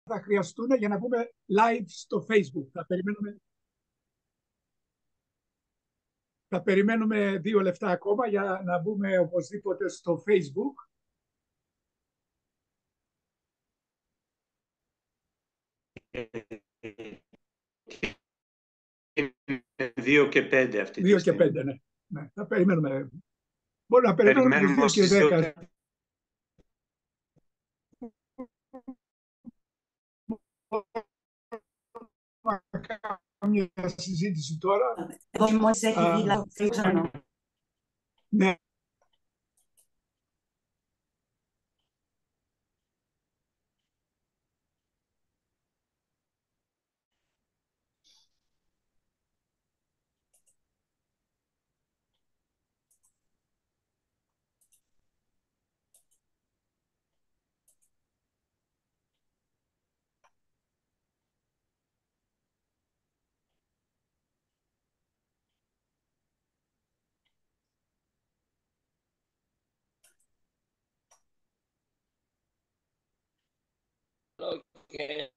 θα χρειαστούν για να πούμε live στο Facebook. Θα περιμένουμε 2 λεπτά ακόμα για να μπούμε οπωσδήποτε στο Facebook. Είναι 2 και 5 αυτή τη 2 και 5, ναι. Ναι. Θα περιμένουμε. Μπορεί να περιμένουμε τις 2 και 10. Μια συζήτηση τώρα. Μόλις έχει δει, Ναι. Okay.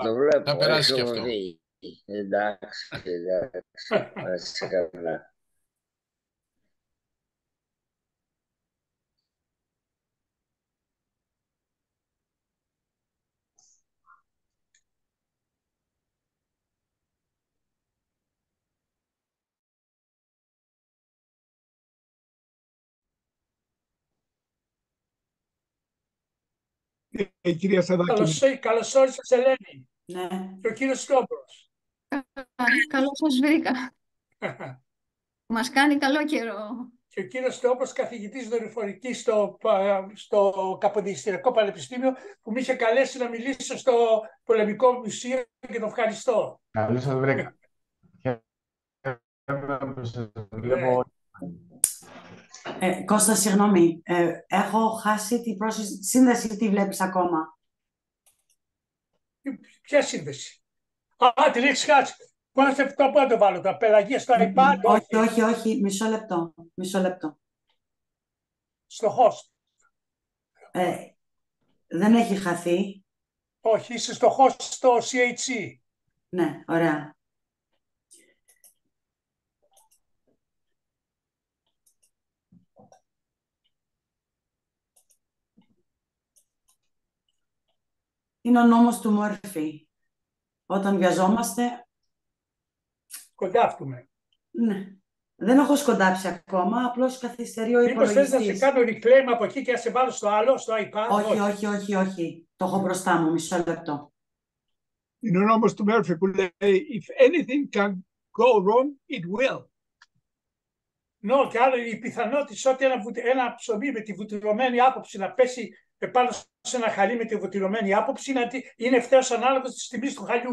Το βλέπω, θα περάσει και έχω αυτό. δει. Εντάξει, περάσει καλά. Κυρία Σαδάκη. Καλώς όρισες, Ελένη. Ναι. Και ο κύριος Στόμπρος. Καλώς σας βρήκα. Μας κάνει καλό καιρό. Και ο κύριος Στόμπρος, καθηγητής δορυφορικής στο Καποδιστριακό Πανεπιστήμιο, που με είχε καλέσει να μιλήσω στο Πολεμικό Μουσείο και τον ευχαριστώ. Καλώς σας βρήκα. Κώστα, συγγνώμη. Έχω χάσει την σύνδεση. Τι βλέπεις ακόμα? Ποια σύνδεση? Την έχεις χάσει. Πού να το βάλω, τα Πελαγία στο iPad? Όχι. Μισό λεπτό. Στο host. Δεν έχει χαθεί. Όχι, είσαι στο host στο CHC. Ναι, ωραία. Είναι ο νόμος του Μόρφη. Όταν βιαζόμαστε... Σκοντάφτουμε. Ναι. Δεν έχω σκοντάψει ακόμα, απλώς καθυστερεί ο υπολογιστής. Μήπως θες να σε κάνω reclaim από εκεί και να σε βάλω στο άλλο, στο iPad? Όχι. Το έχω μπροστά μου, μισό λεπτό. Είναι ο νόμος του Μέρφυ που λέει if anything can go wrong, it will. Ναι, και άλλο η πιθανότητα ότι ένα ψωμί με τη βουτυρωμένη άποψη να πέσει επάνω σε ένα χαλί με τη βουτυρωμένη άποψη είναι ευθέως ανάλογος της τιμής του χαλιού.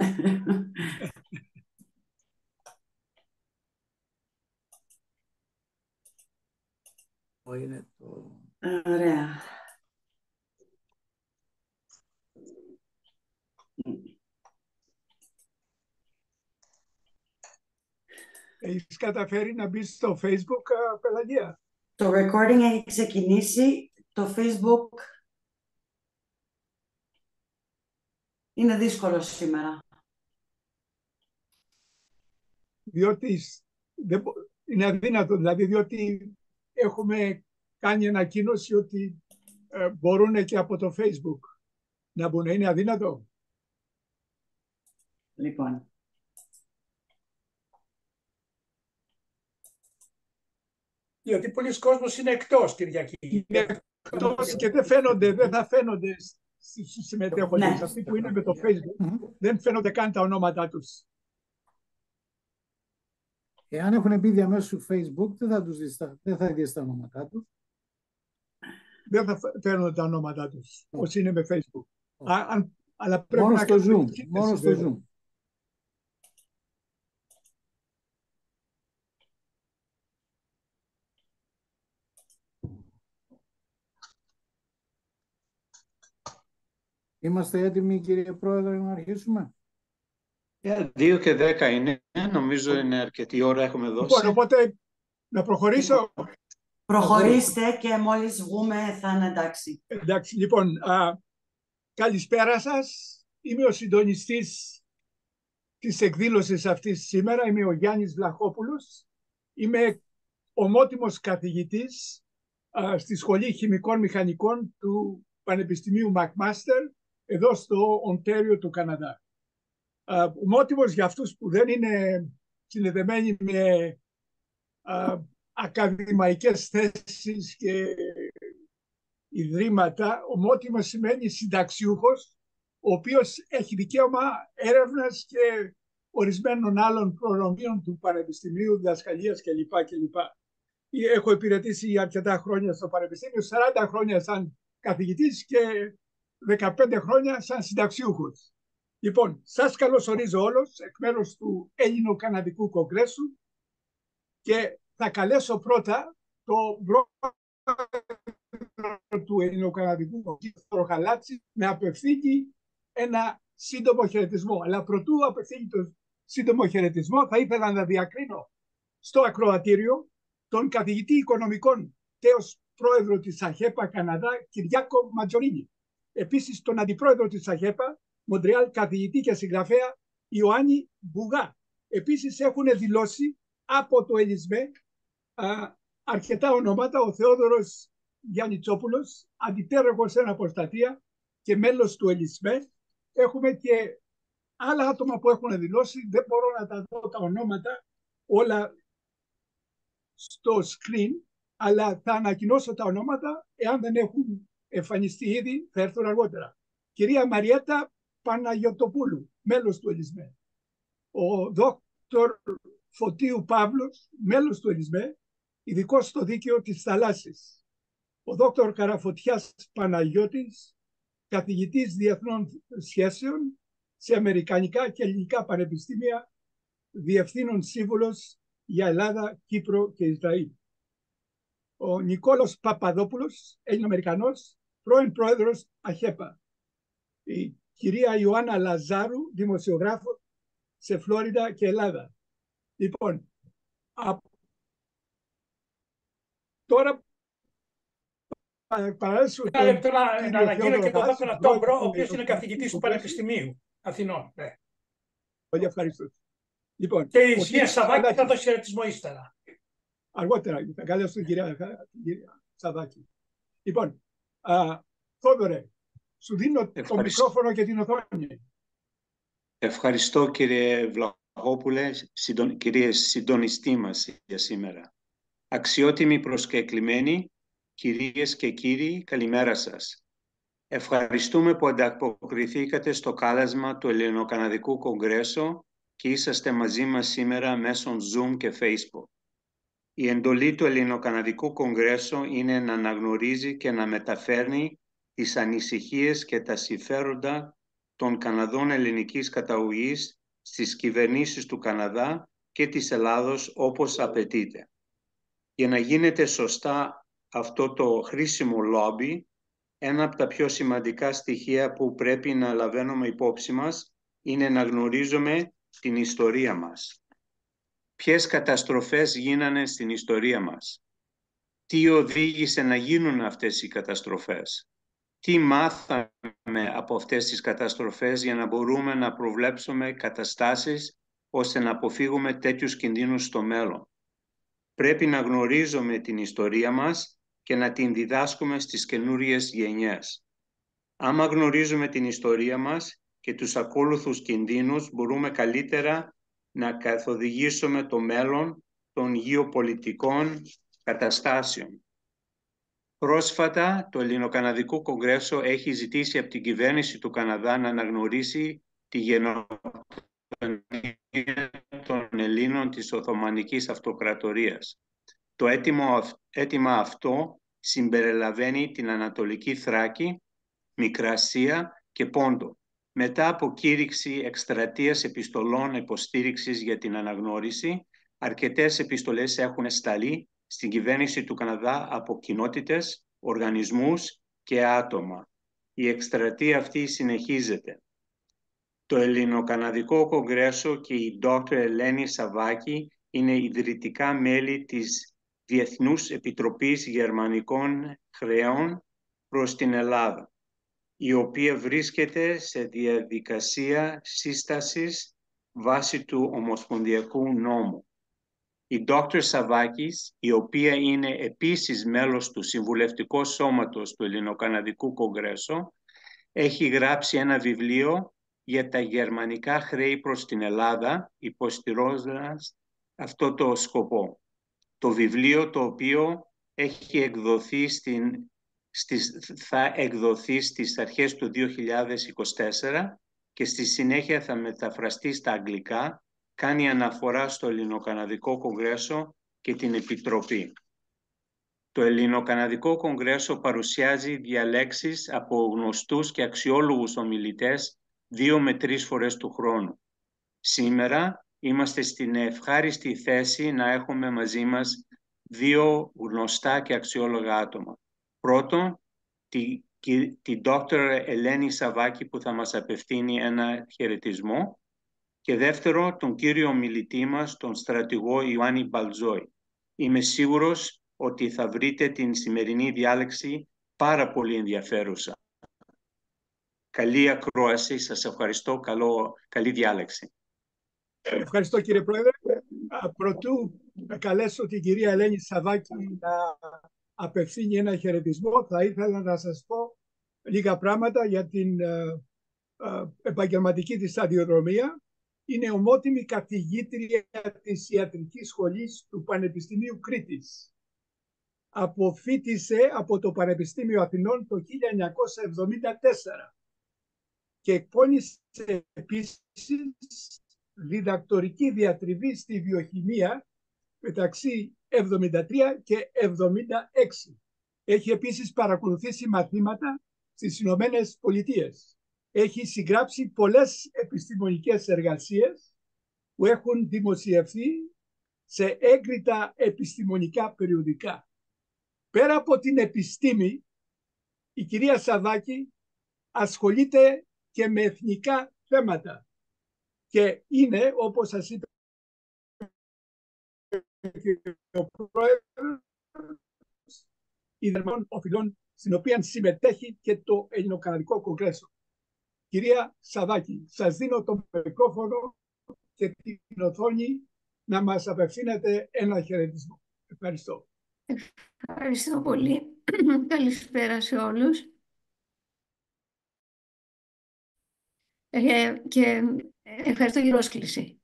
Ωραία. Έχεις καταφέρει να μπεις στο Facebook, Πελαγία? Το recording έχει ξεκινήσει. Το Facebook είναι δύσκολο σήμερα. Διότι είναι αδύνατο, δηλαδή διότι έχουμε κάνει ανακοίνωση ότι μπορούν και από το Facebook να μπουν. Είναι αδύνατο. Λοιπόν. Γιατί πολλοί κόσμος είναι εκτός, Κυριακή. Είναι εκτός και δεν θα φαίνονται στους συμμετέχοντες. Αυτοί που είναι με το Facebook δεν φαίνονται καν τα ονόματά τους. Εάν έχουν μπει διαμέσου του Facebook, δεν θα δεις τα ονόματά τους. Δεν θα φαίνονται τα ονόματά τους, όσοι είναι με Facebook. Αλλά πρέπει μόνο να στο Zoom. Μόνο στο Zoom. Είμαστε έτοιμοι, κύριε Πρόεδρε, να αρχίσουμε? 2 και 10 είναι, νομίζω είναι αρκετή ώρα έχουμε Λοιπόν, δώσει. οπότε να προχωρήσω. Προχωρήστε και μόλις βγούμε θα είναι εντάξει. Εντάξει, λοιπόν, καλησπέρα σας. Είμαι ο συντονιστής της εκδήλωσης αυτής σήμερα. Είμαι ο Γιάννης Βλαχόπουλος. Είμαι ομότιμος καθηγητής στη Σχολή Χημικών Μηχανικών του Πανεπιστημίου McMaster, εδώ στο Οντέριο του Καναδά. Ομότιμος για αυτούς που δεν είναι συνδεδεμένοι με ακαδημαϊκές θέσεις και ιδρύματα. Ομότιμος σημαίνει συνταξιούχος, ο οποίος έχει δικαίωμα έρευνας και ορισμένων άλλων προνομίων του Πανεπιστημίου, διδασκαλίας κλπ. Έχω υπηρετήσει αρκετά χρόνια στο Πανεπιστήμιο, 40 χρόνια σαν καθηγητής και 15 χρόνια σαν συνταξιούχος. Λοιπόν, σας καλωσορίζω όλους εκ μέρους του Έλληνο-Καναδικού Κογκρέσου και θα καλέσω πρώτα το πρόεδρο του Ελληνοκαναδικού Κογκρέσου, τον Χαλάτση, να απευθύνει ένα σύντομο χαιρετισμό. Αλλά προτού απευθύνει το σύντομο χαιρετισμό, θα ήθελα να διακρίνω στο ακροατήριο τον καθηγητή οικονομικών τέος πρόεδρο της ΑΧΕΠΑ Καναδά, Κυριάκο Ματζορίνη. Επίσης τον αντιπρόεδρο της ΑΧΕΠΑ Μοντρεάλ, καθηγητή και συγγραφέα Ιωάννη Μπουγά. Επίσης έχουν δηλώσει από το ΕΛΙΣΜΕ αρκετά ονόματα. Ο Θεόδωρος Γιάννητσόπουλος, αντιτέρογος εν αποστατεία και μέλος του ΕΛΙΣΜΕ. Έχουμε και άλλα άτομα που έχουν δηλώσει. Δεν μπορώ να τα δω τα ονόματα όλα στο screen, αλλά θα ανακοινώσω τα ονόματα. Εάν δεν έχουν εμφανιστεί ήδη, θα έρθουν αργότερα. Κυρία Μαριέτα Παναγιωτοπούλου, μέλος του ΕΛΙΣΜΕ. Ο δόκτωρ Φωτίου Παύλος, μέλος του ΕΛΙΣΜΕ, ειδικός στο δίκαιο της θαλάσσης. Ο δόκτωρ Καραφωτιάς Παναγιώτης, καθηγητής διεθνών σχέσεων σε αμερικανικά και ελληνικά πανεπιστήμια, διευθύνων σύμβουλος για Ελλάδα, Κύπρο και Ισραήλ. Ο Νικόλος Παπαδόπουλος, Έλληνο-Αμερικανός, πρώην πρόεδρος ΑΧΕΠΑ. Η κυρία Ιωάννα Λαζάρου, δημοσιογράφο σε Φλόριντα και Ελλάδα. Λοιπόν, τώρα παραλέσω ένα λεπτό να αναγγείλω και τον δόκτωρα Τόμπρο, ο οποίος είναι καθηγητής του Πανεπιστημίου Αθηνών. Ναι. Πολύ ευχαριστώ. Λοιπόν, και η κυρία Σαββάκη θα δώσει χαιρετισμό ύστερα. Αργότερα, θα καλέσω την κυρία Σαββάκη. Λοιπόν, Θόδωρε, σου δίνω το μικρόφωνο και την οθόνη. Ευχαριστώ κύριε Βλαχόπουλε, κύριε συντονιστή μας για σήμερα. Αξιότιμοι προσκεκλημένοι, κυρίες και κύριοι, καλημέρα σας. Ευχαριστούμε που ανταποκριθήκατε στο κάλεσμα του Ελληνοκαναδικού Κογκρέσου και είσαστε μαζί μας σήμερα μέσω Zoom και Facebook. Η εντολή του Ελληνοκαναδικού Κογκρέσου είναι να αναγνωρίζει και να μεταφέρνει τις ανησυχίες και τα συμφέροντα των Καναδών ελληνικής καταγωγής στις κυβερνήσεις του Καναδά και της Ελλάδος όπως απαιτείται. Για να γίνεται σωστά αυτό το χρήσιμο λόμπι, ένα από τα πιο σημαντικά στοιχεία που πρέπει να λαμβάνουμε υπόψη μας είναι να γνωρίζουμε την ιστορία μας. Ποιες καταστροφές γίνανε στην ιστορία μας? Τι οδήγησε να γίνουν αυτές οι καταστροφές? Τι μάθαμε από αυτές τις καταστροφές για να μπορούμε να προβλέψουμε καταστάσεις ώστε να αποφύγουμε τέτοιους κινδύνους στο μέλλον? Πρέπει να γνωρίζουμε την ιστορία μας και να την διδάσκουμε στις καινούριες γενιές. Άμα γνωρίζουμε την ιστορία μας και τους ακόλουθους κινδύνους, μπορούμε καλύτερα να καθοδηγήσουμε το μέλλον των γεωπολιτικών καταστάσεων. Πρόσφατα, το Ελληνοκαναδικό Κογκρέσο έχει ζητήσει από την κυβέρνηση του Καναδά να αναγνωρίσει τη γενοκτονία των Ελλήνων της Οθωμανικής Αυτοκρατορίας. Το αίτημα αυτό συμπεριλαμβάνει την Ανατολική Θράκη, Μικρασία και Πόντο. Μετά από κήρυξη εκστρατείας επιστολών υποστήριξης για την αναγνώριση, αρκετές επιστολές έχουν σταλεί στην κυβέρνηση του Καναδά από κοινότητες, οργανισμούς και άτομα. Η εκστρατεία αυτή συνεχίζεται. Το Ελληνοκαναδικό Κογκρέσο και η Dr. Ελένη Σαββάκη είναι ιδρυτικά μέλη της Διεθνούς Επιτροπής Γερμανικών Χρεών προς την Ελλάδα, η οποία βρίσκεται σε διαδικασία σύστασης βάσει του Ομοσπονδιακού Νόμου. Η Dr. Σαββάκης, η οποία είναι επίσης μέλος του Συμβουλευτικού Σώματος του Ελληνοκαναδικού Κογκρέσο, έχει γράψει ένα βιβλίο για τα γερμανικά χρέη προς την Ελλάδα, υποστηρίζοντας αυτό το σκοπό. Το βιβλίο, το οποίο έχει εκδοθεί θα εκδοθεί στις αρχές του 2024 και στη συνέχεια θα μεταφραστεί στα αγγλικά, κάνει αναφορά στο Ελληνοκαναδικό Κογκρέσο και την Επιτροπή. Το Ελληνοκαναδικό Κογκρέσο παρουσιάζει διαλέξεις από γνωστούς και αξιόλογους ομιλητές 2 με 3 φορές του χρόνου. Σήμερα είμαστε στην ευχάριστη θέση να έχουμε μαζί μας 2 γνωστά και αξιόλογα άτομα. Πρώτον, τη Dr. Ελένη Σαββάκη που θα μας απευθύνει ένα χαιρετισμό και δεύτερο, τον κύριο ομιλητή μας, τον στρατηγό Ιωάννη Μπαλτζόη. Είμαι σίγουρος ότι θα βρείτε την σημερινή διάλεξη πάρα πολύ ενδιαφέρουσα. Καλή ακρόαση, σας ευχαριστώ, καλή διάλεξη. Ευχαριστώ κύριε Πρόεδρε. Προτού καλέσω την κυρία Ελένη Σαββάκη να απευθύνει ένα χαιρετισμό, θα ήθελα να σας πω λίγα πράγματα για την επαγγελματική της σταδιοδρομία. Είναι ομότιμη καθηγήτρια της Ιατρικής Σχολής του Πανεπιστημίου Κρήτης. Αποφοίτησε από το Πανεπιστήμιο Αθηνών το 1974 και εκπώνησε επίσης διδακτορική διατριβή στη βιοχημία μεταξύ 73 και 76. Έχει επίσης παρακολουθήσει μαθήματα στις Ηνωμένες Πολιτείες. Έχει συγγράψει πολλές επιστημονικές εργασίες που έχουν δημοσιευθεί σε έγκριτα επιστημονικά περιοδικά. Πέρα από την επιστήμη, η κυρία Σαββάκη ασχολείται και με εθνικά θέματα και είναι, όπως σας είπε ο Πρόεδρος, ιδρυμών οφειλών, στην οποία συμμετέχει και το Ελληνοκαναδικό Κογκρέσο. Κυρία Σαββάκη, σας δίνω το μικρόφωνο και την οθόνη να μας απευθύνετε ένα χαιρετισμό. Ευχαριστώ. Ευχαριστώ πολύ. Καλησπέρα σε όλους. Και ευχαριστώ για την πρόσκληση.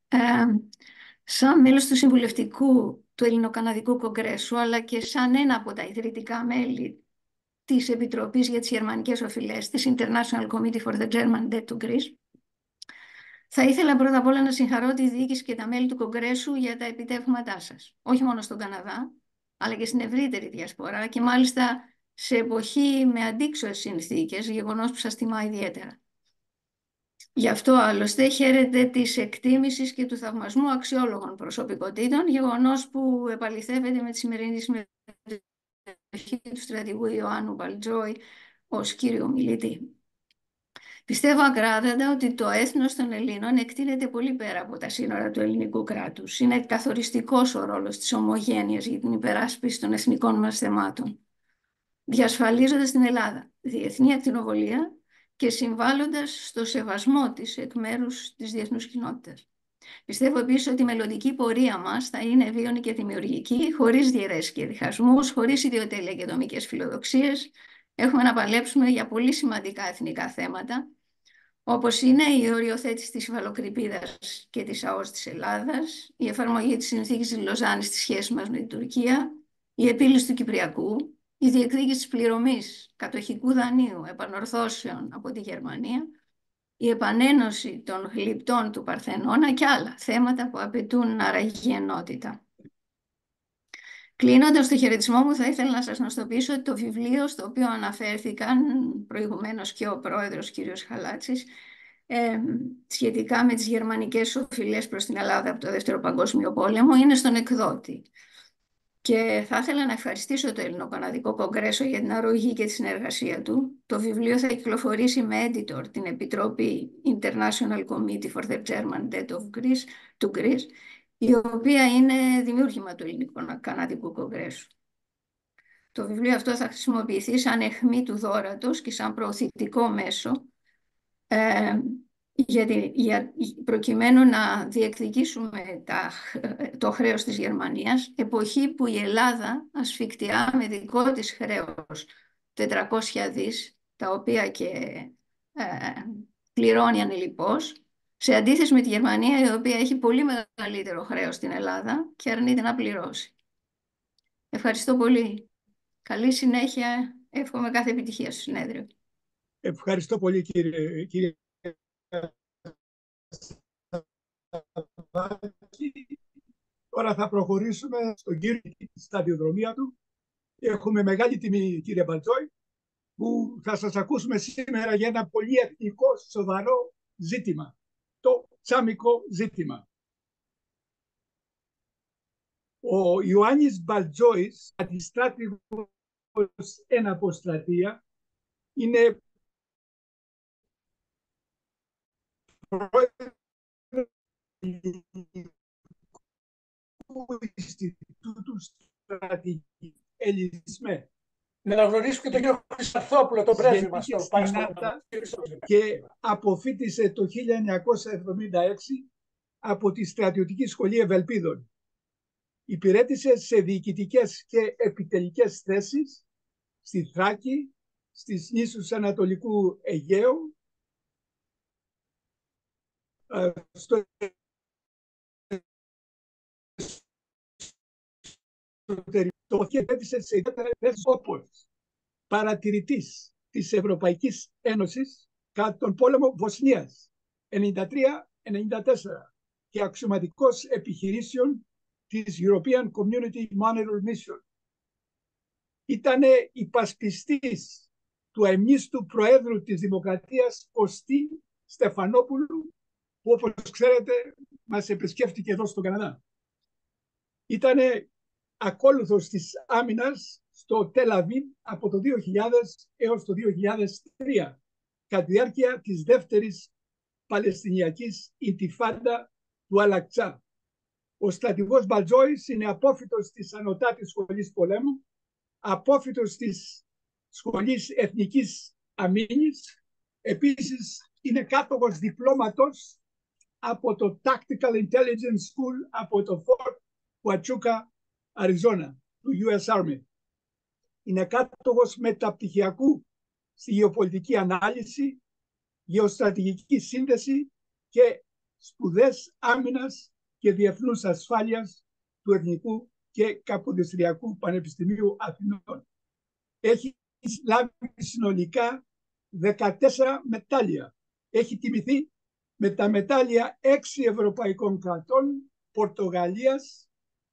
Σαν μέλος του Συμβουλευτικού του Ελληνοκαναδικού Κογκρέσου, αλλά και σαν ένα από τα ιδρυτικά μέλη της Επιτροπής για τις Γερμανικές Οφειλές, της International Committee for the German Debt to Greece, θα ήθελα πρώτα απ' όλα να συγχαρώ τη διοίκηση και τα μέλη του Κογκρέσου για τα επιτεύγματά σας. Όχι μόνο στον Καναδά, αλλά και στην ευρύτερη διασπορά και μάλιστα σε εποχή με αντίξωες συνθήκες, γεγονός που σας τιμά ιδιαίτερα. Γι' αυτό άλλωστε χαίρεται της εκτίμησης και του θαυμασμού αξιόλογων προσωπικότητων, γεγονός που επαληθεύεται με τη σημερινή συμμετοχή του στρατηγού Ιωάννου Μπαλτζόη ως κύριο μιλητή. Πιστεύω ακράδαντα ότι το έθνος των Ελλήνων εκτείνεται πολύ πέρα από τα σύνορα του ελληνικού κράτους. Είναι καθοριστικός ο ρόλος της ομογένειας για την υπεράσπιση των εθνικών μας θεμάτων, διασφαλίζοντας στην Ελλάδα διεθνή ακτινοβολία και συμβάλλοντας στο σεβασμό της εκ μέρους της διεθνούς κοινότητας. Πιστεύω επίσης ότι η μελλοντική πορεία μας θα είναι βίωνη και δημιουργική, χωρίς διαιρέσεις και διχασμούς, χωρίς ιδιοτέλεια και δομικές φιλοδοξίες. Έχουμε να παλέψουμε για πολύ σημαντικά εθνικά θέματα, όπως είναι η οριοθέτηση της υφαλοκρηπίδας και της ΑΟΣ της Ελλάδας, η εφαρμογή της συνθήκης της Λοζάνης στη σχέση μας με την Τουρκία, η επίλυση του Κυπριακού, η διεκδίκηση της πληρωμής κατοχικού δανείου επανορθώσεων από τη Γερμανία, η επανένωση των γλυπτών του Παρθενώνα και άλλα θέματα που απαιτούν αραγή ενότητα. Κλείνοντας το χαιρετισμό μου, θα ήθελα να σας νοστοποιήσω ότι το βιβλίο στο οποίο αναφέρθηκαν προηγουμένως και ο πρόεδρος κ. Χαλάτσης, σχετικά με τις γερμανικές οφειλές προς την Ελλάδα από το Δεύτερο Παγκόσμιο Πόλεμο, είναι στον εκδότη. Και θα ήθελα να ευχαριστήσω το Ελληνοκαναδικό Κογκρέσο για την αρρωγή και τη συνεργασία του. Το βιβλίο θα κυκλοφορήσει με editor την Επιτροπή International Committee for the German Debt of Greece, του Greece, η οποία είναι δημιούργημα του Ελληνοκαναδικού Κογκρέσου. Το βιβλίο αυτό θα χρησιμοποιηθεί σαν αιχμή του δώρατος και σαν προωθητικό μέσο προκειμένου να διεκδικήσουμε το χρέος της Γερμανίας, εποχή που η Ελλάδα ασφικτιά με δικό της χρέος 400 δις, τα οποία και πληρώνει ανελιπώς, σε αντίθεση με τη Γερμανία, η οποία έχει πολύ μεγαλύτερο χρέος στην Ελλάδα και αρνείται να πληρώσει. Ευχαριστώ πολύ. Καλή συνέχεια. Εύχομαι κάθε επιτυχία στο συνέδριο. Ευχαριστώ πολύ, κύριε. Τώρα θα προχωρήσουμε στον κύριο στη σταδιοδρομία του. Έχουμε μεγάλη τιμή, κύριε Μπαλτζόη, που θα σας ακούσουμε σήμερα για ένα πολύ εθνικό, σοβαρό ζήτημα. Το τσάμικο ζήτημα. Ο Ιωάννης Μπαλτζόης, αντιστράτηγος εν αποστρατεία, είναι πρόεδρος του Ινστιτούτου Στρατηγικής Ελισμέ. Να γνωρίσω και τον κύριο Χρυσαρθόπουλο, τον πρέσβη μας. Και αποφοίτησε το 1976 από τη Στρατιωτική Σχολή Ευελπίδων. Υπηρέτησε σε διοικητικές και επιτελικές θέσεις στη Θράκη, στις νήσους Ανατολικού Αιγαίου, στο το υπηρέτησε σε ιδιαίτερες θέσεις όπως παρατηρητής της Ευρωπαϊκής Ένωσης κατά τον πόλεμο Βοσνίας 93-94 και αξιωματικός επιχειρήσεων της European Community Monitor Mission. Ήταν υπασπιστής του αημνίστου Προέδρου της Δημοκρατίας Κωστή Στεφανόπουλου, που όπως ξέρετε μας επισκέφτηκε εδώ στον Καναδά. Ήταν ακόλουθος της άμυνας στο Τελ-Αβίβ από το 2000 έως το 2003, κατά τη διάρκεια της δεύτερης Παλαιστινιακής Ιντιφάντα του Αλαξά. Ο στρατηγός Μπαλτζόης είναι απόφοιτος της Ανωτάτης Σχολής Πολέμου, απόφοιτος της Σχολής Εθνικής Αμήνης. Επίσης είναι κάτοχος διπλώματος από το Tactical Intelligence School από το Fort Huachuca, Αριζόνα, του US Army. Είναι κάτοχος μεταπτυχιακού στη γεωπολιτική ανάλυση, γεωστρατηγική σύνδεση και σπουδές άμυνας και διεθνούς ασφάλειας του Εθνικού και Καποδιστριακού Πανεπιστημίου Αθηνών. Έχει λάβει συνολικά 14 μετάλλια. Έχει τιμηθεί με τα μετάλλια 6 ευρωπαϊκών κρατών, Πορτογαλίας,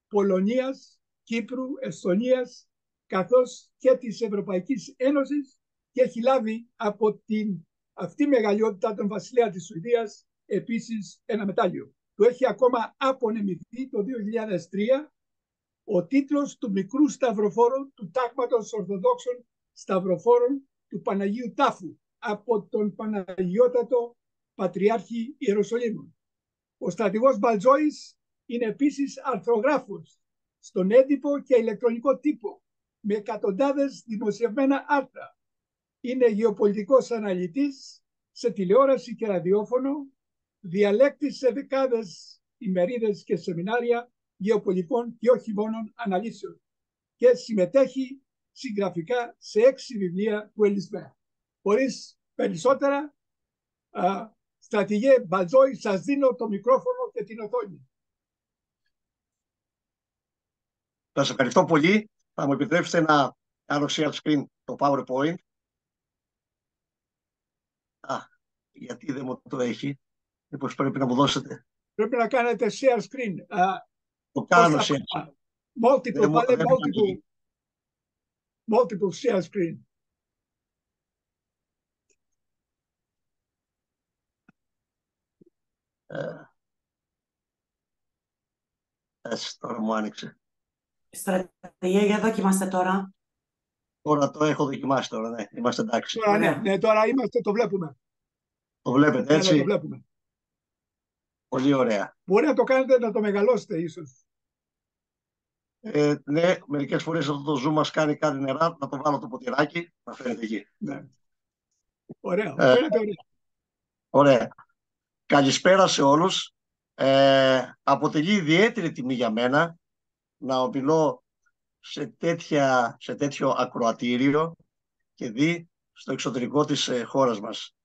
Πολωνίας, Κύπρου, Εσθονίας, καθώς και της Ευρωπαϊκής Ένωσης, και έχει λάβει από την αυτή μεγαλειότητα των βασιλέα της Σουηδίας επίσης ένα μετάλλιο. Του έχει ακόμα απονεμηθεί το 2003 ο τίτλος του μικρού σταυροφόρου του Τάγματος Ορθοδόξων Σταυροφόρων του Παναγίου Τάφου από τον Παναγιώτατο Πατριάρχη Ιεροσολύμων. Ο στρατηγός Μπαλτζόης είναι επίσης αρθρογράφος στον έντυπο και ηλεκτρονικό τύπο με εκατοντάδες δημοσιευμένα άρθρα. Είναι γεωπολιτικός αναλυτής σε τηλεόραση και ραδιόφωνο, διαλέκτης σε δεκάδες ημερίδες και σεμινάρια γεωπολιτικών και όχι μόνον αναλύσεων, και συμμετέχει συγγραφικά σε 6 βιβλία του Ελισμέ. Χωρίς περισσότερα, στρατηγέ Μπαλτζόη, σας δίνω το μικρόφωνο και την οθόνη. Σας ευχαριστώ πολύ. Θα μου επιτρέψετε να κάνω share screen το PowerPoint. Γιατί δεν μου το έχει. Μήπως πρέπει να μου δώσετε. Πρέπει να κάνετε share screen. Το κάνω share. Multiple share screen. Τώρα μου άνοιξε. Στρατηγέ, για δοκιμάστε τώρα. Τώρα το έχω δοκιμάσει τώρα, ναι. Είμαστε εντάξει. Τώρα ναι, Ωραία. ναι, τώρα είμαστε, το βλέπουμε. Το βλέπετε Ναι, ναι, το έτσι. βλέπουμε. Πολύ ωραία. Μπορεί να το κάνετε, να το μεγαλώσετε ίσως. Ναι, μερικές φορές αυτό το zoom μας κάνει κάτι νερά. Να το βάλω το ποτηράκι, να φαίνεται εκεί. Ναι. Ωραία, Ε, φαίνεται ωραία. Ωραία. Καλησπέρα σε όλους. Αποτελεί ιδιαίτερη τιμή για μένα να ομιλώ σε τέτοιο ακροατήριο και δει στο εξωτερικό της χώρας μας.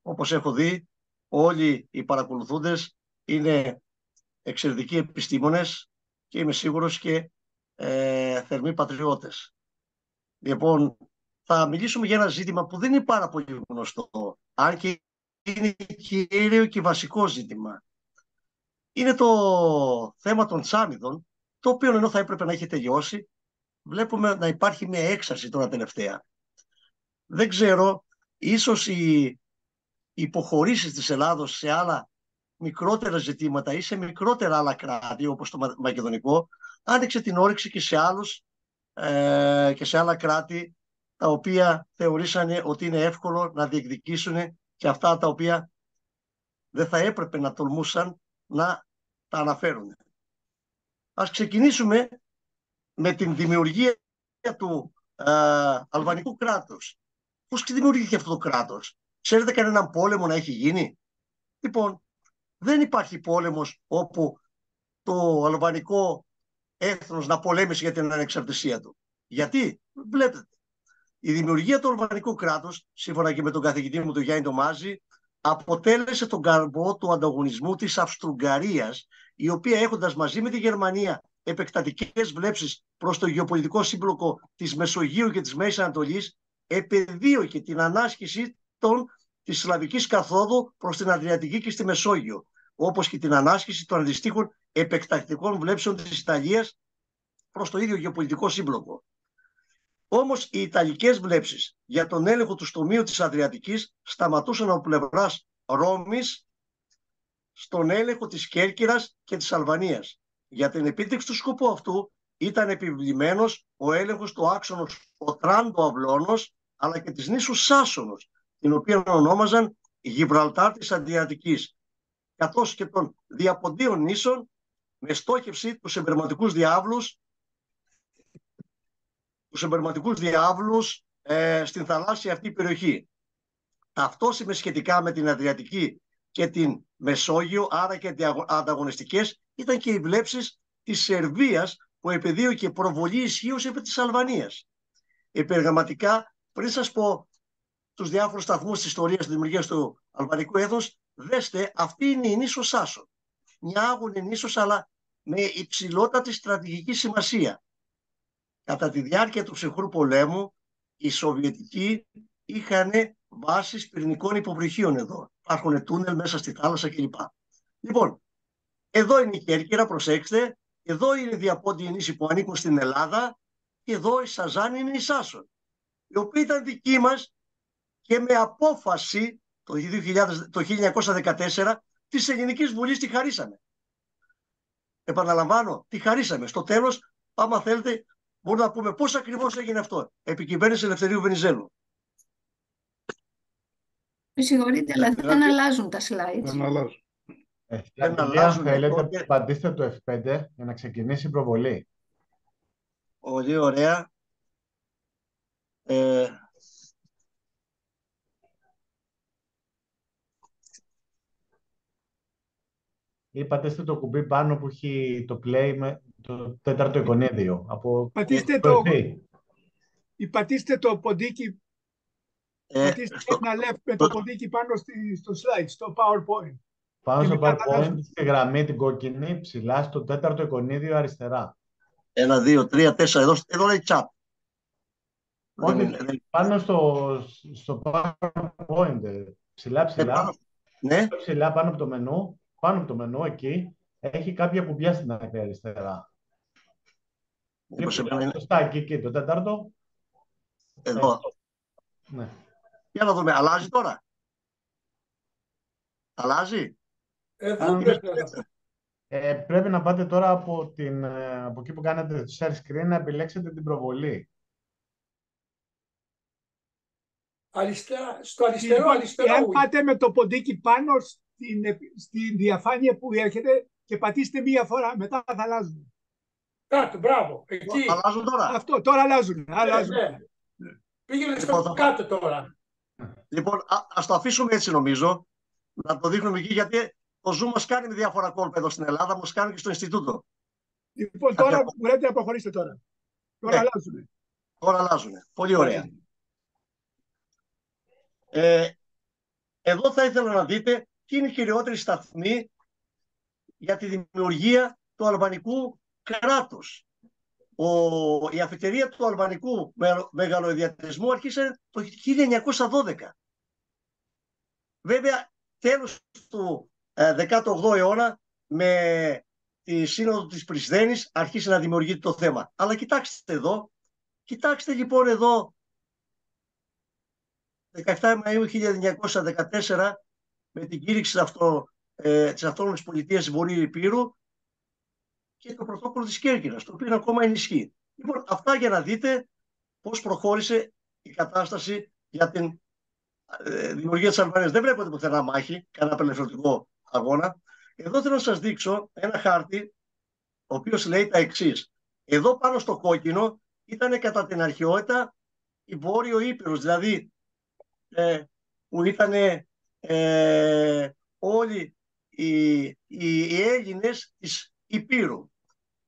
Όπως έχω δει, όλοι οι παρακολουθούντες είναι εξαιρετικοί επιστήμονες και είμαι σίγουρος και θερμοί πατριώτες. Λοιπόν, θα μιλήσουμε για ένα ζήτημα που δεν είναι πάρα πολύ γνωστό, αν και είναι κύριο και βασικό ζήτημα. Είναι το θέμα των τσάμιδων, το οποίο ενώ θα έπρεπε να έχει τελειώσει, βλέπουμε να υπάρχει μια έξαρση τώρα τελευταία. Δεν ξέρω, ίσως οι υποχωρήσεις της Ελλάδος σε άλλα μικρότερα ζητήματα ή σε μικρότερα άλλα κράτη, όπως το μακεδονικό, άνοιξε την όρεξη και σε άλλους και σε άλλα κράτη, τα οποία θεωρήσανε ότι είναι εύκολο να διεκδικήσουν και αυτά τα οποία δεν θα έπρεπε να τολμούσαν να τα αναφέρουν. Ας ξεκινήσουμε με την δημιουργία του αλβανικού κράτους. Πώς δημιουργήθηκε αυτό το κράτος? Ξέρετε κανέναν πόλεμο να έχει γίνει? Λοιπόν, δεν υπάρχει πόλεμος όπου το αλβανικό έθνος να πολέμησε για την ανεξαρτησία του. Γιατί? Βλέπετε, η δημιουργία του αλβανικού κράτους, σύμφωνα και με τον καθηγητή μου τον Γιάννη Ντομάζη, αποτέλεσε τον καρπό του ανταγωνισμού της Αυστρουγγαρίας, η οποία, έχοντας μαζί με τη Γερμανία επεκτατικές βλέψεις προς το γεωπολιτικό σύμπλοκο της Μεσογείου και της Μέσης Ανατολής, επεδίωκε την ανάσχεση της Σλαβικής καθόδου προς την Αδριατική και στη Μεσόγειο, όπως και την ανάσχεση των αντιστοίχων επεκτατικών βλέψεων της Ιταλίας προς το ίδιο γεωπολιτικό σύμπλοκο. Όμως οι ιταλικές βλέψεις για τον έλεγχο του στομείου της Αδριατικής σταματούσαν από πλευράς Ρώμης στον έλεγχο της Κέρκυρας και της Αλβανίας. Για την επίτευξη του σκοπού αυτού ήταν επιβλημένος ο έλεγχος του άξονος Οτράντο-Αυλώνος, αλλά και της νήσου Σάσονος, την οποία ονόμαζαν Γιβραλτάρ της Αδριατικής, καθώς και των διαποντίων νήσων, με στόχευση τους εμπερματικούς διάβλους στην θαλάσσια αυτή περιοχή. Ταυτόσιμες σχετικά με την Αδριατική και την Μεσόγειο, άρα και ανταγωνιστικές, ήταν και οι βλέψεις της Σερβίας, που επεδίωκε προβολή ισχύως επί της Αλβανίας. Επιγραμματικά, πριν σας πω τους διάφορους σταθμούς της ιστορίας της δημιουργίας του αλβανικού έθνους, δέστε, αυτή είναι η νήσος Σάσον. Μια άγωνη νήσος, αλλά με υψηλότατη στρατηγική σημασία. Κατά τη διάρκεια του ψυχρού πολέμου, οι Σοβιετικοί είχαν βάσεις πυρηνικών υποβρυχίων εδώ. Υπάρχουν τούνελ μέσα στη θάλασσα κλπ. Λοιπόν, εδώ είναι η Κέρκυρα, προσέξτε. Εδώ είναι οι διαπόντιοι νήσοι που ανήκουν στην Ελλάδα. Και εδώ η Σαζάνη είναι η Σάσον, η οποία ήταν δική μας και με απόφαση το 1914 της Ελληνικής Βουλής τη χαρίσαμε. Επαναλαμβάνω, τη χαρίσαμε. Στο τέλος, άμα θέλετε, μπορούμε να πούμε πώς ακριβώς έγινε αυτό. Επί κυβέρνηση Ελευθερίου Βενιζέλου. Με συγχωρείτε, αλλά δεν αλλάζουν τα slides. Δεν αλλάζουν. αλλάζουν, Θέλετε, τότε. πατήστε το F5 για να ξεκινήσει η προβολή. Πολύ ωραία. Ή πατήστε το κουμπί πάνω που έχει το play με το τέταρτο εικονίδιο. Πατήστε το ποντίκι. Πατήστε ένα left με το ποντίκι πάνω στο slide, στο PowerPoint. Πάνω στο PowerPoint, στη γραμμή την κόκκινη, ψηλά στο τέταρτο εικονίδιο αριστερά. 1, 2, 3, 4, εδώ λέει chat. Όχι, πάνω στο PowerPoint, ψηλά, ναι. Ψηλά πάνω από το μενού, εκεί, έχει κάποια κουμπιά στην άκρη αριστερά. Σωστά, εκεί, το τέταρτο. Εδώ. Ναι. Για να δούμε, αλλάζει τώρα. Αλλάζει. Πρέπει να πάτε τώρα από εκεί που κάνετε το share screen να επιλέξετε την προβολή. Στο αριστερό, Λοιπόν, αριστερό. εάν πάτε με το ποντίκι πάνω στην διαφάνεια που έχετε και πατήστε μία φορά, μετά θα αλλάζουν. Κάτω, μπράβο. Εκεί. Αλλάζουν τώρα. Αυτό, τώρα αλλάζουν. Ναι. Πήγαινε στο κάτω τώρα. Λοιπόν, ας το αφήσουμε έτσι νομίζω, να το δείχνουμε εκεί, γιατί το Zoom μας κάνει διάφορα κόλπα εδώ στην Ελλάδα, μας κάνει και στο Ινστιτούτο. Λοιπόν, τώρα μπορείτε να προχωρήσετε τώρα. Τώρα αλλάζουν. Τώρα αλλάζουν. Πολύ ωραία. Εδώ θα ήθελα να δείτε τι είναι η κυριότερη σταθμή για τη δημιουργία του αλβανικού κράτους. Η αφιτερία του αλβανικού μεγαλοειδιατισμού άρχισε το 1912. Βέβαια, τέλος του 18ου αιώνα, με τη Σύνοδο της Πρισδένης, αρχίσει να δημιουργείται το θέμα. Αλλά κοιτάξτε εδώ, κοιτάξτε λοιπόν εδώ, 17 Μαΐου 1914, με την κήρυξη της Αυτόνομης Πολιτείας της Βορείου Ηπείρου και το πρωτόκολλο της Κέρκυρας, το οποίο ακόμα ενισχύει. Λοιπόν, αυτά για να δείτε πώς προχώρησε η κατάσταση για την δημιουργία της Αλβανίας. Δεν βλέπετε πουθενά μάχη, κανένα απελευθερωτικό αγώνα. Εδώ θέλω να σας δείξω ένα χάρτη, ο οποίος λέει τα εξής. Εδώ πάνω στο κόκκινο ήταν κατά την αρχαιότητα η Βόρειο Ήπειρος, δηλαδή που ήταν όλοι οι Έλληνες της Ηπείρου.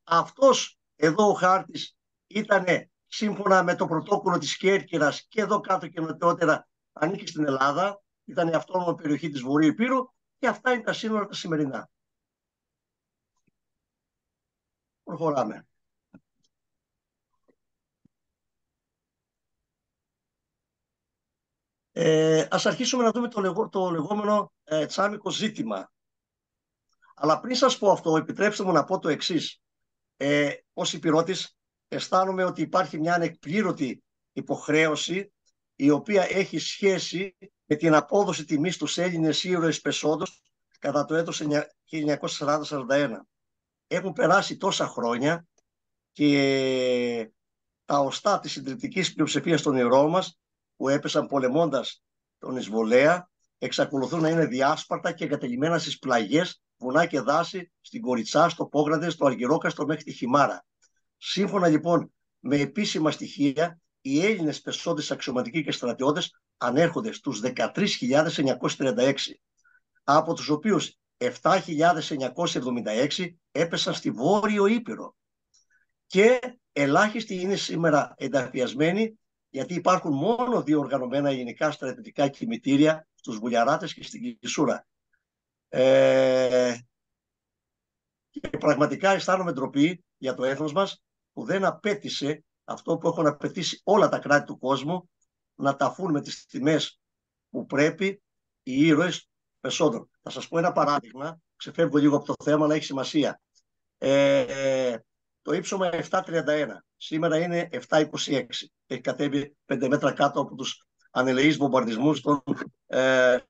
Αυτός εδώ ο χάρτης ήταν σύμφωνα με το πρωτόκολλο της Κέρκυρας και εδώ κάτω και νοτιότερα ανήκει στην Ελλάδα, ήταν η αυτόνομη περιοχή της Βορείου Ηπείρου και αυτά είναι τα σύνορα τα σημερινά. Προχωράμε. Ας αρχίσουμε να δούμε το λεγόμενο τσάμικο ζήτημα. Αλλά πριν σας πω αυτό, επιτρέψτε μου να πω το εξής. Ως Ηπειρώτης αισθάνομαι ότι υπάρχει μια ανεκπλήρωτη υποχρέωση η οποία έχει σχέση με την απόδοση τιμής στους Έλληνες ήρωες πεσόντος κατά το έτος 1940-41. Έχουν περάσει τόσα χρόνια και τα οστά της συντριπτικής πλειοψηφίας των ηρώων μας που έπεσαν πολεμώντας τον εισβολέα εξακολουθούν να είναι διάσπαρτα και εγκατελειμμένα στις πλαγιές, βουνά και δάση, στην Κοριτσά, στο Πόγραντε, στο Αργυρόκαστρο μέχρι τη Χιμάρα. Σύμφωνα λοιπόν με επίσημα στοιχεία, οι Έλληνες πεσόντες αξιωματικοί και στρατιώτες ανέρχονται στους 13.936, από τους οποίους 7.976 έπεσαν στη Βόρειο Ήπειρο και ελάχιστοι είναι σήμερα ενταφιασμένοι, γιατί υπάρχουν μόνο 2 οργανωμένα ελληνικά στρατιωτικά κημητήρια στους Βουλιαράτες και στην Κισούρα. Και πραγματικά αισθάνομαι ντροπή για το έθνος μας που δεν απέτησε αυτό που έχουν απαιτήσει όλα τα κράτη του κόσμου, να ταφούν με τις τιμές που πρέπει οι ήρωες πεσόντων. Θα σας πω ένα παράδειγμα, ξεφεύγω λίγο από το θέμα αλλά έχει σημασία. Το ύψωμα 731, σήμερα είναι 726. Έχει κατέβει 5 μέτρα κάτω από τους ανελεείς βομβαρδισμούς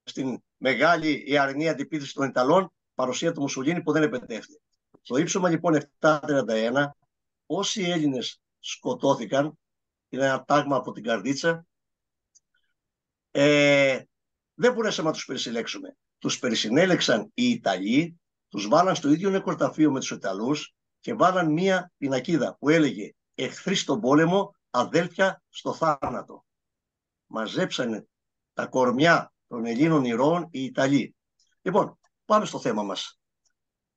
στην μεγάλη ιαρινή αντιπίθεση των Ιταλών, παρουσία του Μουσολίνη που δεν επετεύχθη. Το ύψωμα λοιπόν 731, όσοι Έλληνες σκοτώθηκαν, είναι ένα τάγμα από την καρδίτσα, δεν μπορέσαμε να τους περισυλλέξουμε. Τους περισυνέλεξαν οι Ιταλοί, τους βάλαν στο ίδιο νεκροταφείο με τους Ιταλούς και βάλαν μία πινακίδα που έλεγε «Εχθροί στον πόλεμο, αδέλφια στο θάνατο». Μαζέψανε τα κορμιά των Ελλήνων ηρώων οι Ιταλοί. Λοιπόν, πάμε στο θέμα μας.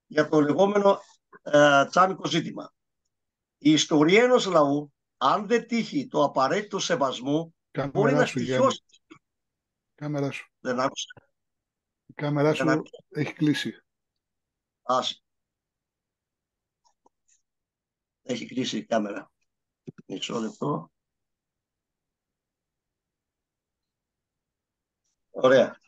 Για το λεγόμενο τσάμικο ζήτημα. Η ιστορία ενός λαού, αν δεν τύχει το απαραίτητο σεβασμού, μπορεί να στοιχειώσει. Κάμερα σου. Δεν άκουσα. Η κάμερα σου έχει κλείσει. Άσε. Έχει κλείσει η κάμερα. Μισό λεπτό. Ωραία.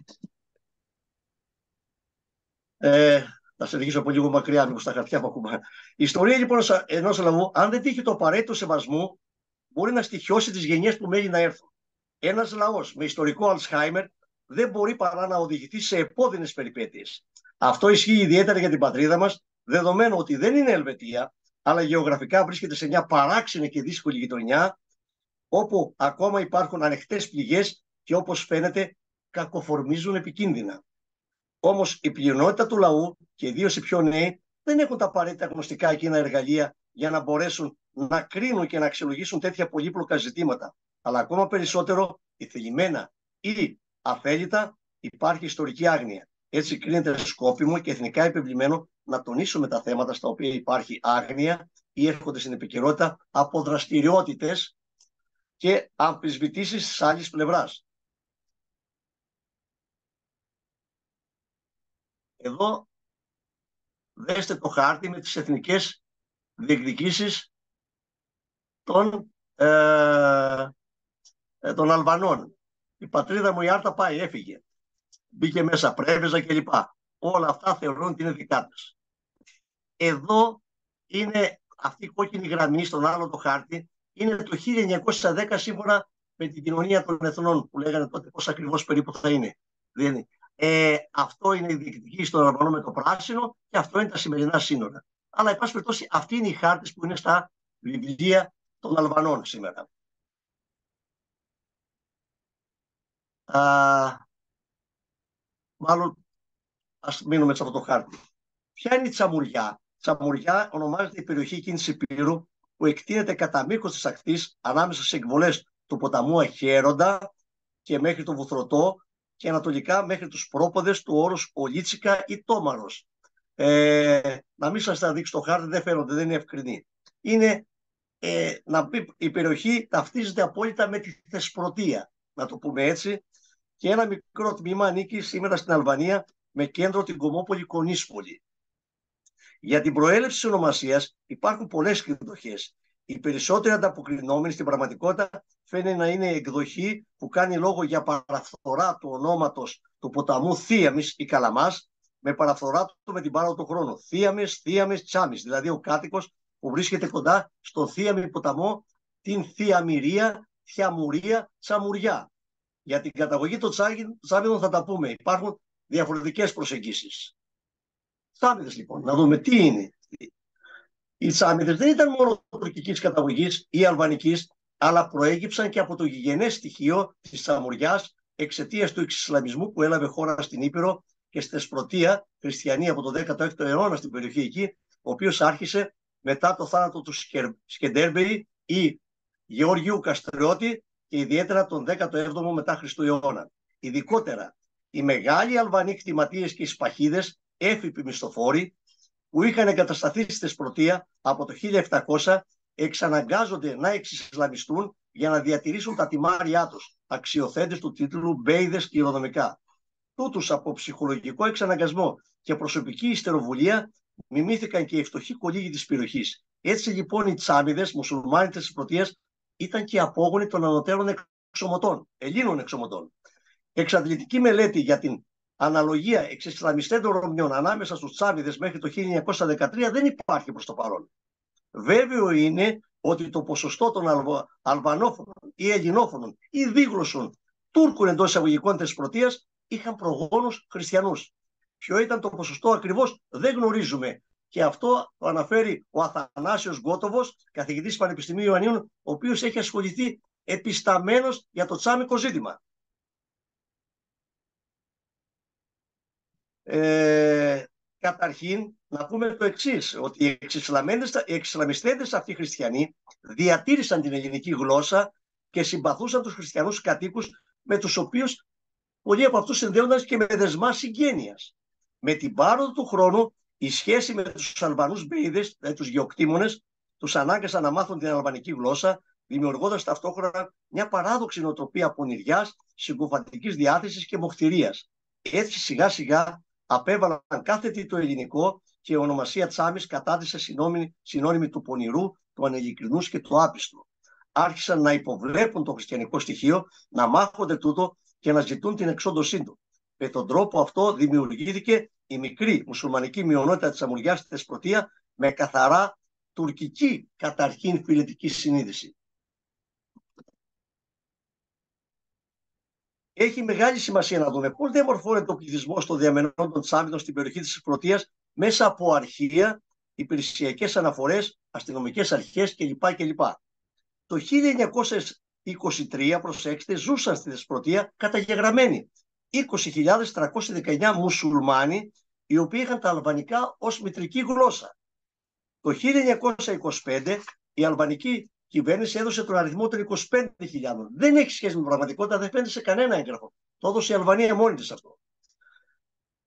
Θα σε οδηγήσω από λίγο μακριά, μήπως στα χαρτιά που ακούμε. Η ιστορία λοιπόν ενός λαού, αν δεν τύχει το απαραίτητο σεβασμού, μπορεί να στοιχειώσει τις γενιές που μένει να έρθουν. Ένας λαός με ιστορικό Αλτσχάιμερ δεν μπορεί παρά να οδηγηθεί σε επώδυνες περιπέτειες. Αυτό ισχύει ιδιαίτερα για την πατρίδα μας, δεδομένου ότι δεν είναι Ελβετία, αλλά γεωγραφικά βρίσκεται σε μια παράξενη και δύσκολη γειτονιά, όπου ακόμα υπάρχουν ανοιχτές πληγές και όπως φαίνεται κακοφορμίζουν επικίνδυνα. Όμως η πλειονότητα του λαού και ιδίως οι πιο νέοι δεν έχουν τα απαραίτητα γνωστικά εκείνα εργαλεία για να μπορέσουν να κρίνουν και να αξιολογήσουν τέτοια πολύπλοκα ζητήματα. Αλλά ακόμα περισσότερο, θελημένα ή αθέλητα, υπάρχει ιστορική άγνοια. Έτσι κρίνεται σκόπιμο και εθνικά επιβλημένο να τονίσουμε τα θέματα στα οποία υπάρχει άγνοια ή έρχονται στην επικαιρότητα από δραστηριότητες και αμφισβητήσεις της άλλης πλευράς. Εδώ δέστε το χάρτη με τις εθνικές διεκδικήσεις των Αλβανών. Η πατρίδα μου η Άρτα πάει, έφυγε. Μπήκε μέσα Πρέβεζα κλπ. Όλα αυτά θεωρούν ότι είναι δικά της. Εδώ είναι αυτή η κόκκινη γραμμή στον άλλο το χάρτη. Είναι το 1910 σύμφωνα με την Κοινωνία των Εθνών που λέγανε τότε πώς ακριβώς περίπου θα είναι. Αυτό είναι η διεκδικήση των Αλβανών με το πράσινο και αυτό είναι τα σημερινά σύνορα. Αλλά, εν πάση περιπτώσει, αυτοί είναι οι χάρτες που είναι στα βιβλία των Αλβανών σήμερα. Μάλλον, ας μείνουμε σε αυτό το χάρτη. Ποια είναι η Τσαμουριά? Τσαμουριά ονομάζεται η περιοχή εκείνη της Υπήρου που εκτείνεται κατά μήκος της ακτής ανάμεσα σε εκβολές του ποταμού Αχέροντα και μέχρι το Βουθρωτό και ανατολικά μέχρι τους πρόποδες του όρους Ολίτσικα ή Τόμαρος. Να μην σας τα δείξω το χάρτη, δεν φαίνονται, δεν είναι ευκρινή. Είναι, η περιοχή ταυτίζεται απόλυτα με τη Θεσπρωτεία, να το πούμε έτσι, και ένα μικρό τμήμα ανήκει σήμερα στην Αλβανία με κέντρο την κομμόπολη Κονίσπολη. Για την προέλευση της ονομασίας υπάρχουν πολλές εκδοχές. Οι περισσότεροι ανταποκρινόμενοι στην πραγματικότητα φαίνεται να είναι εκδοχή που κάνει λόγο για παραφθορά του ονόματος του ποταμού Θίαμις ή Καλαμάς, με παραφθορά του με την πάροδο του χρόνου. Θίαμις, Τσάμις, δηλαδή ο κάτοικος που βρίσκεται κοντά στον Θίαμι ποταμό, την Θιαμυρία, Θιαμουρία, Τσαμουριά. Για την καταγωγή των Τσάμιδων θα τα πούμε. Υπάρχουν διαφορετικές προσεγγίσεις. Τσάμιδες λοιπόν, να δούμε τι είναι. Οι Τσάμιδες δεν ήταν μόνο τουρκικής καταγωγής ή αλβανικής, αλλά προέγυψαν και από το γηγενές στοιχείο της Τσαμουριάς εξαιτίας του εξισλαμισμού που έλαβε χώρα στην Ήπειρο και στη Θεσπρωτεία, χριστιανοί από τον 16ο αιώνα στην περιοχή εκεί, ο οποίος άρχισε μετά το θάνατο του Σκεντέρμπεϊ ή Γεωργίου Καστριώτη και ιδιαίτερα τον 17ο μετά Χριστού αιώνα. Ειδικότερα, οι μεγάλοι Αλβανοί κτηματίες και οι Σπαχίδες, έφυποι μισθοφόροι, που είχαν εγκατασταθεί στη Θεσπρωτεία από το 1700, εξαναγκάζονται να εξισλαμιστούν για να διατηρήσουν τα τιμάρια τους, αξιοθέτες του τίτλου Μπέιδες κληρονομικά. Τούτους από ψυχολογικό εξαναγκασμό και προσωπική υστεροβουλία μιμήθηκαν και οι φτωχοί κολύγοι της περιοχής. Έτσι λοιπόν οι Τσάμιδες, μουσουλμάνοι της Θεσπρωτείας, ήταν και απόγονοι των ανωτέρων εξωμωτών, Ελλήνων εξωμωτών. Εξαντλητική μελέτη για την αναλογία εξισλαμιστέντων Ρωμιών ανάμεσα στους Τσάμιδες μέχρι το 1913 δεν υπάρχει προς το παρόν. Βέβαιο είναι ότι το ποσοστό των Αλβανόφωνων ή Ελληνόφωνων ή δίγλωσσων Τούρκων εντός εισαγωγικών της Θεσπρωτείας είχαν προγόνους χριστιανούς. Ποιο ήταν το ποσοστό ακριβώς δεν γνωρίζουμε. Και αυτό το αναφέρει ο Αθανάσιος Γκότοβος, καθηγητής Πανεπιστημίου Ιωαννίων, ο οποίος έχει ασχοληθεί επισταμένος για το τσάμικο ζήτημα. Καταρχήν, να πούμε το εξής, ότι οι εξισλαμιστέντες αυτοί οι χριστιανοί διατήρησαν την ελληνική γλώσσα και συμπαθούσαν τους χριστιανούς κατοίκους με τους οποίους πολλοί από αυτούς συνδέονταν και με δεσμά συγγένειας. Με την πάροδο του χρόνου, η σχέση με τους Αλβανούς Μπέιδες, δηλαδή τους γεωκτήμονες, τους ανάγκασαν να μάθουν την αλβανική γλώσσα, δημιουργώντας ταυτόχρονα μια παράδοξη νοοτροπία πονηριάς, συγκοφαντικής διάθεσης και μοχθηρίας. Έτσι σιγά σιγά απέβαλαν κάθε τι το ελληνικό και η ονομασία Τσάμις κατάντησε συνώνυμη του πονηρού, του ανειλικρινούς και του άπιστου. Άρχισαν να υποβλέπουν το χριστιανικό στοιχείο, να μάχονται τούτο και να ζητούν την εξόντωσή του. Με τον τρόπο αυτό δημιουργήθηκε η μικρή μουσουλμανική μειονότητα της Τσαμουριάς στη Θεσπρωτεία με καθαρά τουρκική καταρχήν φιλετική συνείδηση. Έχει μεγάλη σημασία να δούμε πώς διαμορφώνεται ο πληθυσμός των διαμενών των Τσάμιδων στην περιοχή της Θεσπρωτείας μέσα από αρχεία, υπηρεσιακές αναφορές, αστυνομικές αρχές κλπ. Το 1923, προσέξτε, ζούσαν στη Δεσποτεία καταγεγραμμένοι 20.319 μουσουλμάνοι, οι οποίοι είχαν τα αλβανικά ως μητρική γλώσσα. Το 1925 η αλβανική κυβέρνηση έδωσε τον αριθμό των 25.000. Δεν έχει σχέση με την πραγματικότητα, δεν φαίνεται σε κανένα έγγραφο. Το έδωσε η Αλβανία μόνη της αυτό.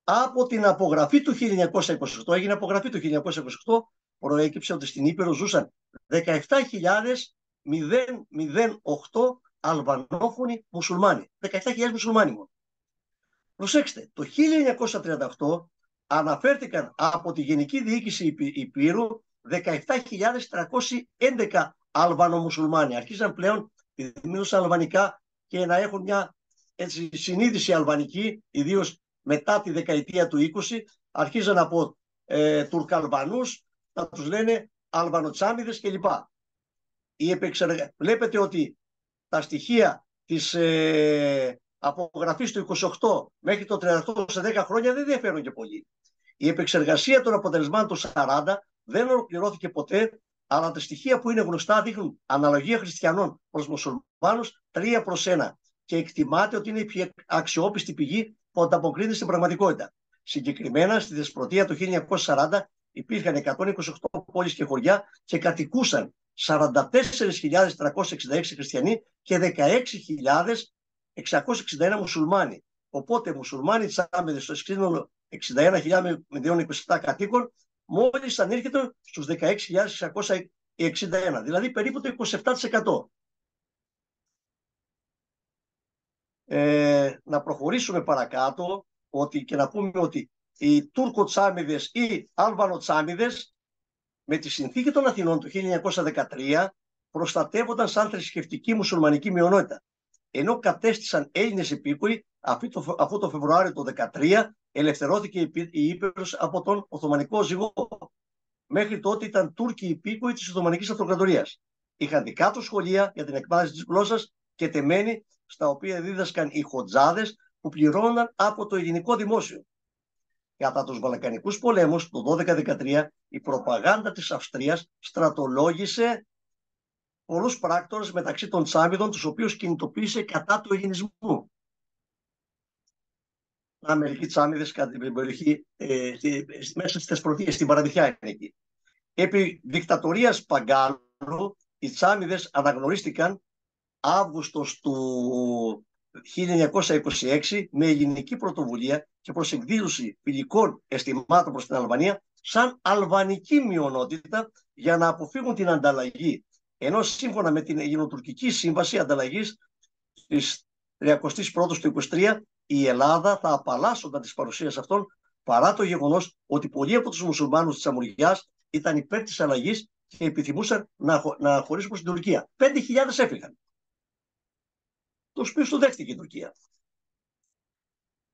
Από την απογραφή του 1928, έγινε απογραφή του 1928, προέκυψε ότι στην Ήπειρο ζούσαν 17.008 αλβανόφωνοι μουσουλμάνοι. 17.000 μουσουλμάνοι μόνο. Προσέξτε, το 1938 αναφέρθηκαν από τη Γενική Διοίκηση Υπήρου 17.311 αλβανομουσουλμάνοι. Αρχίζαν πλέον να μιλούσαν αλβανικά και να έχουν μια συνείδηση αλβανική, ιδίως μετά τη δεκαετία του 20, αρχίζαν από Τουρκαλβανούς να τους λένε Αλβανοτσάμιδες κλπ. Βλέπετε ότι τα στοιχεία της απογραφής του 28 μέχρι το 38 σε 10 χρόνια δεν διαφέρουν και πολύ. Η επεξεργασία των αποτελεσμάτων του 40 δεν ολοκληρώθηκε ποτέ, αλλά τα στοιχεία που είναι γνωστά δείχνουν αναλογία χριστιανών προς μουσουλμάνους 3/1 και εκτιμάται ότι είναι η πιο αξιόπιστη πηγή που ανταποκρίνεται στην πραγματικότητα. Συγκεκριμένα, στη Δεσποτεία το 1940 υπήρχαν 128 πόλεις και χωριά και κατοικούσαν 44.366 χριστιανοί και 16.661 μουσουλμάνοι. Οπότε, μουσουλμάνοι τσάμιδες στο σύνολο 61.027 κατοίκων, μόλις ανήρχεται στους 16.661, δηλαδή περίπου το 27%. Να προχωρήσουμε παρακάτω και να πούμε ότι οι Τούρκο-τσάμιδες ή Αλβανο-τσάμιδες με τη συνθήκη των Αθηνών του 1913 προστατεύονταν σαν θρησκευτική μουσουλμανική μειονότητα, ενώ κατέστησαν Έλληνες υπήκοοι αφού το Φεβρουάριο του 2013 ελευθερώθηκε η Ήπειρος από τον Οθωμανικό ζυγό. Μέχρι τότε ήταν Τούρκοι υπήκοοι της Οθωμανικής Αυτοκρατορίας. Είχαν δικά τους σχολεία για την εκμάθηση της γλώσσας και τεμένοι, στα οποία δίδασκαν οι χοτζάδες που πληρώναν από το ελληνικό δημόσιο. Κατά τους Βαλκανικούς πολέμους το 12-13 η προπαγάνδα της Αυστρίας στρατολόγησε πολλούς πράκτορες μεταξύ των τσάμιδων, τους οποίους κινητοποίησε κατά του ελληνισμού. Μερικοί τσάμιδες κατά την περιοχή, μέσα στις Θεσπρωτείες, στην Παραδειχιά είναι εκεί. Επί δικτατορίας Παγκάλου, οι τσάμιδες αναγνωρίστηκαν Αύγουστος του 1926 με ελληνική πρωτοβουλία και προς εκδήλωση φιλικών αισθημάτων προς την Αλβανία σαν αλβανική μειονότητα για να αποφύγουν την ανταλλαγή. Ενώ σύμφωνα με την Ελληνοτουρκική Σύμβαση Ανταλλαγής της 31ης του 1923 η Ελλάδα θα απαλλάσσονταν της παρουσίας αυτών, παρά το γεγονός ότι πολλοί από τους μουσουλμάνους της Αμμουργιάς ήταν υπέρ της αλλαγής και επιθυμούσαν να χωρίσουν προς την Τουρκία. 5.000 έφυγαν. Τους οποίους το δέχτηκε η Τουρκία.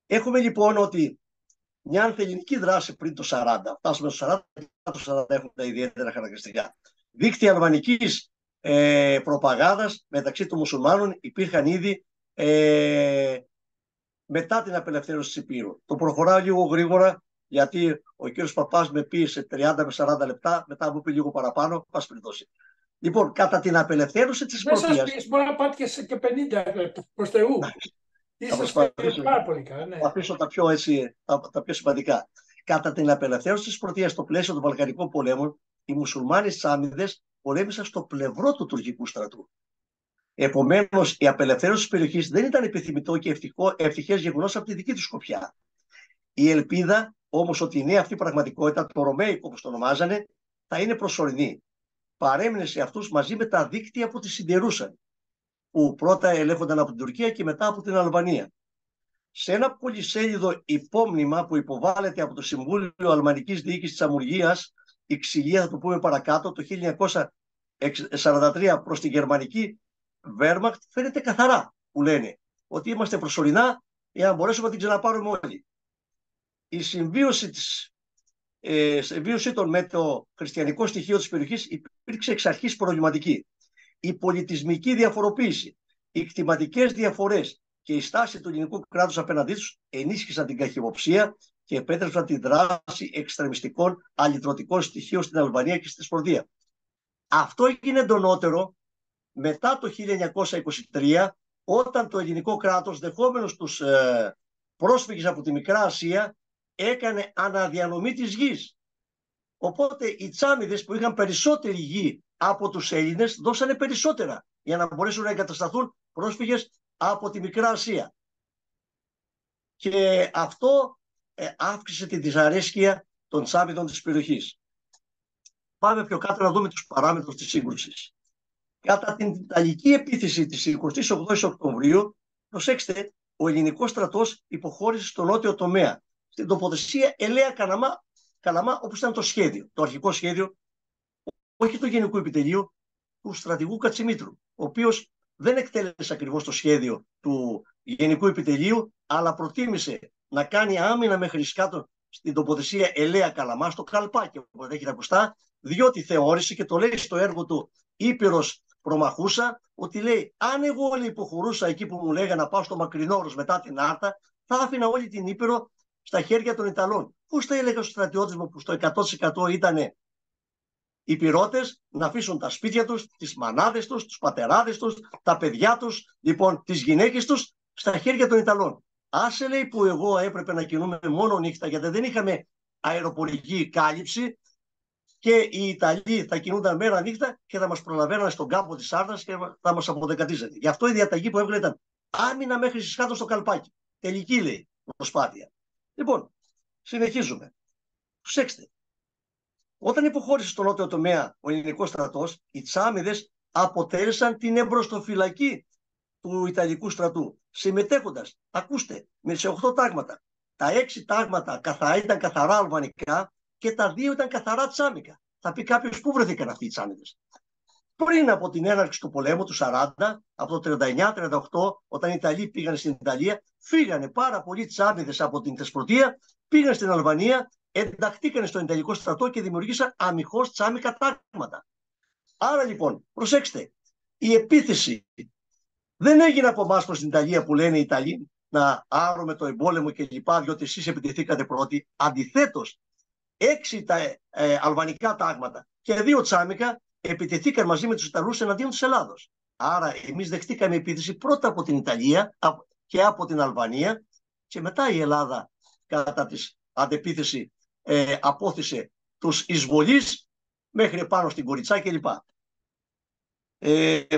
Έχουμε λοιπόν ότι μια ανθελληνική δράση πριν το 40, φτάσουμε στο 40, το 40 έχουν τα ιδιαίτερα χαρακτηριστικά. Δίκτυα αλβανικής προπαγάνδας μεταξύ των μουσουλμάνων υπήρχαν ήδη μετά την απελευθέρωση της Υπήρου. Το προχωράω λίγο γρήγορα, γιατί ο κύριος Παπάς με πει σε 30 με 40 λεπτά, μετά μου πει λίγο παραπάνω, πας περιπτώσει. Λοιπόν, κατά την απελευθέρωση της Πρωτείας... Δεν σας πεις, μπορεί να πάτε και 50 λεπτά, προς Θεού. Είσαστε πάρα πολύ καλά, ναι. Θα αφήσω τα πιο σημαντικά. Κατά την απελευθέρωση της Πρωτείας στο πλαίσιο των Βαλκανικών πολέμων, οι μουσουλμάνοι τσάμιδες πολέμησαν στο πλευρό του τουρκικού στρατού. Επομένως, η απελευθέρωση της περιοχής δεν ήταν επιθυμητό και ευτυχές γεγονός από τη δική του σκοπιά. Η ελπίδα όμως ότι η νέα αυτή πραγματικότητα, το Ρωμαϊκό όπως το ονομάζανε, θα είναι προσωρινή. Παρέμεινε σε αυτούς μαζί με τα δίκτυα που τις συντηρούσαν, που πρώτα ελέγχονταν από την Τουρκία και μετά από την Αλβανία. Σε ένα πολυσέλιδο υπόμνημα που υποβάλλεται από το Συμβούλιο Αλβανικής Διοίκησης της Αμμουργίας, η ξυλία, θα το πούμε παρακάτω, το 1943 προς τη γερμανική Wehrmacht, φαίνεται καθαρά που λένε ότι είμαστε προσωρινά για να μπορέσουμε να την ξαναπάρουμε όλοι. Η συμβίωση των με το χριστιανικό στοιχείο της περιοχής υπήρξε εξ αρχής προβληματική. Η πολιτισμική διαφοροποίηση, οι κτηματικές διαφορές και η στάση του ελληνικού κράτους απέναντί τους ενίσχυσαν την καχυποψία και επέτρεψαν τη δράση εξτρεμιστικών αλυτρωτικών στοιχείων στην Αλβανία και στη Δεσπορδία. Αυτό έγινε εντονότερο μετά το 1923, όταν το ελληνικό κράτος, δεχόμενος τους πρόσφυγες από τη Μικρά Ασία, έκανε αναδιανομή της γης. Οπότε οι Τσάμιδες, που είχαν περισσότερη γη από τους Έλληνες, δώσανε περισσότερα για να μπορέσουν να εγκατασταθούν πρόσφυγες από τη Μικρά Ασία. Και αυτό αύξησε τη δυσαρέσκεια των Τσάμιδων της περιοχής. Πάμε πιο κάτω να δούμε τους παράμετρους της σύγκρουσης. Κατά την Ιταλική επίθεση της 28ης Οκτωβρίου, προσέξτε, ο ελληνικός στρατός υποχώρησε στο νότιο τομέα, στην τοποθεσία Ελαία Καλαμά, όπως ήταν το σχέδιο, το αρχικό σχέδιο, όχι του Γενικού Επιτελείου, του στρατηγού Κατσιμήτρου, ο οποίος δεν εκτέλεσε ακριβώς το σχέδιο του Γενικού Επιτελείου, αλλά προτίμησε να κάνει άμυνα μέχρι σκάτω στην τοποθεσία Ελαία Καλαμά, στο Καλπάκι, όπως έχετε ακουστά, διότι θεώρησε, και το λέει στο έργο του Ήπειρος Προμαχούσα, ότι λέει, αν εγώ υποχωρούσα εκεί που μου λέγανε να πάω στο Μακρινόρος μετά την Άρτα, θα άφηνα όλη την Ήπειρο στα χέρια των Ιταλών. Πώς θα έλεγα στους στρατιώτες μου, που στο 100% ήταν Υπηρώτες, να αφήσουν τα σπίτια τους, τις μανάδες τους, τους πατεράδες τους, τα παιδιά τους, λοιπόν, τις γυναίκες τους, στα χέρια των Ιταλών. Άσε, λέει, που εγώ έπρεπε να κινούμε μόνο νύχτα, γιατί δεν είχαμε αεροπορική κάλυψη, και οι Ιταλοί θα κινούνταν μέρα νύχτα και θα μας προλαβαίναν στον κάμπο της Άρτας και θα μας αποδεκατίζανε. Γι' αυτό η διαταγή που έβγαλε ήταν άμυνα μέχρι σκάτω στο Καλπάκι. Τελική, λέει, προσπάθεια. Λοιπόν, συνεχίζουμε. Προσέξτε. Όταν υποχώρησε στο νότιο τομέα ο ελληνικός στρατός, οι Τσάμιδες αποτέλεσαν την εμπροστοφυλακή του Ιταλικού στρατού, συμμετέχοντας, ακούστε, με σε 8 τάγματα. Τα 6 τάγματα ήταν καθαρά αλβανικά και τα 2 ήταν καθαρά τσάμικα. Θα πει κάποιος, πού βρεθήκαν αυτοί οι Τσάμιδες? Πριν από την έναρξη του πολέμου του 40, από το 39-38, όταν οι Ιταλοί πήγαν στην Ιταλία, φύγανε πάρα πολλοί Τσάμιδες από την Θεσπρωτεία, πήγαν στην Αλβανία, ενταχθήκαν στον Ιταλικό στρατό και δημιουργήσαν αμυχώς τσάμικα τάγματα. Άρα λοιπόν, προσέξτε, η επίθεση δεν έγινε από εμάς προς την Ιταλία, που λένε οι Ιταλοί, να άρουμε το εμπόλεμο και λοιπά, διότι εσείς επιτεθήκατε πρώτοι. Αντιθέτως, 6 αλβανικά τάγματα και 2 τσάμικα επιτεθήκαν μαζί με τους Ιταλούς εναντίον της Ελλάδος. Άρα εμείς δεχτήκαμε επίθεση πρώτα από την Ιταλία και από την Αλβανία, και μετά η Ελλάδα κατά της αντεπίθεση απόθυσε τους εισβολείς μέχρι πάνω στην Κοριτσά κλπ.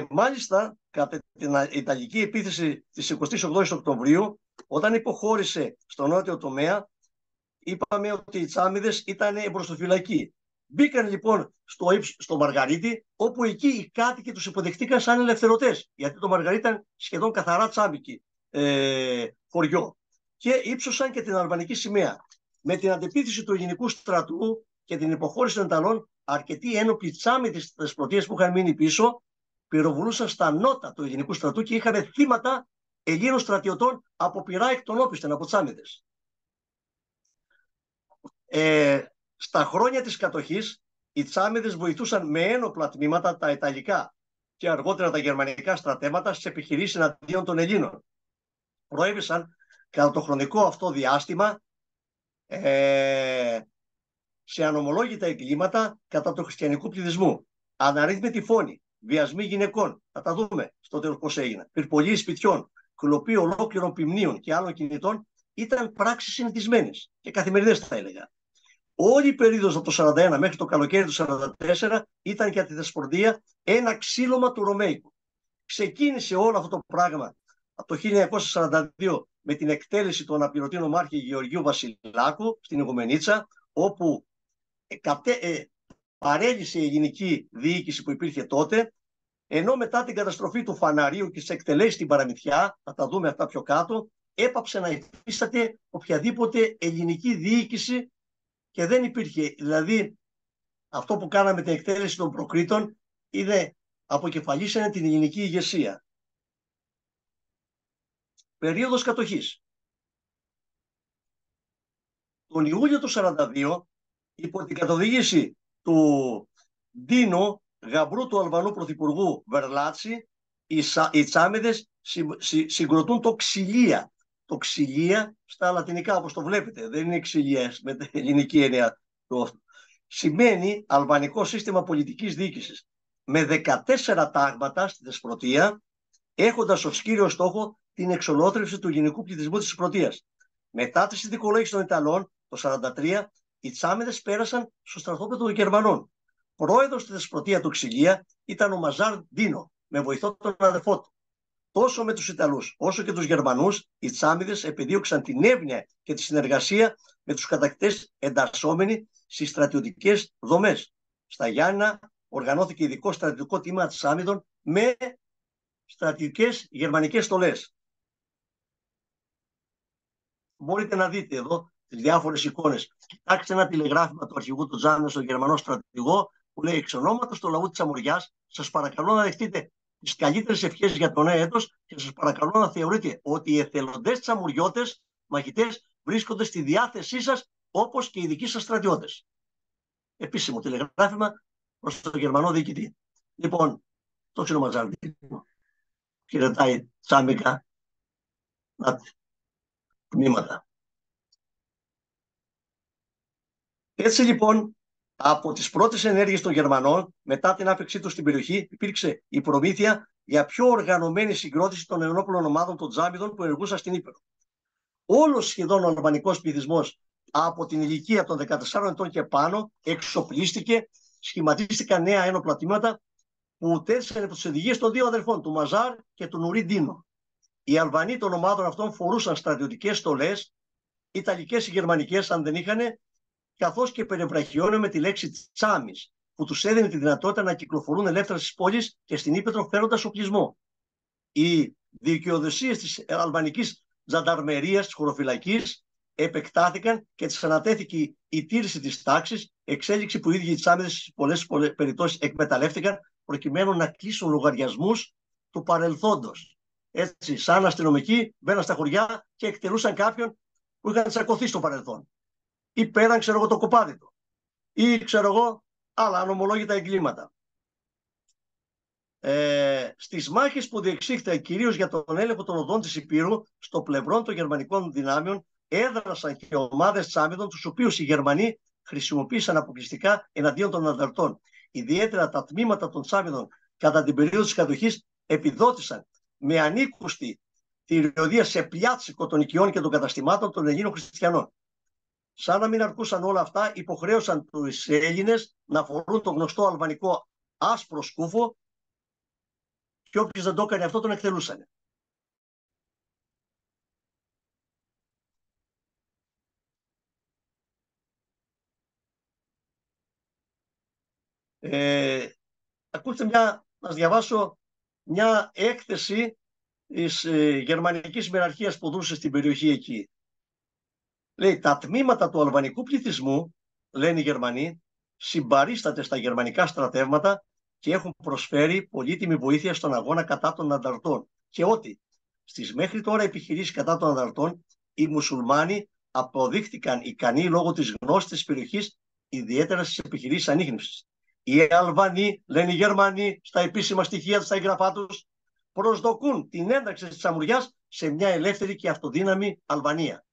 Μάλιστα, κατά την Ιταλική επίθεση της 28ης Οκτωβρίου, όταν υποχώρησε στο νότιο τομέα, είπαμε ότι οι Τσάμιδες ήταν εμπροστοφυλακοί. Μπήκαν λοιπόν στο Μαργαρίτη, όπου εκεί οι κάτοικοι τους υποδεχτήκαν σαν ελευθερωτές, γιατί το Μαργαρίτη ήταν σχεδόν καθαρά τσάμικη χωριό, και ύψωσαν και την αλβανική σημαία. Με την αντεπίθεση του ελληνικού στρατού και την υποχώρηση των Ιταλών, αρκετοί ένοπλοι Τσάμιδες της Δεσποτείας που είχαν μείνει πίσω πυροβολούσαν στα νότα του ελληνικού στρατού και είχαν θύματα Ελλήνων στρατιωτών από πυρά εκ των όπισθεν, από Τσάμιδες. Στα χρόνια της κατοχής, οι Τσάμιδες βοηθούσαν με ένοπλα τμήματα τα Ιταλικά και αργότερα τα γερμανικά στρατεύματα στις επιχειρήσεις εναντίον των Ελλήνων. Προέβησαν κατά το χρονικό αυτό διάστημα σε ανομολόγητα εγκλήματα κατά του χριστιανικού πληθυσμού. Αναρρύθμιτη φόνη, βιασμοί γυναικών, θα τα δούμε στο τέλος πώς έγιναν, πυρπολίες σπιτιών, κλοπή ολόκληρων ποιμνίων και άλλων κινητών, ήταν πράξεις συνηθισμένες και καθημερινές, θα έλεγα. Όλη η περίοδος από το 1941 μέχρι το καλοκαίρι του 1944 ήταν για τη Δεσπορδία ένα ξύλωμα του Ρωμαϊκού. Ξεκίνησε όλο αυτό το πράγμα από το 1942 με την εκτέλεση του αναπληρωτή νομάρχη Γεωργίου Βασιλάκου στην Ιγουμενίτσα, όπου παρέλυσε η ελληνική διοίκηση που υπήρχε τότε, ενώ μετά την καταστροφή του Φαναρίου και τις εκτελέσεις στην Παραμυθιά, θα τα δούμε αυτά πιο κάτω, έπαψε να υφίσταται οποιαδήποτε ελληνική διοίκηση και δεν υπήρχε. Δηλαδή, αυτό που κάναμε την εκτέλεση των Προκρήτων είναι αποκεφαλίσανε την ελληνική ηγεσία. Περίοδος κατοχής. Τον Ιούλιο του 1942, υπό την καθοδήγηση του Ντίνο, γαμπρού του Αλβανού Πρωθυπουργού Βερλάτσι, οι Τσάμιδες συγκροτούν το Ξυλία, το ξυλία στα λατινικά, όπως το βλέπετε. Δεν είναι ξυλία με την ελληνική έννοια. Σημαίνει αλβανικό σύστημα πολιτικής διοίκησης με 14 τάγματα στη Δεσπρωτεία, έχοντας ως κύριο στόχο την εξολόθρευση του γενικού πληθυσμού της Δεσπρωτείας. Μετά τη συνθηκολόγηση των Ιταλών το 1943, οι Τσάμιδες πέρασαν στο στρατόπεδο των Γερμανών. Πρόεδρος στη Δεσπρωτεία του Ξυλία ήταν ο Μαζάρ Ντίνο, με βοηθό τον αδερφό του. Τόσο με τους Ιταλούς όσο και τους Γερμανούς, οι Τσάμιδες επεδίωξαν την εύνοια και τη συνεργασία με τους κατακτητές, εντασσόμενοι στις στρατιωτικές δομές. Στα Γιάννηνα οργανώθηκε ειδικό στρατιωτικό τμήμα Τσάμιδων με στρατιωτικές γερμανικές στολές. Μπορείτε να δείτε εδώ τις διάφορες εικόνες. Κοιτάξτε ένα τηλεγράφημα του αρχηγού του Τσάμιδων στον Γερμανό στρατηγό που λέει: εξ ονόματος του λαού της Αμμουριάς, σας παρακαλώ να δεχτείτε τις καλύτερες ευχές για το νέο έτος και σας παρακαλώ να θεωρείτε ότι οι εθελοντές τσαμουριώτες μαχητές βρίσκονται στη διάθεσή σας, όπως και οι δικοί σας στρατιώτες. Επίσημο τηλεγράφημα προς τον Γερμανό διοικητή. Λοιπόν, το είναι ο Μαζάρντι. Χαιρετάει τσάμικα τμήματα. Έτσι λοιπόν, από τις πρώτες ενέργειες των Γερμανών, μετά την άφηξή τους στην περιοχή, υπήρξε η προμήθεια για πιο οργανωμένη συγκρότηση των ενόπλων ομάδων των Τσάμιδων που ενεργούσαν στην Ήπειρο. Όλος σχεδόν ο αλβανικός πληθυσμός από την ηλικία των 14 ετών και πάνω εξοπλίστηκε, σχηματίστηκαν νέα ένοπλα τμήματα που τέθησαν από τις οδηγίες των δύο αδερφών, του Μαζάρ και του Νουρί Ντίνο. Οι Αλβανοί των ομάδων αυτών φορούσαν στρατιωτικές στολές, ιταλικές ή γερμανικές αν δεν είχαν, καθώς και περιβραχιώνε με τη λέξη τσάμις, που τους έδινε τη δυνατότητα να κυκλοφορούν ελεύθερα στις πόλεις και στην Ήπετρο φέροντας οπλισμό. Οι δικαιοδοσίες της αλβανικής ζανταρμερίας, της χωροφυλακής, επεκτάθηκαν και της ανατέθηκε η τήρηση της τάξης, εξέλιξη που οι ίδιοι οι Τσάμιδες σε πολλές περιπτώσεις εκμεταλλεύτηκαν προκειμένου να κλείσουν λογαριασμούς του παρελθόντος. Έτσι, σαν αστυνομικοί, μπαίναν στα χωριά και εκτελούσαν κάποιον που είχαν τσακωθεί στο παρελθόν. Ή πέραν, ξέρω εγώ, το κοπάδι του. Ή, ξέρω εγώ, άλλα ανομολόγητα εγκλήματα. Στις μάχες που διεξήχθηκαν κυρίως για τον έλεγχο των οδών της Υπήρου, στο πλευρό των γερμανικών δυνάμεων, έδρασαν και ομάδες Τσάμιδων, τους οποίους οι Γερμανοί χρησιμοποίησαν αποκλειστικά εναντίον των ανταρτών. Ιδιαίτερα τα τμήματα των Τσάμιδων κατά την περίοδο της κατοχής επιδότησαν με ανήκουστη θηριωδία σε πιάτσικο των οικειών και των καταστημάτων των Ελλήνων χριστιανών. Σαν να μην αρκούσαν όλα αυτά, υποχρέωσαν τους Έλληνες να φορούν το γνωστό αλβανικό άσπρο σκούφο και όποιος δεν το έκανε αυτό τον εκτελούσαν. Ακούστε να σας διαβάσω μια έκθεση της γερμανικής μεραρχίας που δούσε στην περιοχή εκεί. Λέει: τα τμήματα του αλβανικού πληθυσμού, λένε οι Γερμανοί, συμπαρίσταται στα γερμανικά στρατεύματα και έχουν προσφέρει πολύτιμη βοήθεια στον αγώνα κατά των ανταρτών. Και ότι στις μέχρι τώρα επιχειρήσεις κατά των ανταρτών, οι μουσουλμάνοι αποδείχτηκαν ικανοί λόγω της γνώσης της περιοχής, ιδιαίτερα στις επιχειρήσεις ανίχνευσης. Οι Αλβανοί, λένε οι Γερμανοί, στα επίσημα στοιχεία, στα έγγραφά τους, προσδοκούν την ένταξη της Αμμουριάς σε μια ελεύθερη και αυτοδύναμη Αλβανία.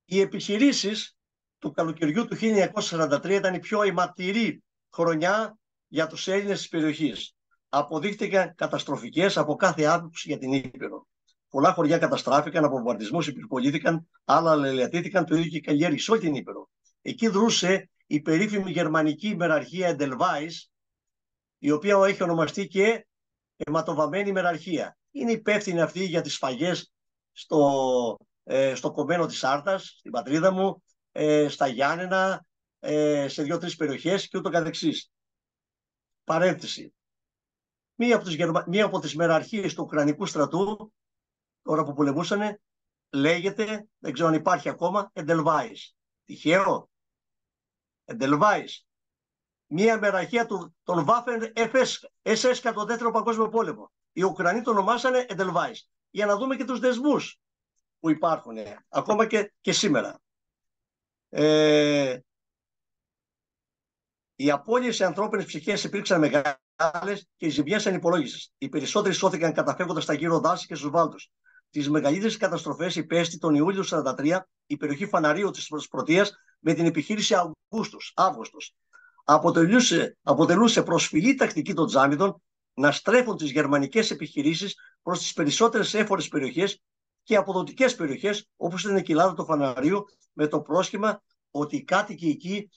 Οι επιχειρήσεις του καλοκαιριού του 1943 ήταν η πιο αιματηρή χρονιά για τους Έλληνες της περιοχής. Αποδείχτηκαν καταστροφικές από κάθε άποψη για την Ήπειρο. Πολλά χωριά καταστράφηκαν, από βομβαρδισμούς υπερπολίθηκαν, άλλα λελιατήθηκαν, το ίδιο και καλλιέργειες σε όλη την Ήπειρο. Εκεί δρούσε η περίφημη γερμανική ημεραρχία Εντελβάις, η οποία έχει ονομαστεί και αιματοβαμμένη ημεραρχία. Είναι υπεύθυνη αυτή για τις σφαγές στο κομμένο της Άρτας, στην πατρίδα μου, στα Γιάννενα, σε 2-3 περιοχές και ούτω καθεξής. Παρένθεση. Μία από τις μεραρχίες του Ουκρανικού στρατού, τώρα που πολεμούσανε, λέγεται, δεν ξέρω αν υπάρχει ακόμα, Εντελβάις. Τυχαίο. Εντελβάις. Μία μεραρχία των Waffen SS κατά τον Δεύτερο Παγκόσμιο Πόλεμο. Οι Ουκρανοί το ονομάσανε Εντελβάις. Για να δούμε και τους δεσμούς που υπάρχουν ακόμα και σήμερα. Οι απώλειες σε ανθρώπινες ψυχές υπήρξαν μεγάλες. μεγάλες και οι ζημιές ανυπολόγιστες. Οι περισσότεροι σώθηκαν καταφεύγοντας στα γύρω δάση και στους βάλτους. Τις μεγαλύτερες καταστροφές υπέστη τον Ιούλιο του 1943 η περιοχή Φαναρίου της Πρωτείας με την επιχείρηση Αύγουστος. Αποτελούσε προσφυλή τακτική των Τζάμιδων να στρέφουν τις γερμανικές επιχειρήσεις προς τις περισσότερες έφορες περιοχές και αποδοτικές περιοχές, όπως ήταν η κοιλάδα του Φαναρίου, με το πρόσχημα ότι οι κάτοικοι εκεί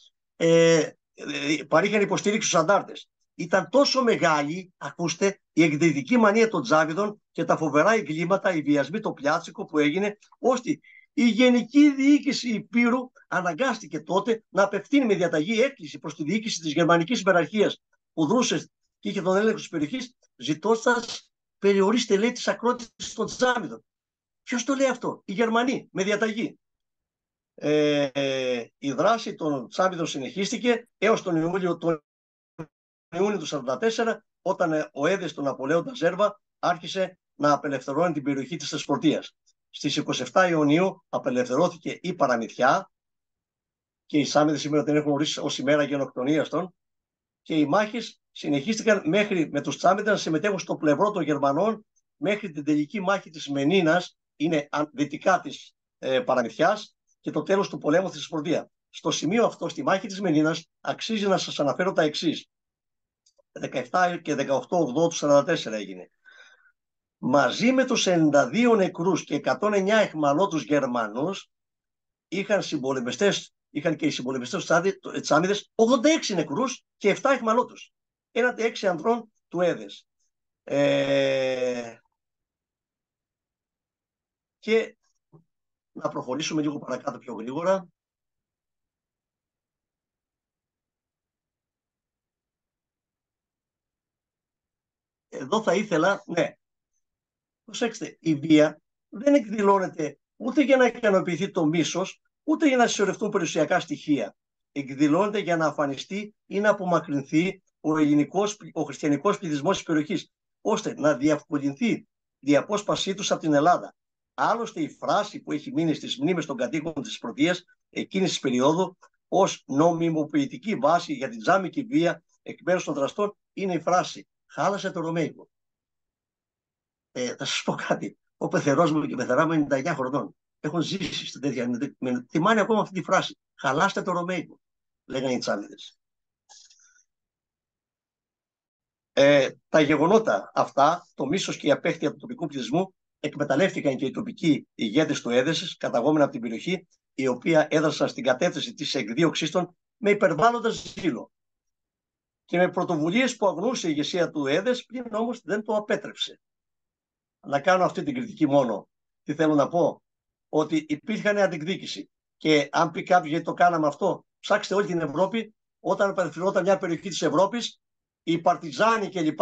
παρήχαν υποστήριξη στους αντάρτες. Ήταν τόσο μεγάλη, ακούστε, η εκδικητική μανία των Τζάμιδων και τα φοβερά εγκλήματα, οι βιασμοί, το πιάτσικο που έγινε, ώστε η Γενική Διοίκηση Υπήρου αναγκάστηκε τότε να απευθύνει με διαταγή έκκληση προς τη διοίκηση της γερμανικής υπεραρχίας που δρούσε και είχε τον έλεγχο της περιοχής, ζητώντας περιορίστε, λέει, τις ακρότητες των Τζάμιδων. Ποιος το λέει αυτό? Οι Γερμανοί, με διαταγή. Η δράση των Τζάμιδων συνεχίστηκε έως τον Ιούνιο του 1944, όταν ο Έδες του Ναπολέοντα Ζέρβα άρχισε να απελευθερώνει την περιοχή της Θεσπορτίας. Στις 27 Ιουνίου απελευθερώθηκε η Παραμυθιά και οι Σάμιδες σήμερα την έχουν ορίσει ως ημέρα γενοκτονίας των, και οι μάχες συνεχίστηκαν μέχρι με τους Τσάμιδες να συμμετέχουν στο πλευρό των Γερμανών μέχρι την τελική μάχη της Μενίνας, είναι δυτικά της Παραμυθιάς, και το τέλος του πολέμου στη Θεσπορτία. Στο σημείο αυτό, στη μάχη της Μενίνας, αξίζει να σας αναφέρω τα εξής. 17 και 18 του 1944 έγινε. Μαζί με τους 92 νεκρούς και 109 αιχμαλώτους Γερμανούς, είχαν και οι συμπολεμιστές του Τσάμιδες 86 νεκρούς και 7 αιχμαλώτους. Έναντι 6 ανδρών του Έδες. Και να προχωρήσουμε λίγο παρακάτω πιο γρήγορα. Εδώ θα ήθελα, ναι, προσέξτε, η βία δεν εκδηλώνεται ούτε για να ικανοποιηθεί το μίσος, ούτε για να συσσωρευτούν περιουσιακά στοιχεία. Εκδηλώνεται για να αφανιστεί ή να απομακρυνθεί ο χριστιανικός πληθυσμός της περιοχής, ώστε να διευκολυνθεί η απόσπασή τους από την Ελλάδα. Άλλωστε, η φράση που έχει μείνει στις μνήμες των κατοίκων της Πρωτείας εκείνης της περίοδου ως νομιμοποιητική βάση για την τζάμικη βία εκ μέρους των δραστών είναι η φράση «Χάλασε το Ρωμαϊκό». Θα σας πω κάτι. Ο πεθερός μου και η πεθερά μου είναι 99 χρονών. Έχουν ζήσει στην τέτοια. Θυμάνε ακόμα αυτή τη φράση. «Χαλάστε το Ρωμαϊκό», λέγανε οι Τσάμιδες. Τα γεγονότα αυτά, το μίσος και η απέχθεια του τοπικού πληθυσμού, εκμεταλλεύτηκαν και οι τοπικοί ηγέτες του Έδεσης, καταγόμενοι από την περιοχή, οι οποίοι έδρασαν στην κατεύθυνση της εκδίωξής των με υπερβάλλοντα ζήλο και με πρωτοβουλίες που αγνοούσε η ηγεσία του Έδες, πλην όμως δεν το απέτρεψε. Να κάνω αυτή την κριτική μόνο. Τι θέλω να πω? Ότι υπήρχαν αντεκδίκηση. Και αν πει κάποιος γιατί το κάναμε αυτό, ψάξτε όλη την Ευρώπη, όταν απελευθερώταν μια περιοχή της Ευρώπης, οι παρτιζάνοι κλπ,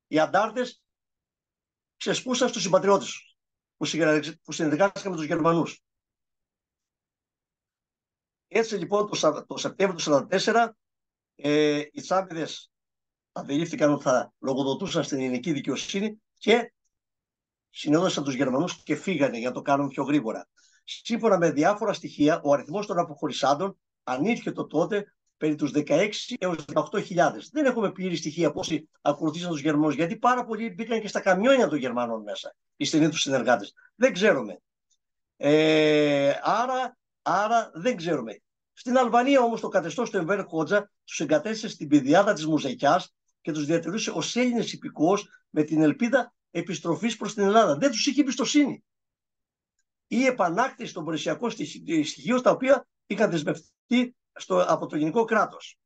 οι αντάρτες, ξεσπούσαν στους συμπατριώτες που συνεργάστηκαν με τους Γερμανούς. Έτσι λοιπόν το Σεπτέμβριο του 1944 οι Τσάμιδες αντιλήφθηκαν ότι θα λογοδοτούσαν στην ελληνική δικαιοσύνη και συνόδευσαν τους Γερμανούς και φύγανε για να το κάνουν πιο γρήγορα. Σύμφωνα με διάφορα στοιχεία, ο αριθμός των αποχωρισάντων ανήρχε τότε περί τους 16 έως 18.000. Δεν έχουμε πλήρη στοιχεία πόσοι ακολουθήσαν τους Γερμανούς, γιατί πάρα πολλοί μπήκαν και στα καμιόνια των Γερμανών μέσα, οι στενοί τους συνεργάτες. Δεν ξέρουμε. Άρα δεν ξέρουμε. Στην Αλβανία όμως το καθεστώς του Ενβέρ Χότζα τους εγκατέστησε στην πηδιάδα της Μουζεκιάς και τους διατηρούσε ως Έλληνες υπηκόους με την ελπίδα επιστροφής προς την Ελλάδα. Δεν τους είχε εμπιστοσύνη. Η επανάκτηση των περιουσιακών στοιχείων τα οποία είχαν δεσμευτεί από το ελληνικό κράτος.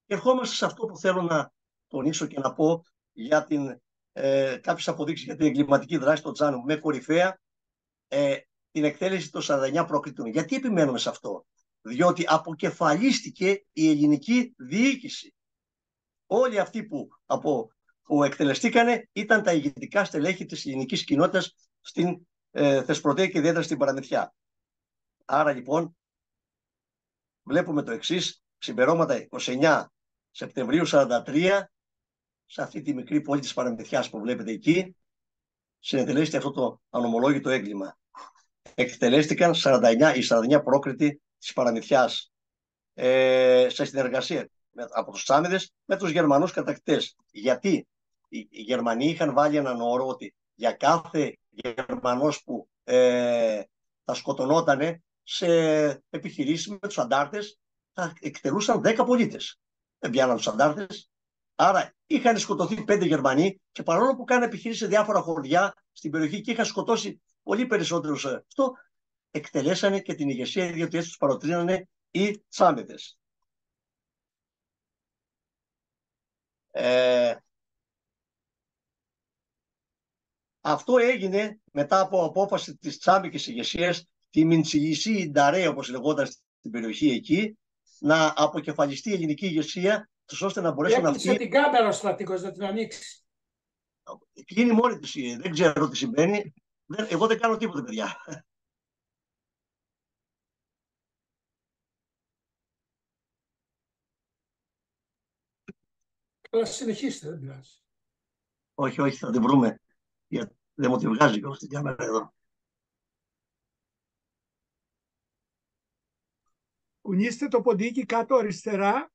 Ερχόμαστε σε αυτό που θέλω να τονίσω και να πω για κάποιες αποδείξεις για την εγκληματική δράση των Τζάνου με κορυφαία την εκτέλεση των 49 προκριτών. Γιατί επιμένουμε σε αυτό? Διότι αποκεφαλίστηκε η ελληνική διοίκηση. Όλοι αυτοί που εκτελεστήκανε ήταν τα ηγετικά στελέχη της ελληνικής κοινότητας στην Θεσπρωτεία και ιδιαίτερα στην Παραμυθιά. Άρα λοιπόν βλέπουμε το εξής, συμπερώματα 29 Σεπτεμβρίου 1943, σε αυτή τη μικρή πόλη της Παραμυθιάς που βλέπετε εκεί, συνετελέστηκε αυτό το ανομολόγητο έγκλημα. Εκτελέστηκαν οι 49 πρόκριτοι της Παραμυθιάς σε συνεργασία από τους Τσάμιδες με τους Γερμανούς κατακτητές. Γιατί οι Γερμανοί είχαν βάλει έναν όρο ότι για κάθε Γερμανός που θα σκοτωνότανε σε επιχειρήσεις με τους αντάρτες θα εκτελούσαν 10 πολίτες. Δεν πιάναν τους αντάρτες. Άρα είχαν σκοτωθεί 5 Γερμανοί και παρόλο που κάνανε επιχειρήσεις σε διάφορα χωριά στην περιοχή και είχαν σκοτώσει πολύ περισσότερους αυτό, εκτελέσανε και την ηγεσία, διότι έτσι τους παροτρύνανε οι Τσάμιδες. Αυτό έγινε μετά από απόφαση της τσάμικης ηγεσίας, τη Μιντσιλισή Νταρέ, όπως λεγόταν στην περιοχή εκεί, να αποκεφαλιστεί η ελληνική ηγεσία, ώστε να μπορέσουν να Έκλεισε την κάμερα ο στρατηγός, να την ανοίξει. Κλείνει μόνη της, δεν ξέρω τι συμβαίνει. Εγώ δεν κάνω τίποτα, παιδιά. Αλλά συνεχίστε, δεν πειράζει. Όχι, θα την βρούμε. Δεν μου τη βγάζει και την κάμερα εδώ. Κουνήστε το ποντίκι κάτω αριστερά,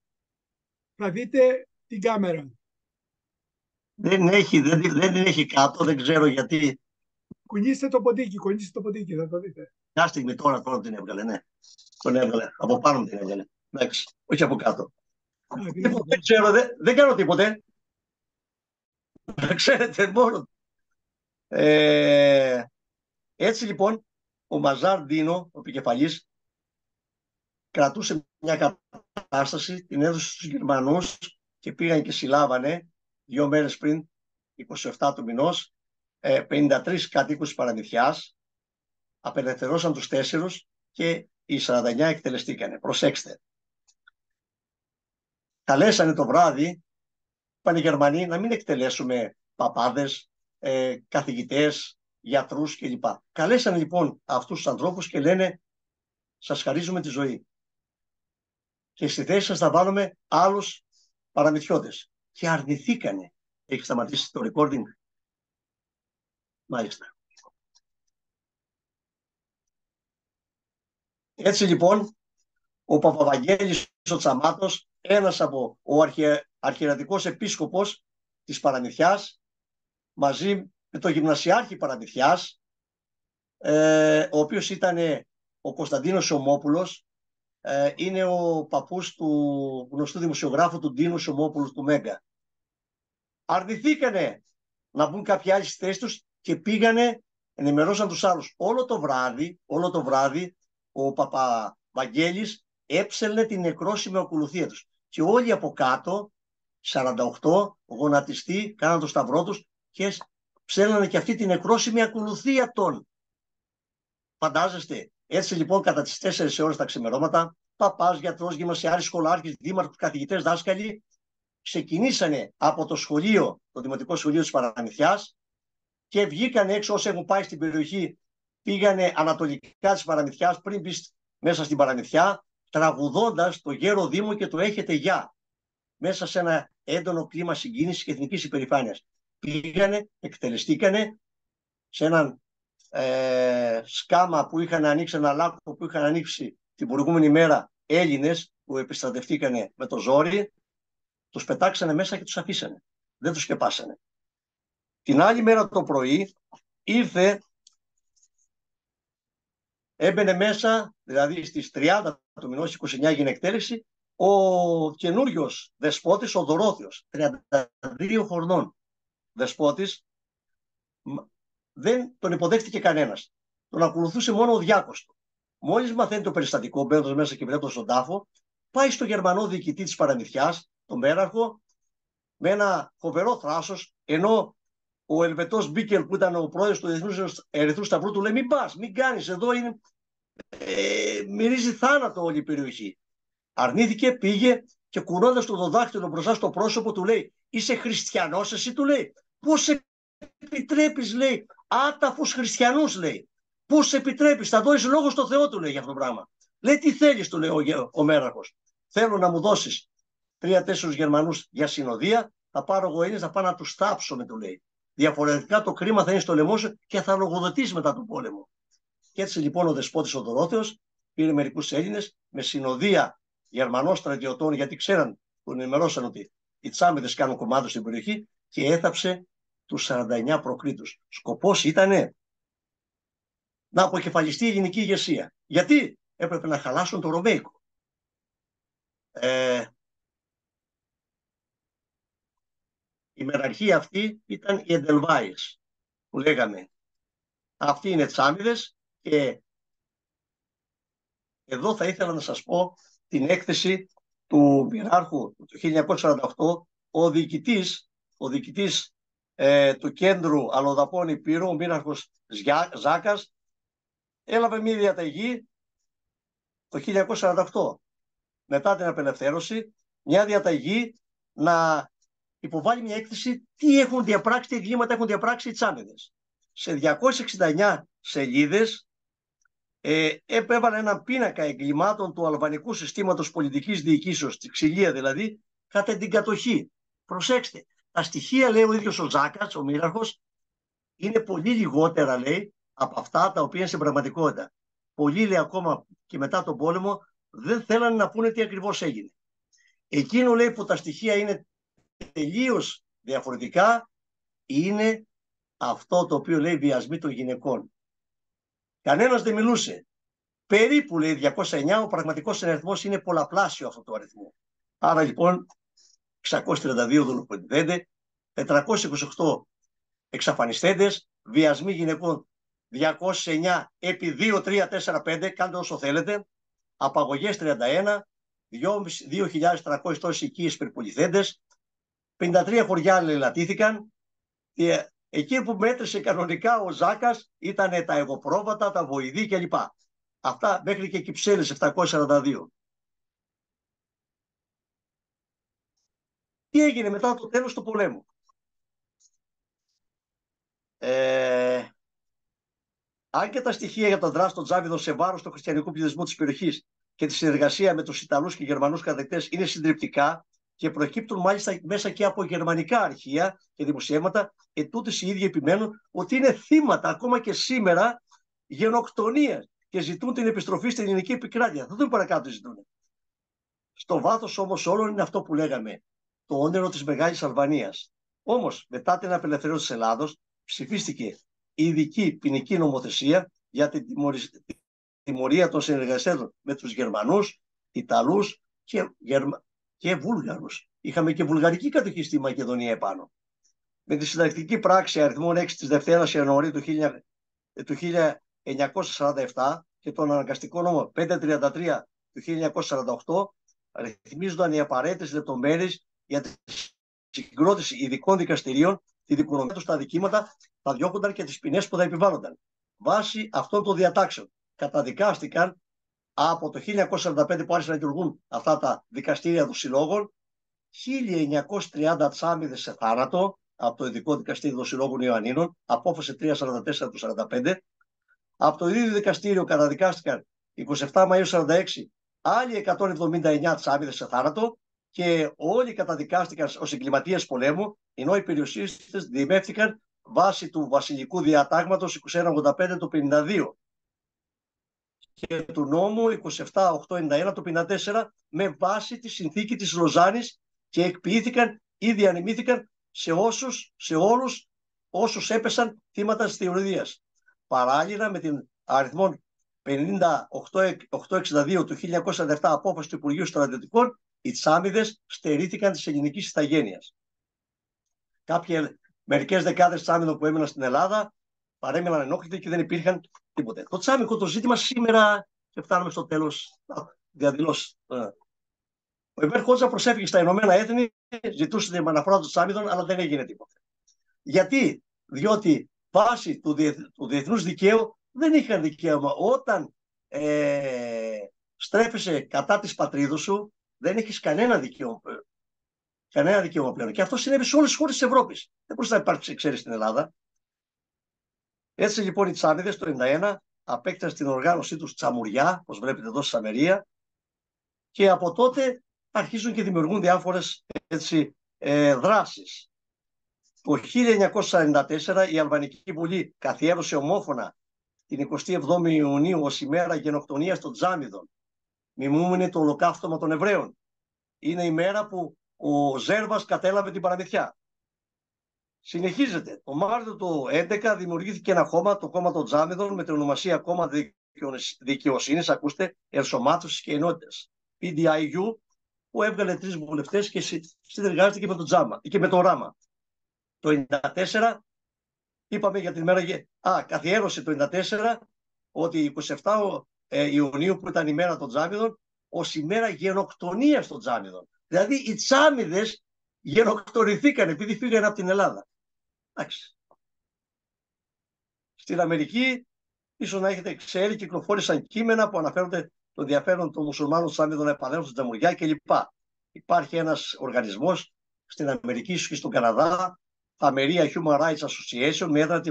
θα δείτε την κάμερα. Δεν την έχει κάτω, δεν ξέρω γιατί. Κουνήστε το ποντίκι, θα το δείτε. Μια στιγμή τώρα την έβγαλε, ναι. Τον έβγαλε, από πάνω την έβγαλε. Εντάξει, όχι από κάτω. Δεν ξέρω, δεν κάνω τίποτε. Ξέρετε μόνο. Έτσι λοιπόν, ο Μαζάρ Ντίνο, ο επικεφαλής, κρατούσε μια κατάσταση, την έδωσε στους Γερμανούς και πήγαν και συλλάβανε 2 μέρες πριν, 27 του μηνός, 53 κατοίκους της Παραμυθιάς, απελευθερώσαν τους 4 και οι 49 εκτελεστήκανε. Προσέξτε. Καλέσανε το βράδυ, είπαν οι Γερμανοί, να μην εκτελέσουμε παπάδες, καθηγητές, γιατρούς κλπ. Καλέσανε λοιπόν αυτούς τους ανθρώπους και λένε, σας χαρίζουμε τη ζωή. Και στη θέση σας θα βάλουμε άλλους παραμυθιώτες. Και αρνηθήκανε. Έχει σταματήσει το recording. Μάλιστα. Έτσι λοιπόν, ο Παπαβαγγέλης ο Τσαμάτος, ένας από ο αρχιερατικός επίσκοπος της Παραμυθιάς, μαζί με το γυμνασιάρχη Παραμυθιάς, ο οποίος ήταν ο Κωνσταντίνος Ομόπουλος, είναι ο παππούς του γνωστού δημοσιογράφου του Ντίνου Σωμόπουλου του Μέγκα. Αρνηθήκανε να μπουν κάποιοι άλλοι στη θέση τους και πήγανε, ενημερώσαν τους άλλους. Όλο το βράδυ ο Παπαβαγγέλης έψελνε την νεκρόσιμη ακολουθία τους. Και όλοι από κάτω, 48 γονατιστοί, κάναν το σταυρό τους και ψέλνανε και αυτή την νεκρόσιμη ακολουθία των. Φαντάζεστε. Έτσι λοιπόν κατά τις 4 ώρες τα ξημερώματα, παπάς, γιατρός, γυμνασιάρχης, σχολάρχης, δήμαρχος, καθηγητές, δάσκαλοι, ξεκινήσανε από το σχολείο, το δημοτικό σχολείο της Παραμυθιάς και βγήκαν έξω όσοι έχουν πάει στην περιοχή, πήγανε ανατολικά της Παραμυθιάς πριν μπει μέσα στην Παραμυθιά, τραγουδώντας το γέρο Δήμο και το έχετε γεια, μέσα σε ένα έντονο κλίμα συγκίνησης και εθνικής υπερηφάνειας. Πήγανε, εκτελεστήκανε σε έναν σκάμα που είχαν ανοίξει, ένα λάκκο που είχαν ανοίξει την προηγούμενη μέρα Έλληνες που επιστρατευτήκανε με το ζόρι, τους πετάξανε μέσα και τους αφήσανε. Δεν τους σκεπάσανε. Την άλλη μέρα το πρωί έμπαινε μέσα, δηλαδή στις 30 του μηνός, 29 έγινε εκτέλεση, ο καινούριος δεσπότης, ο Δωρόθεος, 32 χρονών δεσπότης. Δεν τον υποδέχτηκε κανένας. Τον ακολουθούσε μόνο ο διάκος του. Μόλις μαθαίνει το περιστατικό, μπαίνοντας μέσα και βλέποντας τον τάφο, πάει στο Γερμανό διοικητή της Παραμυθιάς, τον μέραρχο, με ένα φοβερό θράσος, ενώ ο Ελβετός Μπίκελ, που ήταν ο πρόεδρος του Διεθνούς Ερυθρού Σταυρού, του λέει: μην πας, μην κάνεις, εδώ είναι. Μυρίζει θάνατο όλη η περιοχή. Αρνήθηκε, πήγε και κουνώντας το δάχτυλο μπροστά στο πρόσωπο, του λέει: είσαι χριστιανός, εσύ, του λέει. Πώς επιτρέπεις, λέει, άταφους χριστιανούς, λέει. Πώς επιτρέπεις, θα δώσεις λόγο στο Θεό, του λέει, για αυτό το πράγμα. Λέει: τι θέλεις, του λέει ο μέραρχος. Θέλω να μου δώσεις 3-4 Γερμανούς για συνοδεία, θα πάρω εγώ Έλληνες, θα πάω να τους θάψω, του λέει. Διαφορετικά το κρίμα θα είναι στο λαιμό σου και θα λογοδοτήσει μετά τον πόλεμο. Και έτσι λοιπόν ο δεσπότης ο Δωρόθεος πήρε μερικούς Έλληνες με συνοδεία Γερμανών στρατιωτών, γιατί ξέραν Τον ενημερώσαν ότι οι Τσάμιδες κάνουν κομμάτι στην περιοχή και έθαψε τους 49 προκρίτους. Σκοπός ήτανε να αποκεφαλιστεί η ελληνική ηγεσία. Γιατί έπρεπε να χαλάσουν το Ρωμαϊκό. Η μεραρχία αυτή ήταν οι Εντελβάιες, που λέγαμε. Αυτοί είναι Τσάμιδες και εδώ θα ήθελα να σας πω την έκθεση του Μοιράρχου του 1948, ο διοικητής του Κέντρου Αλλοδαπών Υπήρου, ο Μοίραρχος Ζάκας, έλαβε μια διαταγή το 1948, μετά την απελευθέρωση, μια διαταγή να υποβάλει μια έκθεση τι έχουν διαπράξει, τι εγκλήματα έχουν διαπράξει οι Τσάμιδες. Σε 269 σελίδες έπεβαλε ένα πίνακα εγκλημάτων του αλβανικού συστήματος πολιτικής διοικήσεως, τη ξυλία δηλαδή, κατά την κατοχή. Προσέξτε, τα στοιχεία, λέει ο ίδιος ο Ζάκας, ο Μοίραρχος, είναι πολύ λιγότερα, λέει, από αυτά τα οποία είναι στην πραγματικότητα. Πολλοί, λέει, ακόμα και μετά τον πόλεμο, δεν θέλανε να πούνε τι ακριβώς έγινε. Εκείνο, λέει, που τα στοιχεία είναι τελείως διαφορετικά, είναι αυτό το οποίο λέει βιασμοί των γυναικών. Κανένας δεν μιλούσε. Περίπου, λέει, 209, ο πραγματικός αριθμός είναι πολλαπλάσιο αυτού του αριθμού. Άρα λοιπόν 632 δολοφονηθέντες, 428 εξαφανιστέντες, βιασμοί γυναικών 209 επί 2, 3, 4, 5, κάντε όσο θέλετε, απαγωγές 31, 2.300 τόσοι οικίες περιπολιθέντες, 53 χωριά λελατήθηκαν. Εκεί που μέτρησε κανονικά ο Ζάκας ήταν τα εγωπρόβατα, τα βοηδή κλπ. Αυτά μέχρι και Κυψέλες 742. Τι έγινε μετά το τέλος του πολέμου. Αν και τα στοιχεία για τον δράση των Τσάμιδων σε βάρος του χριστιανικού πληθυσμού της περιοχής και τη συνεργασία με τους Ιταλούς και Γερμανούς κατακτητές είναι συντριπτικά και προκύπτουν μάλιστα μέσα και από γερμανικά αρχεία και δημοσιεύματα, ετούτοις οι ίδιοι επιμένουν ότι είναι θύματα ακόμα και σήμερα γενοκτονίας και ζητούν την επιστροφή στην ελληνική επικράτεια. Θα δούμε παρακάτω ζητούν. Στο βάθος όμως όλων είναι αυτό που λέγαμε, το όνειρο της Μεγάλης Αλβανίας. Όμως μετά την απελευθέρωση της Ελλάδος ψηφίστηκε ειδική ποινική νομοθεσία για την τιμωρία των συνεργαστών με τους Γερμανούς, Ιταλούς και Βούλγαρους. Είχαμε και βουλγαρική κατοχή στη Μακεδονία επάνω. Με τη συντακτική πράξη αριθμών 6 της Δευτέρας Ιανουαρίου του 1947 και τον αναγκαστικό νόμο 533 του 1948 ρυθμίζονταν οι απαραίτητες λεπτομέρειες για τη συγκρότηση ειδικών δικαστηρίων, τη δικονομία του στα αδικήματα, θα διώκονταν και τις ποινές που θα επιβάλλονταν. Βάσει αυτών των διατάξεων καταδικάστηκαν από το 1945 που άρχισαν να λειτουργούν αυτά τα δικαστήρια των συλλόγων 1930 Τσάμιδες σε θάνατο από το ειδικό δικαστήριο των συλλόγων Ιωαννίνων, απόφαση 344 του 1945. Από το ίδιο δικαστήριο καταδικάστηκαν 27 Μαΐου 1946 άλλοι 179 Τσάμιδες σε θάνατο και όλοι καταδικάστηκαν ως εγκληματίες πολέμου, ενώ οι περιουσίες δημεύτηκαν βάσει του βασιλικού διατάγματος 2185 του 52 και του νόμου 27891 του 54 με βάση τη συνθήκη της Λοζάνης και εκποιήθηκαν ή διανεμήθηκαν σε όλους όσους έπεσαν θύματα της θεωρηδίας. Παράλληλα με την αριθμόν 5862 του 1907 απόφαση του Υπουργείου Στρατιωτικών, οι Τσάμιδες στερήθηκαν της ελληνικής ηθαγένειας. Μερικές δεκάδες Τσάμιδων που έμειναν στην Ελλάδα παρέμειναν ενόχλητοι και δεν υπήρχαν τίποτε. Το τσάμικο το ζήτημα σήμερα, και φτάνουμε στο τέλος, διαδηλώσεις. Ο Ιβέρ Χότζα προσέφηκε στα Ηνωμένα Έθνη, ζητούσε την αναφορά των Τσάμιδων, αλλά δεν έγινε τίποτα. Γιατί? Διότι βάσει του διεθνούς δικαίου δεν είχαν δικαίωμα. Όταν στρέφεσαι κατά της πατρίδος σου, δεν έχεις κανένα δικαίωμα. Κανένα δικαίωμα πλέον. Και αυτό συνέβη σε όλες τις χώρες της Ευρώπης. Δεν μπορούσε να υπάρξει εξαίρεση στην Ελλάδα. Έτσι λοιπόν οι Τσάμιδες το 1991 απέκτησαν την οργάνωσή τους Τσαμουριά, όπως βλέπετε εδώ στη Σαμερία, και από τότε αρχίζουν και δημιουργούν διάφορες δράσεις. Το 1944 η Αλβανική Βουλή καθιέρωσε ομόφωνα την 27η Ιουνίου ως ημέρα γενοκτονίας των Τσάμιδων, μιμούμενη το ολοκαύτωμα των Εβραίων. Είναι η μέρα που ο Ζέρβας κατέλαβε την παραμυθιά. Συνεχίζεται. Το Μάρτιο του 2011 δημιουργήθηκε ένα κόμμα, το κόμμα των Τζάμιδων, με την ονομασία Κόμμα Δικαιοσύνης, ακούστε, Ενσωμάτωσης και Ενότητας, PDIU, που έβγαλε 3 βουλευτές και συνεργάζεται και με τον Τζάμα και με το Ράμα. Το 1994, είπαμε για την ημέρα. Καθιέρωσε το 1994 ότι 27 Ιουνίου, που ήταν η μέρα των Τζάμιδων, ως ημέρα γενοκτονίας των Τζάμιδων. Δηλαδή οι Τζάμιδες γενοκτονηθήκαν επειδή φύγανε από την Ελλάδα. Εντάξει. Στην Αμερική, ίσως να έχετε ξέρει, κυκλοφόρησαν κείμενα που αναφέρονται το ενδιαφέρον των μουσουλμάνων Τζάμιδων να επανέλθουν στην Τζαμουριά κλπ. Υπάρχει ένας οργανισμός στην Αμερική, ίσως και στον Καναδά, Ameria Human Rights Association, με έδρα τη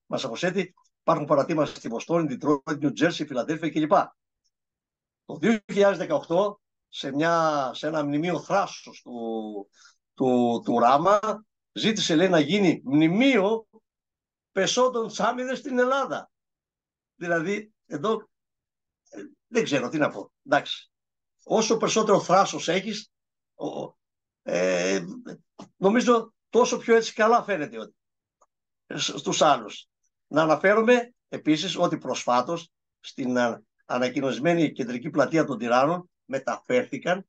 Μασαχουσέτη. Υπάρχουν παρατήματα στη Βοστόνη, Ντιτρόιτ, Νιου Τζέρσι, Φιλαδέλφια κλπ. Το 2018, σε ένα μνημείο θράσος του Ράμα, ζήτησε, λέει, να γίνει μνημείο πεσόντων Τζάμιδες στην Ελλάδα. Δηλαδή, εδώ δεν ξέρω τι να πω. Εντάξει. Όσο περισσότερο θράσος έχεις, νομίζω τόσο πιο έτσι καλά φαίνεται στους άλλους. Να αναφέρομαι επίσης ότι προσφάτως στην ανακοινωσμένη κεντρική πλατεία των Τυράννων μεταφέρθηκαν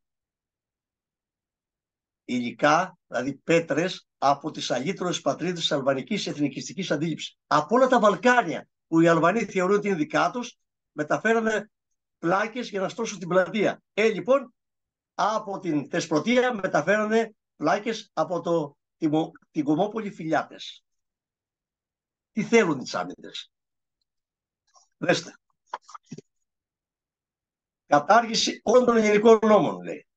υλικά, δηλαδή πέτρες, από τις αλήτρωτες πατρίδες της αλβανικής εθνικιστικής αντίληψης. Από όλα τα Βαλκάνια που οι Αλβανοί θεωρούν ότι είναι δικά τους, μεταφέρανε πλάκες για να στρώσουν την πλατεία. Λοιπόν, από την Θεσπρωτεία μεταφέρανε πλάκες από την Κομμόπολη Φιλιάτες. Τι θέλουν οι Τζάμιδες? Δέστε. Κατάργηση όλων των ελληνικών νόμων, λέει,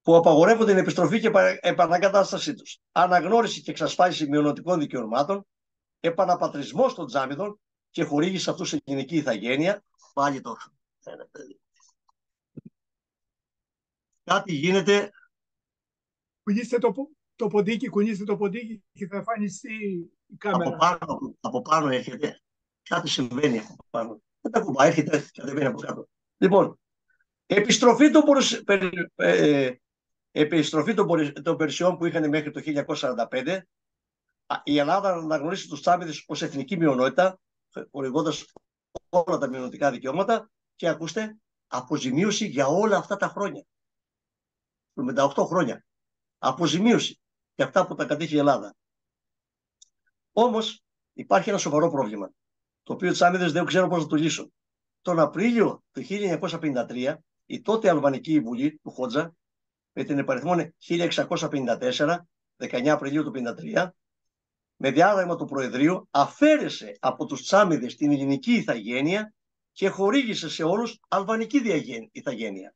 που απαγορεύονται την επιστροφή και επαναγκατάστασή τους. Αναγνώριση και εξασφάλιση μειονοτικών δικαιωμάτων, επαναπατρισμός των Τζάμιδων και χορήγηση σε αυτούς ελληνική ηθαγένεια. Πάλι το κάτι γίνεται. Κουνήστε το ποντίκι, και θα εμφανιστεί η κάμερα. Από πάνω έρχεται. Κάτι συμβαίνει από πάνω. Δεν τα κουμπά, έρχεται και κατεβαίνει από κάτω. Λοιπόν, επιστροφή των Περσιών που είχαν μέχρι το 1945, η Ελλάδα αναγνωρίσει τους Τζάμιδες ως εθνική μειονότητα, χορηγώντας όλα τα μειονοτικά δικαιώματα και, ακούστε, αποζημίωση για όλα αυτά τα χρόνια. 58 χρόνια. Αποζημίωση για αυτά που τα κατήχε η Ελλάδα. Όμως υπάρχει ένα σοβαρό πρόβλημα, το οποίο οι Τζάμιδες δεν ξέρουν πώς να το λύσουν. Τον Απρίλιο του 1953, η τότε Αλβανική Βουλή του Χότζα, με την υπαριθμόν 1654, 19 Απριλίου του 1953, με διάταγμα του Προεδρείου, αφαίρεσε από τους Τζάμιδες την ελληνική ηθαγένεια και χορήγησε σε όλους αλβανική ηθαγένεια.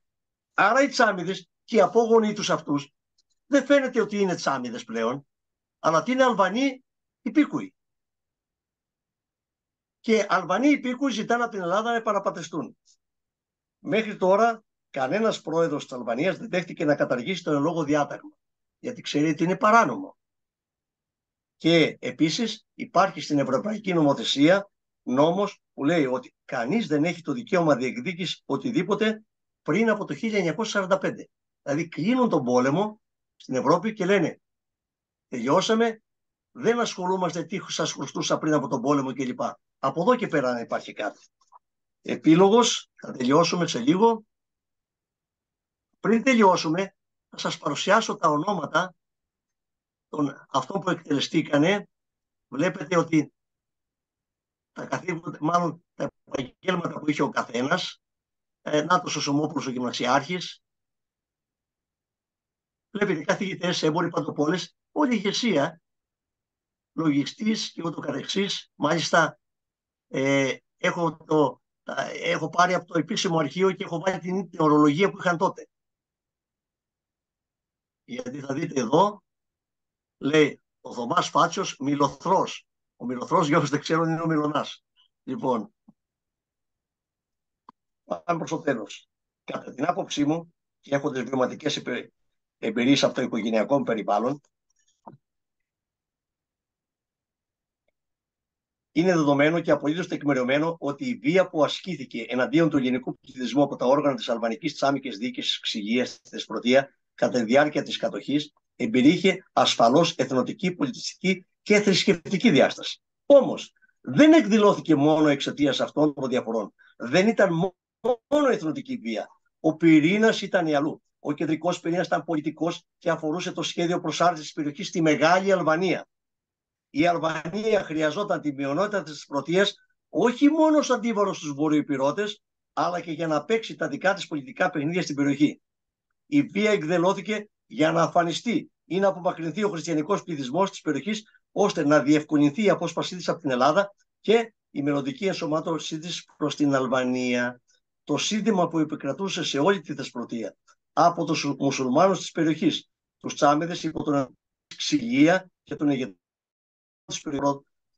Άρα οι Τζάμιδες και οι απόγονοι τους αυτούς δεν φαίνεται ότι είναι Τζάμιδες πλέον, αλλά ότι είναι Αλβανοί υπήκουοι. Και Αλβανοί υπήκουοι ζητάνε από την Ελλάδα να επαναπατριστούν. Μέχρι τώρα κανένας πρόεδρος της Αλβανίας δεν δέχτηκε να καταργήσει το εν λόγω διάταγμα, γιατί ξέρει ότι είναι παράνομο. Και επίσης υπάρχει στην Ευρωπαϊκή Νομοθεσία νόμος που λέει ότι κανείς δεν έχει το δικαίωμα διεκδίκησης οτιδήποτε πριν από το 1945. Δηλαδή κλείνουν τον πόλεμο στην Ευρώπη και λένε τελειώσαμε, δεν ασχολούμαστε τι σας χρωστούσα πριν από τον πόλεμο κλπ. Από εδώ και πέρα να υπάρχει κάτι. Επίλογος, θα τελειώσουμε σε λίγο. Πριν τελειώσουμε, θα σας παρουσιάσω τα ονόματα των αυτών που εκτελεστήκανε. Βλέπετε ότι τα καθήκοντα, μάλλον τα επαγγέλματα που είχε ο καθένας. Νάτος ο Σωμόπουλος, ο γυμνασιάρχης. Βλέπετε καθηγητές, έμποροι, παντοπόλες, όλη η ηγεσία, λογιστής και ούτω καθεξής. Μάλιστα, έχω πάρει από το επίσημο αρχείο και έχω βάλει την ορολογία που είχαν τότε. Γιατί θα δείτε εδώ, λέει ο Θωμάς Φάτσιος, Μιλοθρός. Ο Μιλοθρός, για όσους δεν ξέρουν, είναι ο Μιλωνάς. Λοιπόν, πάμε προς το τέλος. Κατά την άποψή μου, και έχοντας βιωματικές εμπειρίες από το οικογενειακό μου περιβάλλον, είναι δεδομένο και απολύτως τεκμηριωμένο ότι η βία που ασκήθηκε εναντίον του ελληνικού πληθυσμού από τα όργανα της αλβανικής τσάμικης διοίκησης Ξηγίας στη Θεσπρωτεία κατά τη διάρκεια της κατοχής εμπεριείχε ασφαλώς εθνοτική, πολιτιστική και θρησκευτική διάσταση. Όμως, δεν εκδηλώθηκε μόνο εξαιτίας αυτών των διαφορών. Δεν ήταν μόνο εθνοτική βία. Ο πυρήνας ήταν αλλού. Ο κεντρικός πυρήνας ήταν πολιτικός και αφορούσε το σχέδιο προσάρτησης της περιοχής στη Μεγάλη Αλβανία. Η Αλβανία χρειαζόταν τη μειονότητα της Πρωτείας όχι μόνο ως αντίβαρο στους βορειοϊπηρώτες, αλλά και για να παίξει τα δικά της πολιτικά παιχνίδια στην περιοχή. Η βία εκδηλώθηκε για να αφανιστεί ή να απομακρυνθεί ο χριστιανικός πληθυσμός της περιοχής, ώστε να διευκολυνθεί η απόσπασή της από την Ελλάδα και η μελλοντική ενσωμάτωσή της προς την Αλβανία. Το σύνθημα που επικρατούσε σε όλη τη Θεσπρωτεία από τους μουσουλμάνους της περιοχής, τους Τσάμιδες υπό τον Ξυλία και τον ηγετών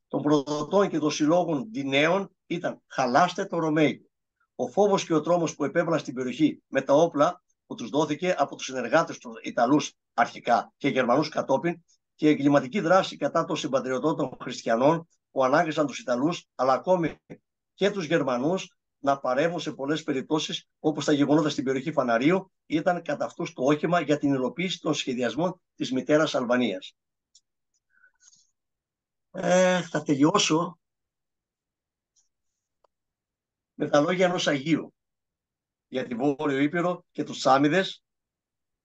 των προδοτών και των συλλόγων Δινέων ήταν «Χαλάστε το Ρωμαϊκό». Ο φόβος και ο τρόμος που επέβαλαν στην περιοχή με τα όπλα που τους δόθηκε από τους συνεργάτες των Ιταλούς αρχικά και Γερμανούς κατόπιν και εγκληματική δράση κατά των συμπατριωτών των χριστιανών που ανάγκασαν τους Ιταλούς αλλά ακόμη και τους Γερμανούς να παρέμβουν σε πολλές περιπτώσεις, όπως τα γεγονότα στην περιοχή Φαναρίου, ήταν κατά αυτούς το όχημα για την υλοποίηση των σχεδιασμών της μητέρας Αλβανίας. Θα τελειώσω με τα λόγια ενός Αγίου για τη Βόρειο Ήπειρο και τους Τσάμιδες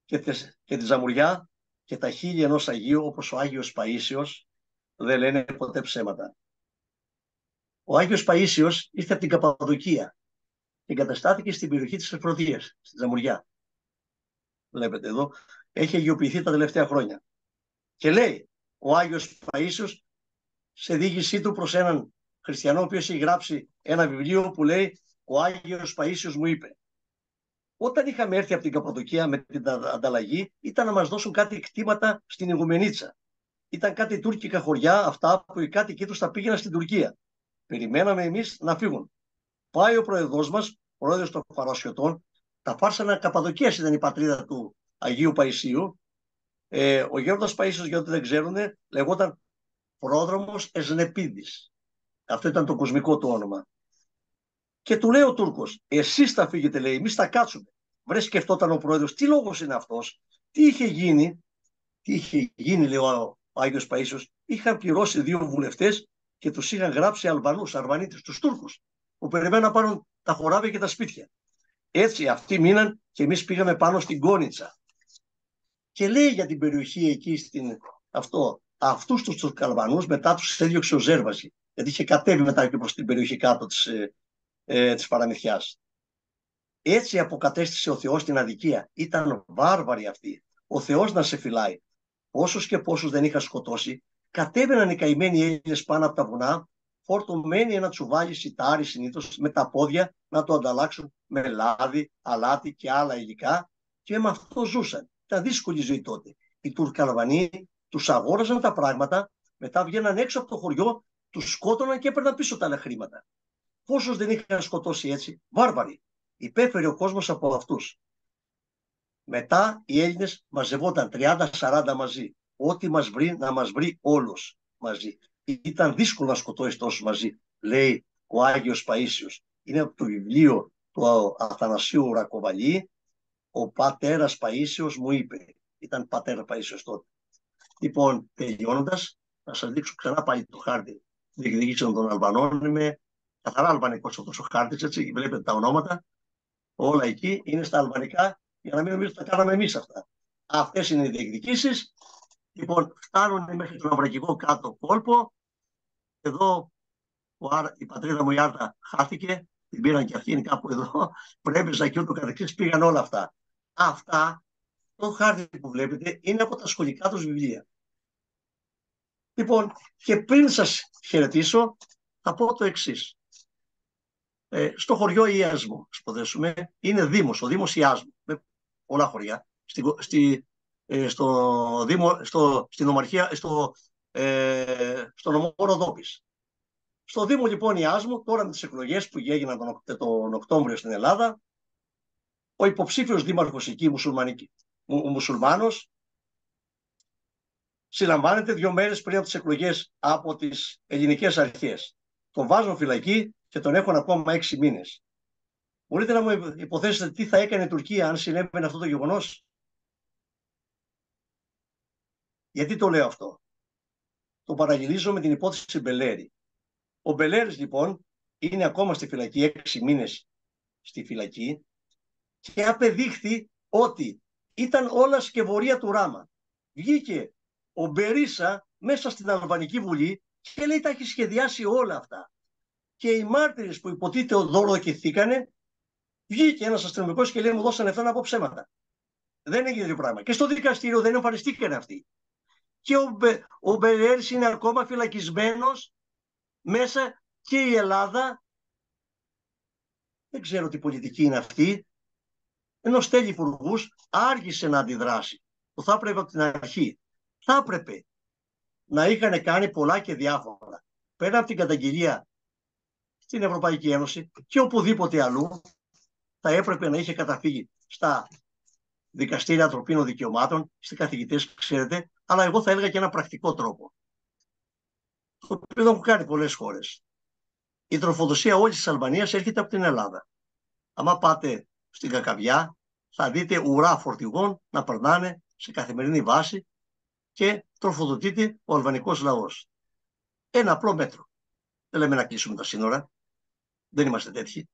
και τη Ζαμουριά και τα χείλη ενός Αγίου όπως ο Άγιος Παΐσιος δεν λένε ποτέ ψέματα. Ο Άγιος Παΐσιος ήρθε από την Καπαδοκία και εγκαταστάθηκε στην περιοχή της Ευρωδίας, στη Ζαμουριά. Βλέπετε εδώ, έχει αγιοποιηθεί τα τελευταία χρόνια. Και λέει ο Άγιος Παΐσιος σε διήγησή του προς έναν χριστιανό, ο οποίος έχει γράψει ένα βιβλίο που λέει «Ο Άγιος Παΐσιος μου είπε». Όταν είχαμε έρθει από την Καπαδοκία με την ανταλλαγή, ήταν να μας δώσουν κάτι κτήματα στην Ιγουμενίτσα. Ήταν κάτι τουρκικά χωριά, αυτά που οι κάτοικοι τους τα πήγαιναν στην Τουρκία. Περιμέναμε εμείς να φύγουν. Πάει ο πρόεδρος μας, πρόεδρος των Φαρασιωτών, τα Φάρσανα Καπαδοκίας ήταν η πατρίδα του Αγίου Παϊσίου. Ο Γέροντας Παΐσιος, για ό,τι δεν ξέρουν, λεγόταν Πρόδρομος Εσνεπίδης. Αυτό ήταν το κοσμικό του όνομα. Και του λέει ο Τούρκος, εσείς θα φύγετε, λέει, εμείς θα κάτσουμε. Βρε, σκεφτόταν ο πρόεδρος, τι λόγος είναι αυτός, τι είχε γίνει, λέει ο Άγιος Παΐσιος, είχαν πληρώσει 2 βουλευτές και τους είχαν γράψει Αλβανούς, Αρβανίτες, τους Τούρκους, που περιμέναν να πάρουν τα χωράβια και τα σπίτια. Έτσι αυτοί μείναν και εμείς πήγαμε πάνω στην Κόνιτσα. Και λέει για την περιοχή εκεί, αυτούς τους Τουρκαλβανούς μετά τους έδιωξε ο Ζέρβαζη, γιατί είχε κατέβει μετά και προς την περιοχή κάτω της Παραμυθιάς. Έτσι αποκατέστησε ο Θεός την αδικία. Ήταν βάρβαροι αυτοί. Ο Θεός να σε φυλάει. Όσους και πόσους δεν είχα σκοτώσει, κατέβαιναν οι καημένοι Έλληνες πάνω από τα βουνά, φορτωμένοι ένα τσουβάλι σιτάρι συνήθως με τα πόδια να το ανταλλάξουν με λάδι, αλάτι και άλλα υλικά και με αυτό ζούσαν. Ήταν δύσκολη ζωή τότε. Οι Τουρκαλβανοί τους αγόραζαν τα πράγματα, μετά βγαίναν έξω από το χωριό, τους σκότωναν και έπαιρναν πίσω τα άλλα χρήματα. Πόσους δεν είχαν σκοτώσει έτσι, βάρβαροι. Υπέφερε ο κόσμος από αυτούς. Μετά οι Έλληνες μαζευόταν 30-40 μαζί. Ό,τι μας βρει, να μας βρει όλους μαζί. Ήταν δύσκολο να σκοτώσει τόσους μαζί, λέει ο Άγιος Παΐσιος. Είναι από το βιβλίο του Αθανασίου Ρακοβαλή, ο πατέρας Παΐσιος μου είπε. Ήταν πατέρα Παΐσιος τότε. Λοιπόν, τελειώνοντας, να σας δείξω ξανά πάλι το χάρτη διεκδικήσεων των Αλβανών. Είμαι καθαρά αλβανικός αυτός ο χάρτης, έτσι, βλέπετε τα ονόματα. Όλα εκεί είναι στα αλβανικά, για να μην νομίζετε ότι τα κάναμε εμείς αυτά. Αυτές είναι οι διεκδικήσεις. Λοιπόν, φτάνουν μέχρι τον Αυρακικό κάτω κόλπο. Εδώ η πατρίδα μου η Άρτα χάθηκε, την πήραν και αυτή, είναι κάπου εδώ. Πρέπεζα και ούτω καθεξής, πήγαν όλα αυτά. Αυτά, το χάρτη που βλέπετε, είναι από τα σχολικά τους βιβλία. Λοιπόν, και πριν σας χαιρετήσω, θα πω το εξής. Στο χωριό Ιάσμου, σπουδέσουμε, είναι δήμος, ο Δήμος Ιάσμου, με πολλά χωριά, στην ομαρχία, στο νομό Ροδόπης. Στο Δήμο λοιπόν Ιάσμου, τώρα με τις εκλογές που έγιναν τον Οκτώβριο στην Ελλάδα, ο υποψήφιος δήμαρχος εκεί, μουσουλμάνος, συλλαμβάνεται 2 μέρες πριν από τις εκλογές από τις ελληνικές αρχές. Τον βάζουν φυλακή και τον έχουν ακόμα 6 μήνες. Μπορείτε να μου υποθέσετε τι θα έκανε η Τουρκία αν συνέβαινε αυτό το γεγονός? Γιατί το λέω αυτό? Το παραλληλίζω με την υπόθεση Μπελέρη. Ο Μπελέρης λοιπόν είναι ακόμα στη φυλακή, 6 μήνες στη φυλακή, και απεδείχθη ότι ήταν όλα σκευωρία του Ράμα. Βγήκε ο Μπερίσα μέσα στην Αλβανική Βουλή και λέει τα έχει σχεδιάσει όλα αυτά. Και οι μάρτυρες που υποτίθεται δωροδοκηθήκανε, βγήκε ένας αστυνομικός και λέει μου δώσανε αυτά να πω ψέματα. Δεν έγινε το πράγμα. Και στο δικαστήριο δεν εμφανιστήκανε αυτοί. Και ο Μπελέρης είναι ακόμα φυλακισμένος μέσα, και η Ελλάδα, δεν ξέρω τι πολιτική είναι αυτή, ενώ στέλνει υπουργούς, άργησε να αντιδράσει. Το θα έπρεπε από την αρχή. Θα έπρεπε να είχαν κάνει πολλά και διάφορα. Πέρα από την καταγγελία στην Ευρωπαϊκή Ένωση και οπουδήποτε αλλού, θα έπρεπε να είχε καταφύγει στα δικαστήρια ανθρωπίνων δικαιωμάτων, στις καθηγητές, ξέρετε, αλλά εγώ θα έλεγα και ένα πρακτικό τρόπο. Το οποίο έχουν κάνει πολλές χώρες. Η τροφοδοσία όλης της Αλβανίας έρχεται από την Ελλάδα. Άμα πάτε στην Κακαβιά, θα δείτε ουρά φορτηγών να περνάνε σε καθημερινή βάση και τροφοδοτείται ο αλβανικός λαός. Ένα απλό μέτρο. Δεν λέμε να κλείσουμε τα σύνορα, δεν είμαστε τέτοιοι,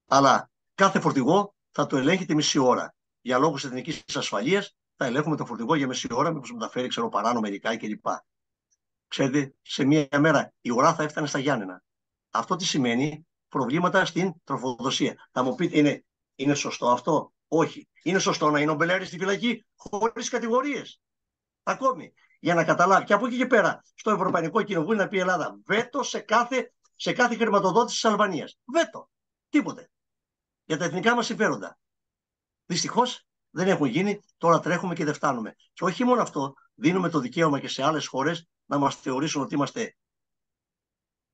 αλλά κάθε φορτηγό θα το ελέγχετε μισή ώρα. Για λόγους εθνικής ασφαλείας θα ελέγχουμε το φορτηγό για μισή ώρα, μήπως μεταφέρει παράνομα υλικά κλπ. Ξέρετε, σε μία μέρα η ουρά θα έφτανε στα Γιάννενα. Αυτό τι σημαίνει? Προβλήματα στην τροφοδοσία. Θα μου πείτε, είναι σωστό αυτό? Όχι. Είναι σωστό να είναι ο Μπελέρης στη φυλακή χωρίς κατηγορίες? Ακόμη. Για να καταλάβει. Και από εκεί και πέρα, στο Ευρωπαϊκό Κοινοβούλιο να πει η Ελλάδα βέτο σε κάθε χρηματοδότηση της Αλβανίας. Βέτο. Τίποτε. Για τα εθνικά μας συμφέροντα. Δυστυχώς δεν έχουν γίνει. Τώρα τρέχουμε και δεν φτάνουμε. Και όχι μόνο αυτό, δίνουμε το δικαίωμα και σε άλλες χώρες να μας θεωρήσουν ότι είμαστε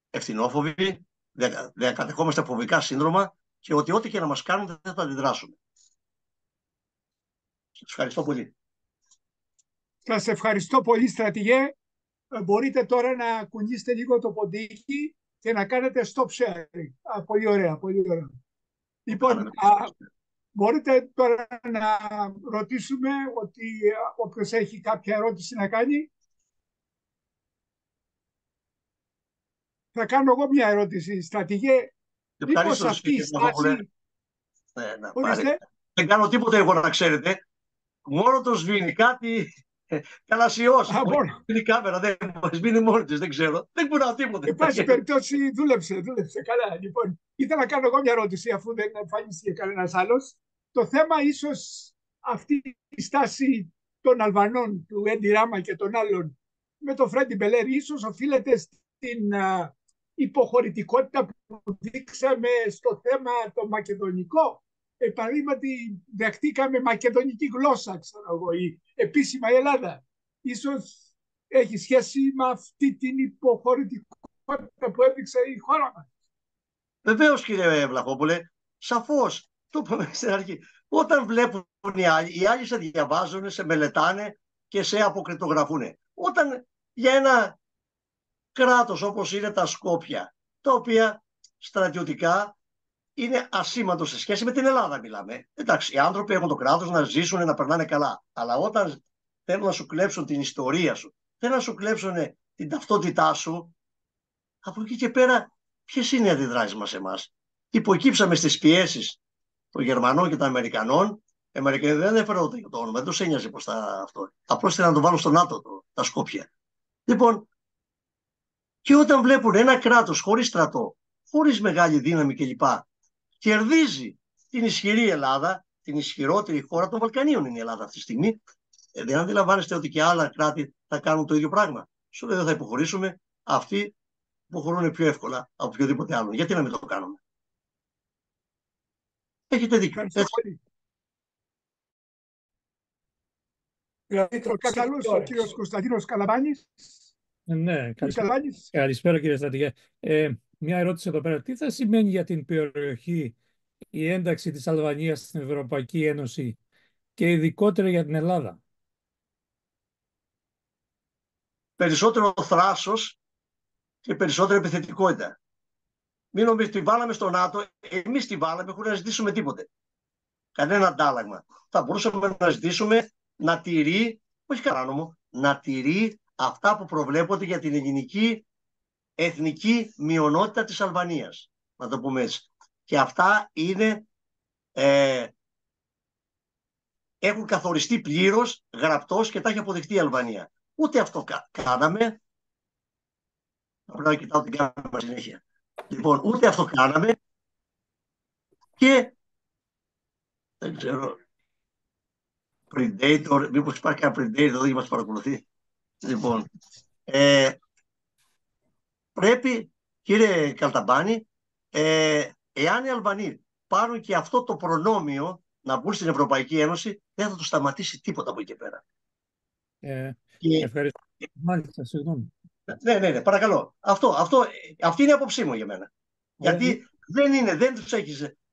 ευθυνόφοβοι, διακατεχόμαστε φοβικά σύνδρομα και ότι ό,τι και να μας κάνουν δεν θα αντιδράσουμε. Σας ευχαριστώ πολύ. Σας ευχαριστώ πολύ, στρατηγέ. Μπορείτε τώρα να κουνήσετε λίγο το ποντίκι και να κάνετε stop sharing. Πολύ ωραία, πολύ ωραία. Λοιπόν, μπορείτε τώρα να ρωτήσουμε ότι όποιος έχει κάποια ερώτηση να κάνει. Θα κάνω εγώ μια ερώτηση, στρατηγέ. Μήπως αυτή η στάση... Δεν κάνω τίποτα εγώ, να ξέρετε. Μόνο το σβήνει κάτι καλασιός. Σβήνει κάμερα, δεν σβήνει μόνη της, δεν ξέρω. Δεν κουνάω τίποτα. Εν πάση περιπτώσει δούλεψε καλά. Λοιπόν, ήθελα να κάνω εγώ μια ερώτηση, αφού δεν εμφανίστηκε κανένας άλλος. Το θέμα ίσως αυτή η στάση των Αλβανών, του Έντι Ράμα και των άλλων, με τον Φρέντι Μπελέρη, ίσως οφείλεται στην υποχωρητικότητα που δείξαμε στο θέμα το μακεδονικό. Παραδείγματι, δεχτήκαμε μακεδονική γλώσσα, ξέρω εγώ, η επίσημα η Ελλάδα. Ίσως έχει σχέση με αυτή την υποχωρητικότητα που έδειξε η χώρα μας. Βεβαίως, κύριε Βλαχόπουλε, σαφώς. Το είπαμε στην αρχή. Όταν βλέπουν οι άλλοι σε διαβάζουν, σε μελετάνε και σε αποκριτογραφούν. Όταν για ένα κράτος όπως είναι τα Σκόπια, τα οποία στρατιωτικά είναι ασήμαντο σε σχέση με την Ελλάδα, μιλάμε. Εντάξει, οι άνθρωποι έχουν το κράτος να ζήσουν, να περνάνε καλά. Αλλά όταν θέλουν να σου κλέψουν την ιστορία σου, θέλουν να σου κλέψουν την ταυτότητά σου, από εκεί και πέρα, ποιες είναι οι αντιδράσεις μας εμάς? Υποκύψαμε στις πιέσεις των Γερμανών και των Αμερικανών. Οι Αμερικανοί δεν έφεραν το όνομα, δεν τους ένοιαζε πως αυτό. Απλώς θέλουν να το βάλουν στο ΝΑΤΟ, τα Σκόπια. Λοιπόν, και όταν βλέπουν ένα κράτος χωρίς στρατό, χωρίς μεγάλη δύναμη κλπ., κερδίζει την ισχυρή Ελλάδα, την ισχυρότερη χώρα των Βαλκανίων είναι η Ελλάδα αυτή τη στιγμή, δεν αντιλαμβάνεστε ότι και άλλα κράτη θα κάνουν το ίδιο πράγμα? Σου λέει δεν θα υποχωρήσουμε, αυτοί υποχωρούν πιο εύκολα από οποιοδήποτε άλλο. Γιατί να μην το κάνουμε? Έχετε δίκιο. Ο καταλούς ο κύριος Κωνσταντίνος Καλαβάνης. Ναι, καλησπέρα κύριε στρατηγέ. Μια ερώτηση εδώ πέρα. Τι θα σημαίνει για την περιοχή η ένταξη της Αλβανίας στην Ευρωπαϊκή Ένωση και ειδικότερα για την Ελλάδα? Περισσότερο θράσος και περισσότερη επιθετικότητα. Μην νομίζετε, τη βάλαμε στο ΝΑΤΟ, εμείς τη βάλαμε χωρίς να ζητήσουμε τίποτε. Κανένα αντάλλαγμα. Θα μπορούσαμε να ζητήσουμε να τηρεί, όχι παράνομο, να τηρεί αυτά που προβλέπονται για την ελληνική εθνική μειονότητα της Αλβανίας. Να το πούμε έτσι. Και αυτά είναι, έχουν καθοριστεί πλήρως, γραπτός και τα έχει αποδειχτεί η Αλβανία. Ούτε αυτό κάναμε. Πρέπει να κοιτάω την κάμερα συνέχεια. Λοιπόν, ούτε αυτό κάναμε και δεν ξέρω, Predator, μήπως υπάρχει κανένα Predator εδώ και μας παρακολουθεί. Λοιπόν, πρέπει, κύριε Καλταμπάνη, εάν οι Αλβανοί πάρουν και αυτό το προνόμιο να μπουν στην Ευρωπαϊκή Ένωση, δεν θα τους σταματήσει τίποτα από εκεί και πέρα. Ευχαριστώ. Μάλιστα, συγγνώμη. Ναι, παρακαλώ. Αυτή είναι η άποψή μου για μένα. Γιατί δεν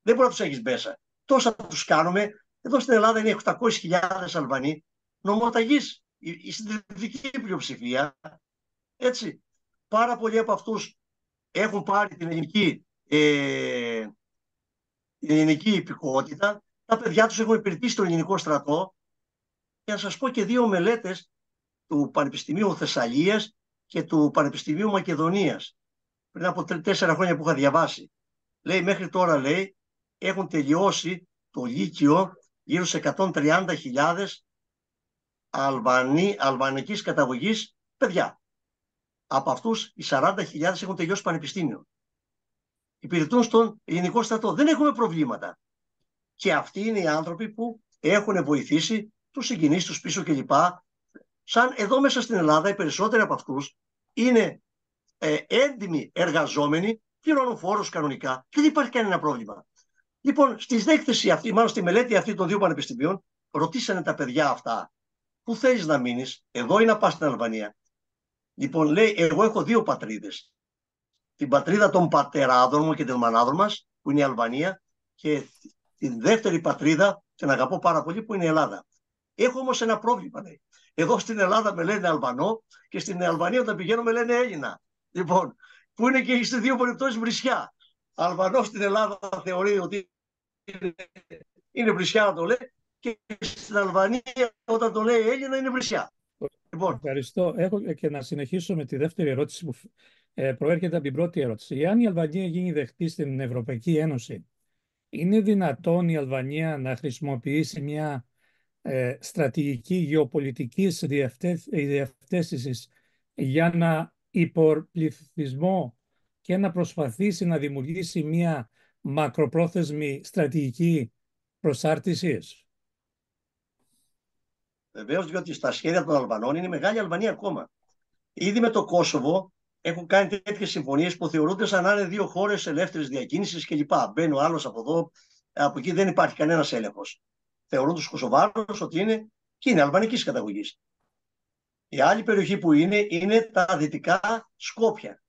μπορεί να τους έχεις μέσα. Τόσα τους κάνουμε. Εδώ στην Ελλάδα είναι 800.000 Αλβανοί νομοταγείς, η συντηρητική πλειοψηφία. Έτσι. Πάρα πολλοί από αυτούς έχουν πάρει την ελληνική υπηκότητα. Τα παιδιά τους έχουν υπηρετήσει στο ελληνικό στρατό. Και να σας πω και 2 μελέτες του Πανεπιστημίου Θεσσαλίας και του Πανεπιστημίου Μακεδονίας. Πριν από 4 χρόνια που είχα διαβάσει. Λέει, μέχρι τώρα, λέει, έχουν τελειώσει το Λύκειο γύρω σε 130.000 αλβανικής καταγωγής παιδιά. Από αυτούς οι 40.000 έχουν τελειώσει πανεπιστήμιο. Υπηρετούν στον ελληνικό στρατό. Δεν έχουμε προβλήματα. Και αυτοί είναι οι άνθρωποι που έχουν βοηθήσει τους συγγενείς τους πίσω κλπ. Σαν εδώ μέσα στην Ελλάδα οι περισσότεροι από αυτούς είναι έντιμοι εργαζόμενοι, πληρώνουν φόρους κανονικά και δεν υπάρχει κανένα πρόβλημα. Λοιπόν, στη έκθεση αυτή, μάλλον στη μελέτη αυτή των 2 πανεπιστημίων, ρωτήσανε τα παιδιά αυτά, πού θέλεις να μείνεις, εδώ ή να πας στην Αλβανία. Λοιπόν, λέει, εγώ έχω 2 πατρίδες. Την πατρίδα των πατεράδων μου και των μανάδων μας, που είναι η Αλβανία, και την δεύτερη πατρίδα, την αγαπώ πάρα πολύ, που είναι η Ελλάδα. Έχω όμως ένα πρόβλημα, λέει. Εδώ στην Ελλάδα με λένε Αλβανό και στην Αλβανία όταν πηγαίνω με λένε Έλληνα. Λοιπόν, που είναι και στις 2 περιπτώσεις βρισιά. Αλβανό στην Ελλάδα θεωρεί ότι είναι βρισιά να το λέει και στην Αλβανία όταν το λέει Έλληνα είναι βρισιά. Λοιπόν. Ευχαριστώ. Έχω και να συνεχίσω με τη δεύτερη ερώτηση που προέρχεται από την πρώτη ερώτηση. Εάν η Αλβανία γίνει δεχτή στην Ευρωπαϊκή Ένωση, είναι δυνατόν η Αλβανία να χρησιμοποιήσει μια στρατηγική γεωπολιτικής διευθέτησης για να υπορπληθυσμό και να προσπαθήσει να δημιουργήσει μια μακροπρόθεσμη στρατηγική προσάρτησης? Βεβαίως, διότι στα σχέδια των Αλβανών είναι μεγάλη Αλβανία ακόμα. Ήδη με το Κόσοβο έχουν κάνει τέτοιες συμφωνίες που θεωρούνται σαν να είναι 2 χώρες ελεύθερης διακίνησης κλπ. Μπαίνει ο άλλος από εδώ, από εκεί δεν υπάρχει κανένας έλεγχος. Θεωρούν τους Κωσοβάρους ότι είναι αλβανικής καταγωγής. Η άλλη περιοχή που είναι τα δυτικά Σκόπια.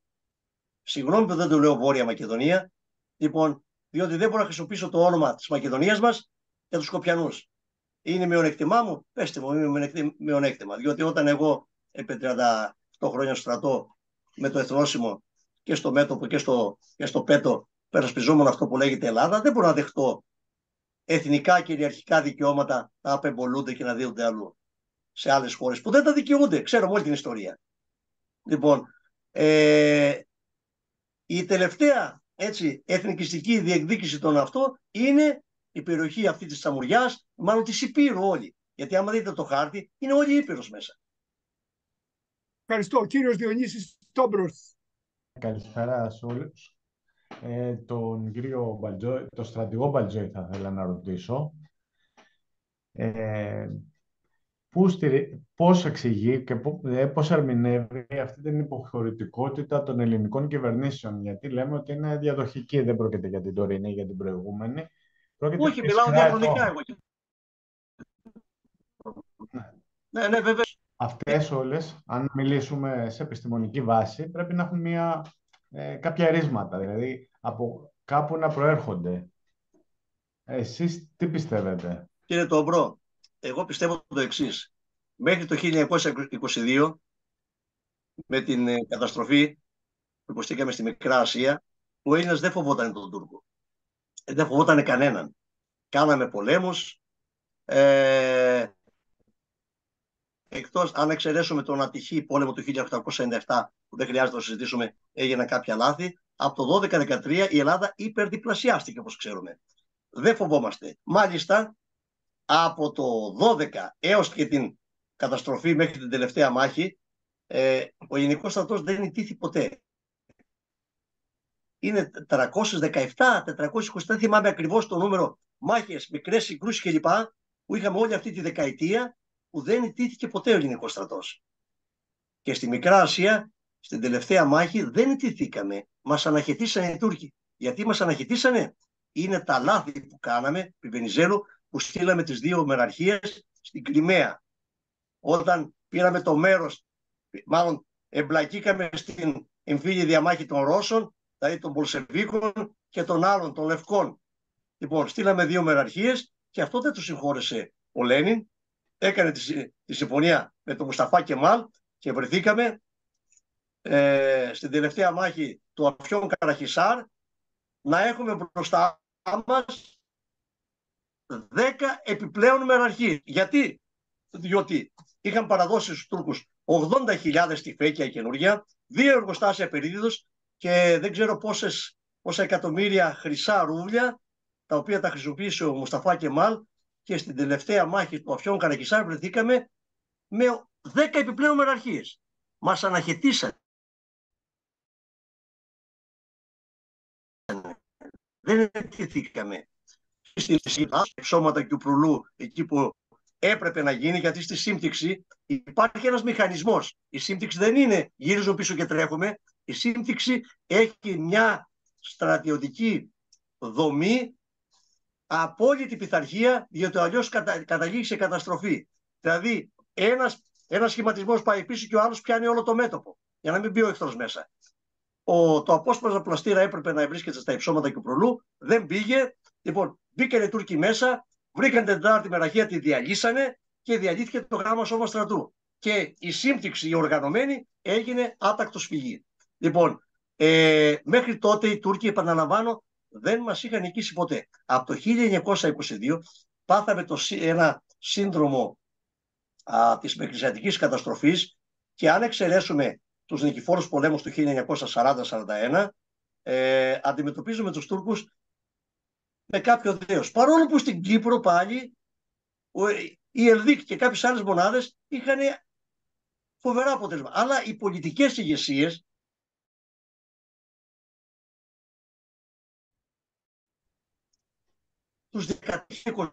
Συγγνώμη που δεν το λέω Βόρεια Μακεδονία, λοιπόν, διότι δεν μπορώ να χρησιμοποιήσω το όνομα της Μακεδονίας μας για τους Σκοπιανούς. Είναι μειονέκτημά μου, πέστε μου, είναι μειονέκτημα. Διότι όταν εγώ επί 38 χρόνια στο στρατό με το εθνόσημο και στο μέτωπο και στο πέτο περασπιζόμουν αυτό που λέγεται Ελλάδα, δεν μπορώ να δεχτώ εθνικά κυριαρχικά δικαιώματα να απεμπολούνται και να δίνονται αλλού σε άλλες χώρες που δεν τα δικαιούνται. Ξέρουμε όλη την ιστορία. Λοιπόν, η τελευταία εθνικιστική διεκδίκηση των αυτό είναι η περιοχή αυτή της Τσαμουριάς, μάλλον της Υπήρου όλη. Γιατί άμα δείτε το χάρτη, είναι όλη η Ήπειρος μέσα. Ευχαριστώ. Κύριος Διονύσης Τόμπρος. Καλησπέρα σε όλους. Τον κύριο Μπαλτζόη, τον στρατηγό Μπαλτζόη θα ήθελα να ρωτήσω. Πώς εξηγεί και πώς ερμηνεύει αυτή την υποχρεωτικότητα των ελληνικών κυβερνήσεων? Γιατί λέμε ότι είναι διαδοχική, δεν πρόκειται για την τωρινή ή για την προηγούμενη. Όχι, μιλάω διαχρονικά εγώ. Ναι, βέβαια. Αυτές όλες, αν μιλήσουμε σε επιστημονική βάση, πρέπει να έχουν κάποια ερίσματα, δηλαδή από κάπου να προέρχονται. Εσείς τι πιστεύετε? Κύριε Τόμπρο, εγώ πιστεύω το εξής. Μέχρι το 1922, με την καταστροφή που υποστήκαμε στη Μικρά Ασία, ο Έλληνας δεν φοβόταν τον Τούρκο. Δεν φοβόταν κανέναν. Κάναμε πολέμους, εκτός αν εξαιρέσουμε τον ατυχή πόλεμο του 1897, που δεν χρειάζεται να το συζητήσουμε, έγιναν κάποια λάθη, από το 12-13 η Ελλάδα υπερδιπλασιάστηκε, όπως ξέρουμε. Δεν φοβόμαστε. Μάλιστα, από το 12 έως και την καταστροφή μέχρι την τελευταία μάχη, ο ελληνικός στρατός δεν ιτήθη ποτέ. Είναι 417, 420, δεν θυμάμαι ακριβώς το νούμερο, μάχες, μικρές συγκρούσεις κλπ. Που είχαμε όλη αυτή τη δεκαετία που δεν ιτήθηκε ποτέ ο ελληνικός στρατός. Και στη Μικρά Ασία, στην τελευταία μάχη, δεν ιτηθήκαμε. Μας αναχαιτήσανε οι Τούρκοι. Γιατί μας αναχαιτήσανε? Είναι τα λάθη που κάναμε, επί Βενιζέλου, που στείλαμε τις δύο μεραρχίες στην Κριμαία. Όταν πήραμε το μέρος, μάλλον εμπλακήκαμε στην εμφύλια διαμάχη των Ρώσων, δηλαδή των Πολσεβίκων και των άλλων, των Λευκών. Λοιπόν, στείλαμε δύο μεραρχίες και αυτό δεν του συγχώρεσε ο Λένιν. Έκανε τη συμφωνία με τον Μουσταφά Κεμάλ και βρεθήκαμε στην τελευταία μάχη του Αφιόν Καραχισάρ να έχουμε μπροστά μας 10 επιπλέον μεραρχίες. Γιατί? Διότι είχαν παραδώσει στους Τούρκους 80.000 τυφέκια καινούργια, 2 εργοστάσια περίδιδος και δεν ξέρω πόσα εκατομμύρια χρυσά ρούβλια, τα οποία τα χρησιμοποίησε ο Μουσταφά Κεμάλ, και στην τελευταία μάχη του Αφιόν Καραχισάρ βρεθήκαμε με 10 επιπλέον μεραρχίες. Μας αναχαιτήσαν. Δεν επιτεθήκαμε στη ψώματα του Προυλού, εκεί που έπρεπε να γίνει, γιατί στη σύμπτυξη υπάρχει ένας μηχανισμός. Η σύμπτυξη δεν είναι γυρίζουμε πίσω και τρέχουμε. Η σύμπτυξη έχει μια στρατιωτική δομή, απόλυτη πειθαρχία, διότι αλλιώς καταλήγει σε καταστροφή. Δηλαδή, ένας σχηματισμός πάει πίσω και ο άλλος πιάνει όλο το μέτωπο, για να μην μπει ο εχθρός μέσα. Το απόσπασμα πλαστήρα έπρεπε να βρίσκεται στα υψώματα του Προλού, δεν πήγε. Λοιπόν, μπήκαν οι Τούρκοι μέσα, βρήκαν την τετάρτη μεραρχία, τη διαλύσανε και διαλύθηκε το γράμμα σώμα στρατού. Και η σύμπτυξη, η οργανωμένη, έγινε άτακτο σφυγή. Λοιπόν, μέχρι τότε οι Τούρκοι, επαναλαμβάνω, δεν μας είχαν νικήσει ποτέ. Από το 1922 πάθαμε ένα σύνδρομο της Μεκρησιατικής καταστροφής, και αν εξαιρέσουμε τους νικηφόρους πολέμους του 1940-41, αντιμετωπίζουμε τους Τούρκους με κάποιο δέος. Παρόλο που στην Κύπρο πάλι η Ελδίκ και κάποιες άλλες μονάδες είχαν φοβερά αποτέλεσμα. Αλλά οι πολιτικές ηγεσίες τους δεκατήχουν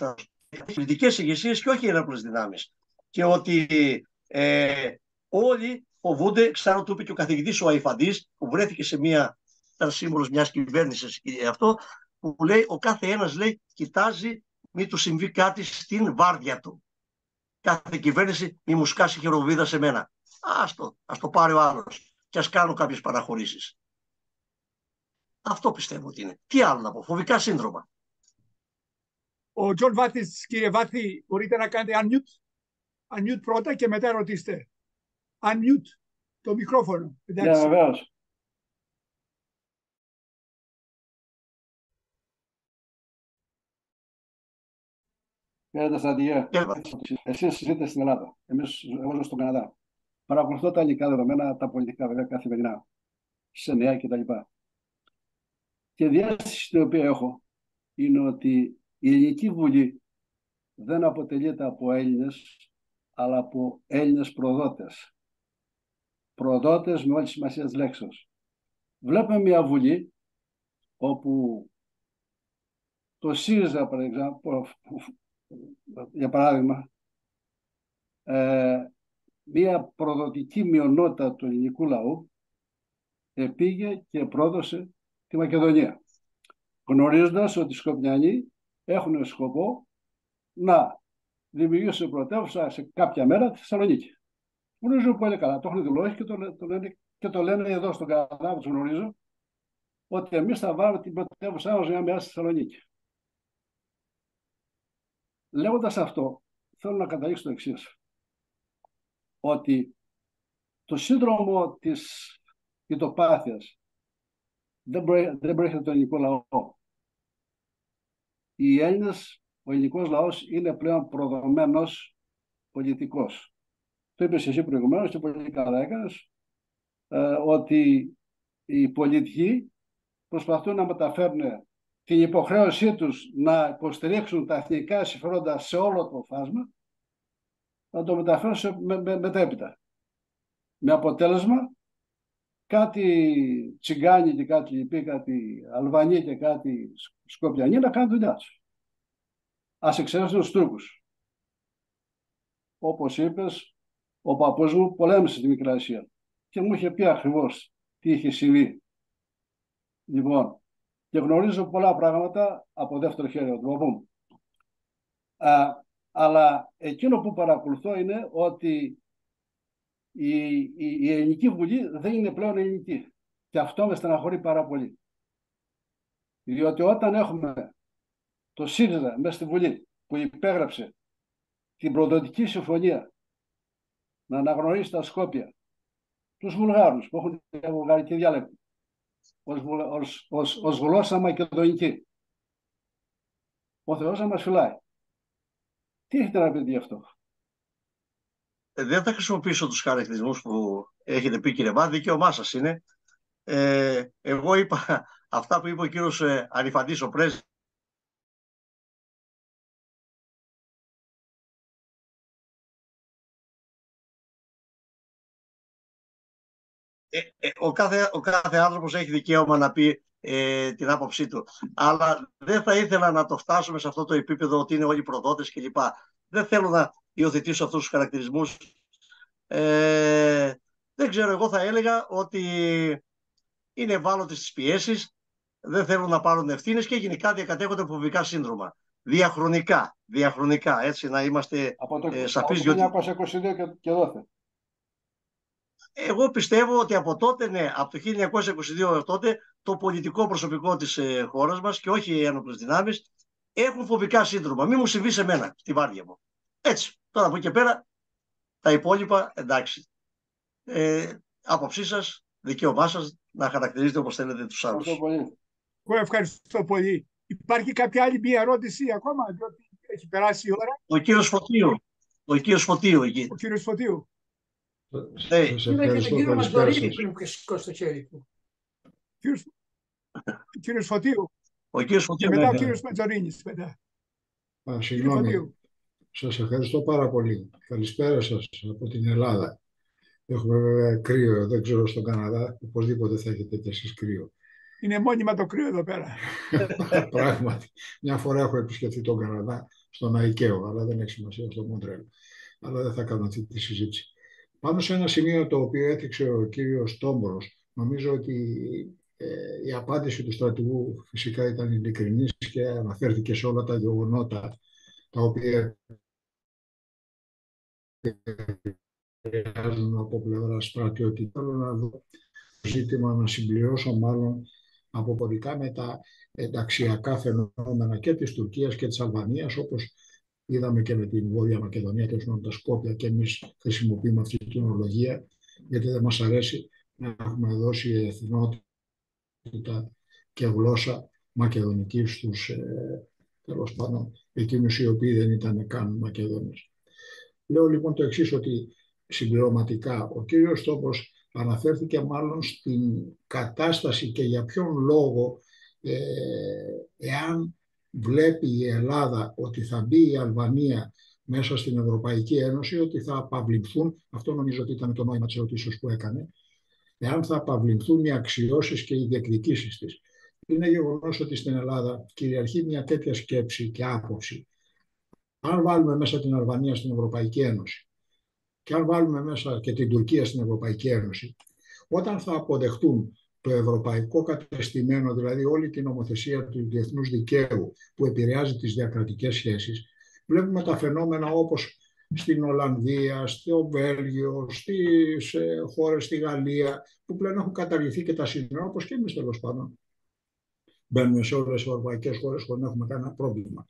οι πολιτικές ηγεσίες και όχι οι ενόπλες δυνάμεις. Και ότι όλοι φοβούνται, ξέρω του είπε και ο καθηγητής ο Αϊφαντής, που βρέθηκε ήταν σύμβολος μιας κυβέρνησης αυτό, που λέει ο κάθε ένας, λέει, κοιτάζει μη του συμβεί κάτι στην βάρδια του. Κάθε κυβέρνηση μη μου σκάσει χεροβίδα σε μένα. Ας το πάρει ο άλλος και ας κάνω κάποιες παραχωρήσεις. Αυτό πιστεύω ότι είναι. Τι άλλο να πω, φοβικά σύνδρομα. Ο Τζον Βάθης, κύριε Βάθη, μπορείτε να κάνετε unmute. Unmute πρώτα και μετά ρωτήστε. Unmute το μικρόφωνο. Ναι, βεβαίως. Κύριε στρατηγέ, εσείς ζείτε στην Ελλάδα, εγώ ζω στον Καναδά. Παρακολουθώ τα ελληνικά δεδομένα, τα πολιτικά βέβαια καθημερινά, σε νέα κτλ. Και η διάσταση την οποία έχω είναι ότι η Ελληνική Βουλή δεν αποτελείται από Έλληνες, αλλά από Έλληνες προδότες. Προδότες με όλη σημασία της λέξης. Βλέπουμε μια Βουλή όπου το ΣΥΡΙΖΑ, για παράδειγμα, μια προδοτική μειονότητα του ελληνικού λαού πήγε και πρόδωσε τη Μακεδονία, γνωρίζοντας ότι οι Σκοπιανοί έχουν σκοπό να δημιουργήσουν πρωτεύουσα σε κάποια μέρα τη Θεσσαλονίκη. Γνωρίζω πολύ καλά, το έχουν δηλώσει και το λένε εδώ στον Καναδά, που τους γνωρίζω, ότι εμείς θα βάλουμε την πρωτεύουσά μας μια μέρα στη Θεσσαλονίκη. Λέγοντας αυτό, θέλω να καταλήξω το εξής, ότι το σύνδρομο της ητοπάθειας δεν προέρχεται από τον ελληνικό λαό. Οι Έλληνες, ο ελληνικός λαός είναι πλέον προδομένος πολιτικός. το είπες εσύ προηγουμένως και πολύ καλά έκανες, ότι οι πολιτικοί προσπαθούν να μεταφέρουν την υποχρέωσή τους να υποστηρίξουν τα εθνικά συμφέροντα σε όλο το φάσμα, να το μεταφέρουν μετέπειτα. Με αποτέλεσμα κάτι Τσιγκάνοι και κάτι λοιποί, κάτι Αλβανοί και κάτι Σκοπιανοί να κάνουν δουλειά τους. Ας εξαιρέσουν τους Τούρκους. Όπως είπες, ο παππούς μου πολέμησε στη Μικρά Ασία και μου είχε πει ακριβώς τι είχε συμβεί. Λοιπόν, και γνωρίζω πολλά πράγματα από δεύτερο χέρι του παππού μου. Αλλά εκείνο που παρακολουθώ είναι ότι η Ελληνική Βουλή δεν είναι πλέον ελληνική. Και αυτό με στεναχωρεί πάρα πολύ. Διότι όταν έχουμε το ΣΥΡΙΖΑ μέσα στη Βουλή που υπέγραψε την προδοτική συμφωνία να αναγνωρίσει τα Σκόπια, τους Βουλγάρους που έχουν βουλγαρική διάλεκτο ως γλώσσα μακεδονική, ο Θεός να μας φυλάει. Τι έχετε να πείτε γι' αυτό? Δεν θα χρησιμοποιήσω τους χαρακτηρισμούς που έχετε πει, κύριε Μά, δικαίωμά σας είναι. Εγώ είπα αυτά που είπε ο κύριος Αρηφαντής, ο πρέσβης. Ο κάθε άνθρωπος έχει δικαίωμα να πει την άποψή του. Αλλά δεν θα ήθελα να το φτάσουμε σε αυτό το επίπεδο ότι είναι όλοι προδότες κλπ. Δεν θέλω να υιοθετήσω αυτούς τους χαρακτηρισμούς. Δεν ξέρω, εγώ θα έλεγα ότι είναι ευάλωτες στις πιέσεις, δεν θέλουν να πάρουν ευθύνες και γενικά διακατέχονται φοβικά σύνδρομα. Διαχρονικά, έτσι να είμαστε σαφείς. Από το 1922 και δόθε. Εγώ πιστεύω ότι από τότε, ναι, από το 1922 τότε, το πολιτικό προσωπικό της χώρας μας και όχι οι ένοπλες δυνάμεις έχουν φοβικά σύνδρομα. Μη μου συμβεί σε μένα, στη βάρδια μου. Έτσι, τώρα από εκεί και πέρα, τα υπόλοιπα, εντάξει. Άποψή σας, δικαίωμά σας να χαρακτηρίζετε όπως θέλετε τους άλλους. Εγώ ευχαριστώ πολύ. Υπάρχει κάποια άλλη μία ερώτηση ακόμα, διότι έχει περάσει η ώρα? Ο κύριος Φωτίου. Ο κύριος Φωτίου εκεί. Ο κύριος Φωτίου. Είδα και τον κύριο Ματζορίνη πριν που σηκώσει το χέρι του. Κύριος Φωτίου. Ο κύριος Φωτίου. Και μετά ο κύριος Ματζορίνης. Συγγνώμη. Σας ευχαριστώ πάρα πολύ. Καλησπέρα σας από την Ελλάδα. Έχουμε βέβαια κρύο, δεν ξέρω στον Καναδά. Οπωσδήποτε θα έχετε και εσείς κρύο. Είναι μόνιμα το κρύο εδώ πέρα. Πράγματι. Μια φορά έχω επισκεφθεί τον Καναδά, στον Αϊκαίο, αλλά δεν έχει σημασία, στο Μοντρέλ. Αλλά δεν θα κάνω αυτή τη συζήτηση. Πάνω σε ένα σημείο το οποίο έθιξε ο κύριος Τόμπορος, νομίζω ότι η απάντηση του στρατηγού φυσικά ήταν ειλικρινής και αναφέρθηκε σε όλα τα γεγονότα τα οποία χρειάζονται από πλευρά στρατιώτη. Θέλω να δω το ζήτημα, να συμπληρώσω μάλλον αποπορικά με τα ενταξιακά φαινόμενα και της Τουρκίας και της Αλβανίας, όπως είδαμε και με την Βόρεια Μακεδονία και τα Σκόπια, και εμείς χρησιμοποιούμε αυτή την ορολογία, γιατί δεν μας αρέσει να έχουμε δώσει εθνότητα και γλώσσα μακεδονική στους τέλος πάντων εκείνους οι οποίοι δεν ήταν καν Μακεδόνες. Λέω λοιπόν το εξής, ότι συμπληρωματικά ο κύριος Τόπος αναφέρθηκε μάλλον στην κατάσταση και για ποιον λόγο εάν βλέπει η Ελλάδα ότι θα μπει η Αλβανία μέσα στην Ευρωπαϊκή Ένωση, ότι θα απαυληθούν, αυτό νομίζω ότι ήταν το νόημα της ερωτήσεως που έκανε, εάν θα απαυληθούν οι αξιώσεις και οι διεκδικήσεις της. Είναι γεγονός ότι στην Ελλάδα κυριαρχεί μια τέτοια σκέψη και άποψη. Αν βάλουμε μέσα την Αλβανία στην Ευρωπαϊκή Ένωση και αν βάλουμε μέσα και την Τουρκία στην Ευρωπαϊκή Ένωση, όταν θα αποδεχτούν το ευρωπαϊκό κατεστημένο, δηλαδή όλη την νομοθεσία του διεθνούς δικαίου που επηρεάζει τις διακρατικές σχέσεις, βλέπουμε τα φαινόμενα όπως στην Ολλανδία, στο Βέλγιο, στις χώρες, στη Γαλλία, που πλέον έχουν καταργηθεί και τα σύνορα, όπως και εμείς τέλος πάντων. Μπαίνουμε σε όλες τις ευρωπαϊκές χώρες χωρίς να έχουμε κανένα πρόβλημα.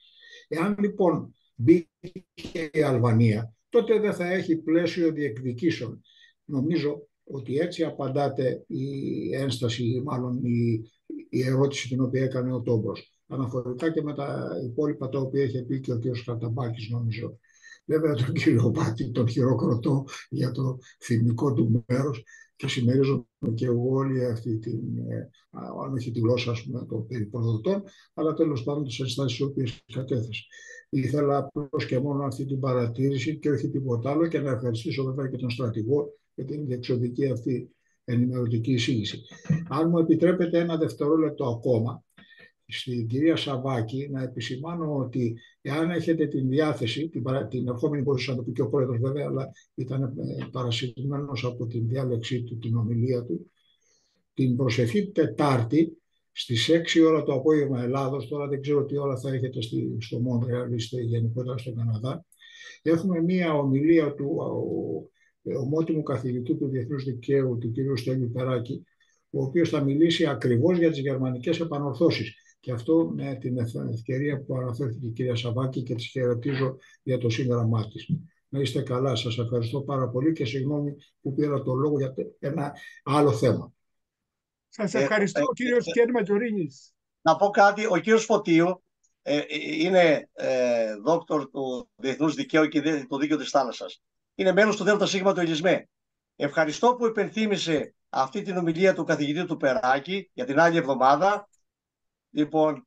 Εάν λοιπόν μπει και η Αλβανία, τότε δεν θα έχει πλαίσιο διεκδικήσεων. Νομίζω ότι έτσι απαντάται η ένσταση, μάλλον η ερώτηση την οποία έκανε ο Τόμπος. Αναφορικά και με τα υπόλοιπα τα οποία είχε πει και ο κ. Κραταμπάκης, νομίζω. Βέβαια τον κύριο Πάτη τον χειροκροτώ για το θυμικό του μέρος και συμμερίζομαι και εγώ όλη αυτή την, αν όχι τη γλώσσα των περιπροδοτών, αλλά τέλος πάντων τις ενστάσεις οι οποίες κατέθεσε. Ήθελα απλώς και μόνο αυτή την παρατήρηση και όχι τίποτα άλλο, και να ευχαριστήσω βέβαια και τον στρατηγό για την διεξοδική αυτή ενημερωτική εισήγηση. Αν μου επιτρέπετε ένα δευτερόλεπτο ακόμα, στην κυρία Σαββάκη να επισημάνω ότι εάν έχετε την διάθεση, την ερχόμενη μπορούσε να το πει και ο πρόεδρος βέβαια, αλλά ήταν παρασυρμένος από την διάλεξή του, την ομιλία του, την προσεχή Τετάρτη στις 6 ώρα το απόγευμα Ελλάδος, τώρα δεν ξέρω τι ώρα θα έχετε στο Μόντρεαλ, είστε γενικότερα στον Καναδά, έχουμε μία ομιλία του ομότιμου καθηγητού του Διεθνούς Δικαίου, του κ. Στέλιου Περάκη, ο οποίος θα μιλήσει ακριβώς για τις γερμανικές επανορθώσεις. Και αυτό με την ευκαιρία που αναφέρθηκε η κυρία Σαββάκη, και της χαιρετίζω για το σύγγραμμά της. Να είστε καλά, σας ευχαριστώ πάρα πολύ και συγγνώμη που πήρα το λόγο για ένα άλλο θέμα. Σας ευχαριστώ, κύριος Κέρματζορίνης. Να πω κάτι, ο κύριος Φωτίου είναι δόκτωρ του Διεθνούς Δικαίου και το Δίκαιο της Θάλασσας. Είναι μέλος του ΔΣ του Ελισμέ. Ευχαριστώ που υπενθύμησε αυτή την ομιλία του καθηγητή του Περάκη για την άλλη εβδομάδα, λοιπόν,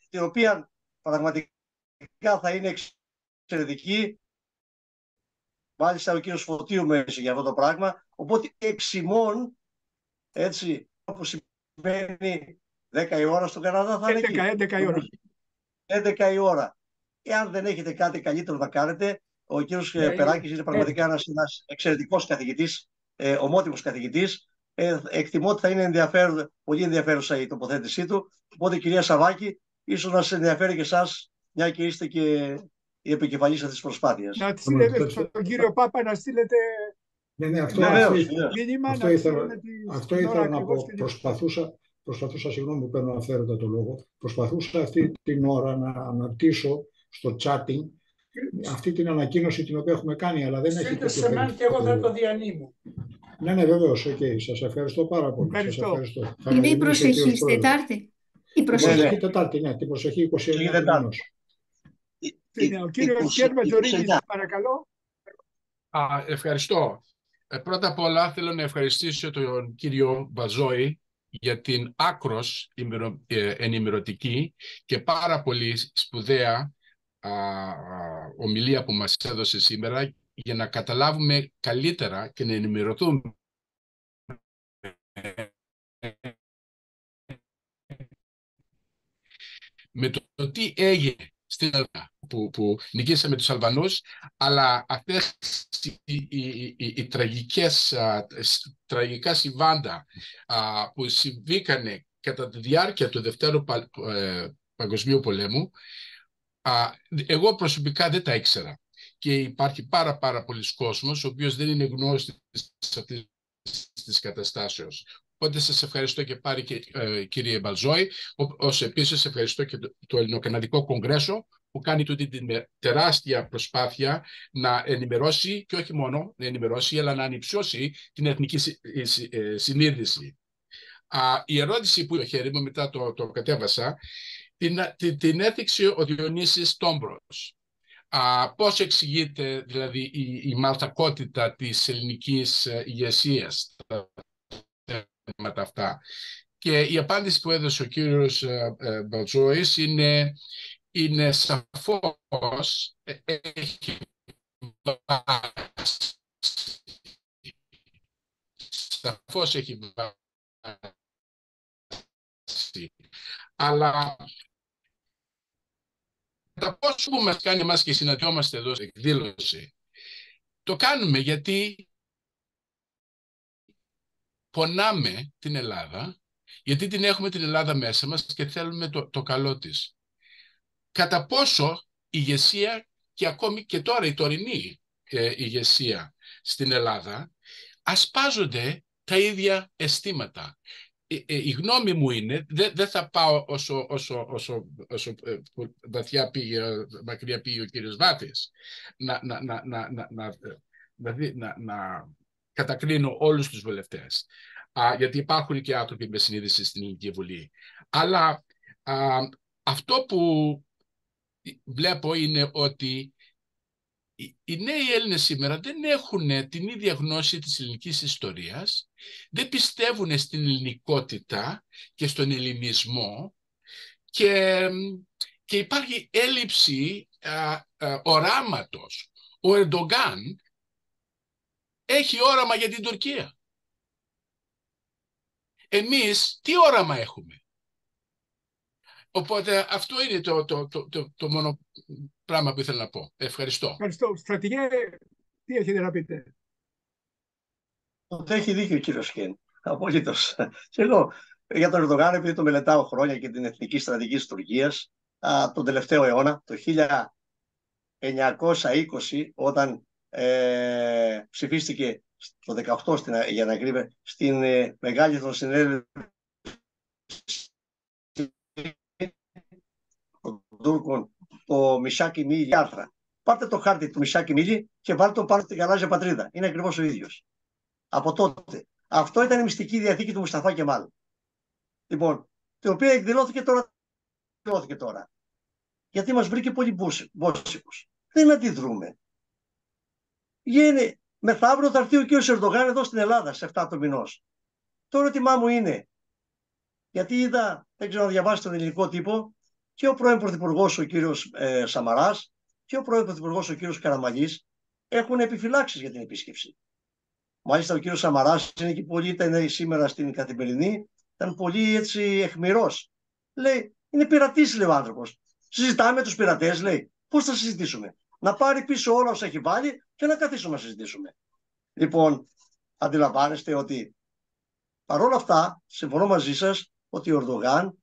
την οποία πραγματικά θα είναι εξαιρετική. Μάλιστα ο κύριος Φωτίου με για αυτό το πράγμα. Οπότε εξημών, έτσι, όπως σημαίνει 10 η ώρα στον Καναδά θα είναι εκεί. 11 η ώρα. 11 η ώρα. Εάν δεν έχετε κάτι καλύτερο να κάνετε, ο κύριος Περάκης είναι πραγματικά ένας εξαιρετικός καθηγητής, ομότιμος καθηγητής. Εκτιμώ ότι θα είναι πολύ ενδιαφέρουσα η τοποθέτησή του. Οπότε, κυρία Σαββάκη, ίσως να σας ενδιαφέρει και εσάς, μια και είστε και η επικεφαλής αυτής της προσπάθειας. Να στείλετε στον κύριο Πάπα να στείλετε μήνυμα. Αυτό ήθελα να πω. Προσπαθούσα, συγγνώμη που παίρνω αυθαίρετα το λόγο, προσπαθούσα αυτή την ώρα να αναρτήσω στο chatting αυτή την ανακοίνωση την οποία έχουμε κάνει, αλλά δεν έχει σε μένα και εγώ θα το διανύμω. Ναι, βεβαίως, σας ευχαριστώ πάρα πολύ. Ευχαριστώ. Είναι η προσεχή Τετάρτη. Η προσεχή Τετάρτη, ναι, την προσεχή 29 Τετάρτη. Ο κύριος Κέρματζορίνης, παρακαλώ. Ευχαριστώ. Πρώτα απ' όλα θέλω να ευχαριστήσω τον κύριο Μπαλζόη για την άκρος ενημερωτική και πάρα πολύ σπουδαία ομιλία που μας έδωσε σήμερα, για να καταλάβουμε καλύτερα και να ενημερωθούμε με το τι έγινε στην Ελλάδα που νικήσαμε τους Αλβανούς, αλλά αυτές οι τραγικά συμβάντα που συμβήκανε κατά τη διάρκεια του Δευτέρου Παγκοσμίου Πολέμου, εγώ προσωπικά δεν τα ήξερα. Και υπάρχει πάρα πολλοί κόσμος ο οποίος δεν είναι γνώστης αυτής της καταστάσεως. Οπότε σας ευχαριστώ και πάλι, κύριε Μπαλζόη, ως επίσης ευχαριστώ και το Ελληνοκαναδικό Κογκρέσο που κάνει τούτη την τεράστια προσπάθεια να ενημερώσει, και όχι μόνο να ενημερώσει, αλλά να ανυψώσει την εθνική συνείδηση. Η ερώτηση που είχε χέρι μου, μετά το κατέβασα, την έθιξε ο Διονύσης Τόμπρος. Πώς εξηγείται δηλαδή η μαλθακότητα της ελληνικής ηγεσίας στα θέματα αυτά? Και η απάντηση που έδωσε ο κύριος Μπαλζόης είναι σαφώς έχει βάση. Αλλά τα πόσο που μας κάνει εμάς και συναντιόμαστε εδώ σε εκδήλωση, το κάνουμε γιατί πονάμε την Ελλάδα, γιατί την έχουμε την Ελλάδα μέσα μας και θέλουμε το καλό της. Κατά πόσο η ηγεσία, και ακόμη και τώρα η τωρινή ηγεσία στην Ελλάδα, ασπάζονται τα ίδια αισθήματα. Η γνώμη μου είναι, δεν θα πάω όσο μακριά πήγε ο κύριος Βάτης, να κατακρίνω όλους τους βουλευτές, γιατί υπάρχουν και άνθρωποι με συνείδηση στην Ελληνική Βουλή. Αλλά αυτό που βλέπω είναι ότι οι νέοι Έλληνες σήμερα δεν έχουν την ίδια γνώση της ελληνικής ιστορίας, δεν πιστεύουν στην ελληνικότητα και στον ελληνισμό και υπάρχει έλλειψη οράματος. Ο Ερντογκάν έχει όραμα για την Τουρκία. Εμείς τι όραμα έχουμε? Οπότε αυτό είναι το μόνο πράγμα που ήθελα να πω. Ευχαριστώ. Ευχαριστώ. Στρατηγέ, τι έχετε να πείτε? Ότι έχει δίκιο ο κύριος Χέν. Απολύτως. Και εγώ για τον Ερντογάν, επειδή το μελετάω χρόνια και την εθνική στρατηγική της Τουρκίας, τον τελευταίο αιώνα, το 1920, όταν ψηφίστηκε το 18 για να κρύβε, στην Μεγάλη Εθνοσυνέλευση των Τούρκων, το Μισάκι Μίλι άρθρα. Πάρτε το χάρτη του Μισάκι Μίλι και βάλτε τον πάνω στη γαλάζια πατρίδα. Είναι ακριβώς ο ίδιος. Από τότε. Αυτό ήταν η μυστική διαθήκη του Μουσταφά Κεμάλ. Λοιπόν, η οποία εκδηλώθηκε τώρα. Γιατί μας βρήκε πολύ μπόσικους. Δεν αντιδρούμε. Μεθαύριο θα έρθει ο κ. Ερντογάν εδώ στην Ελλάδα, σε 7 του μηνός. Το ερώτημά μου είναι, γιατί είδα, δεν ξέρω να διαβάσετε τον ελληνικό τύπο, και ο πρώην Πρωθυπουργός ο κ. Σαμαράς και ο πρώην Πρωθυπουργός ο κ. Καραμανλής έχουν επιφυλάξεις για την επίσκεψη. Μάλιστα ο κ. Σαμαράς είναι και πολύ, ήταν σήμερα στην Καθημερινή, ήταν πολύ έτσι αιχμηρός. Λέει, είναι πειρατής, λέει ο άνθρωπος. Συζητάμε με τους πειρατές, λέει. Πώς θα συζητήσουμε? Να πάρει πίσω όλα όσα έχει βάλει και να καθίσουμε να συζητήσουμε. Λοιπόν, αντιλαμβάνεστε ότι παρόλα αυτά, συμφωνώ μαζί σας ότι ο Ερντογάν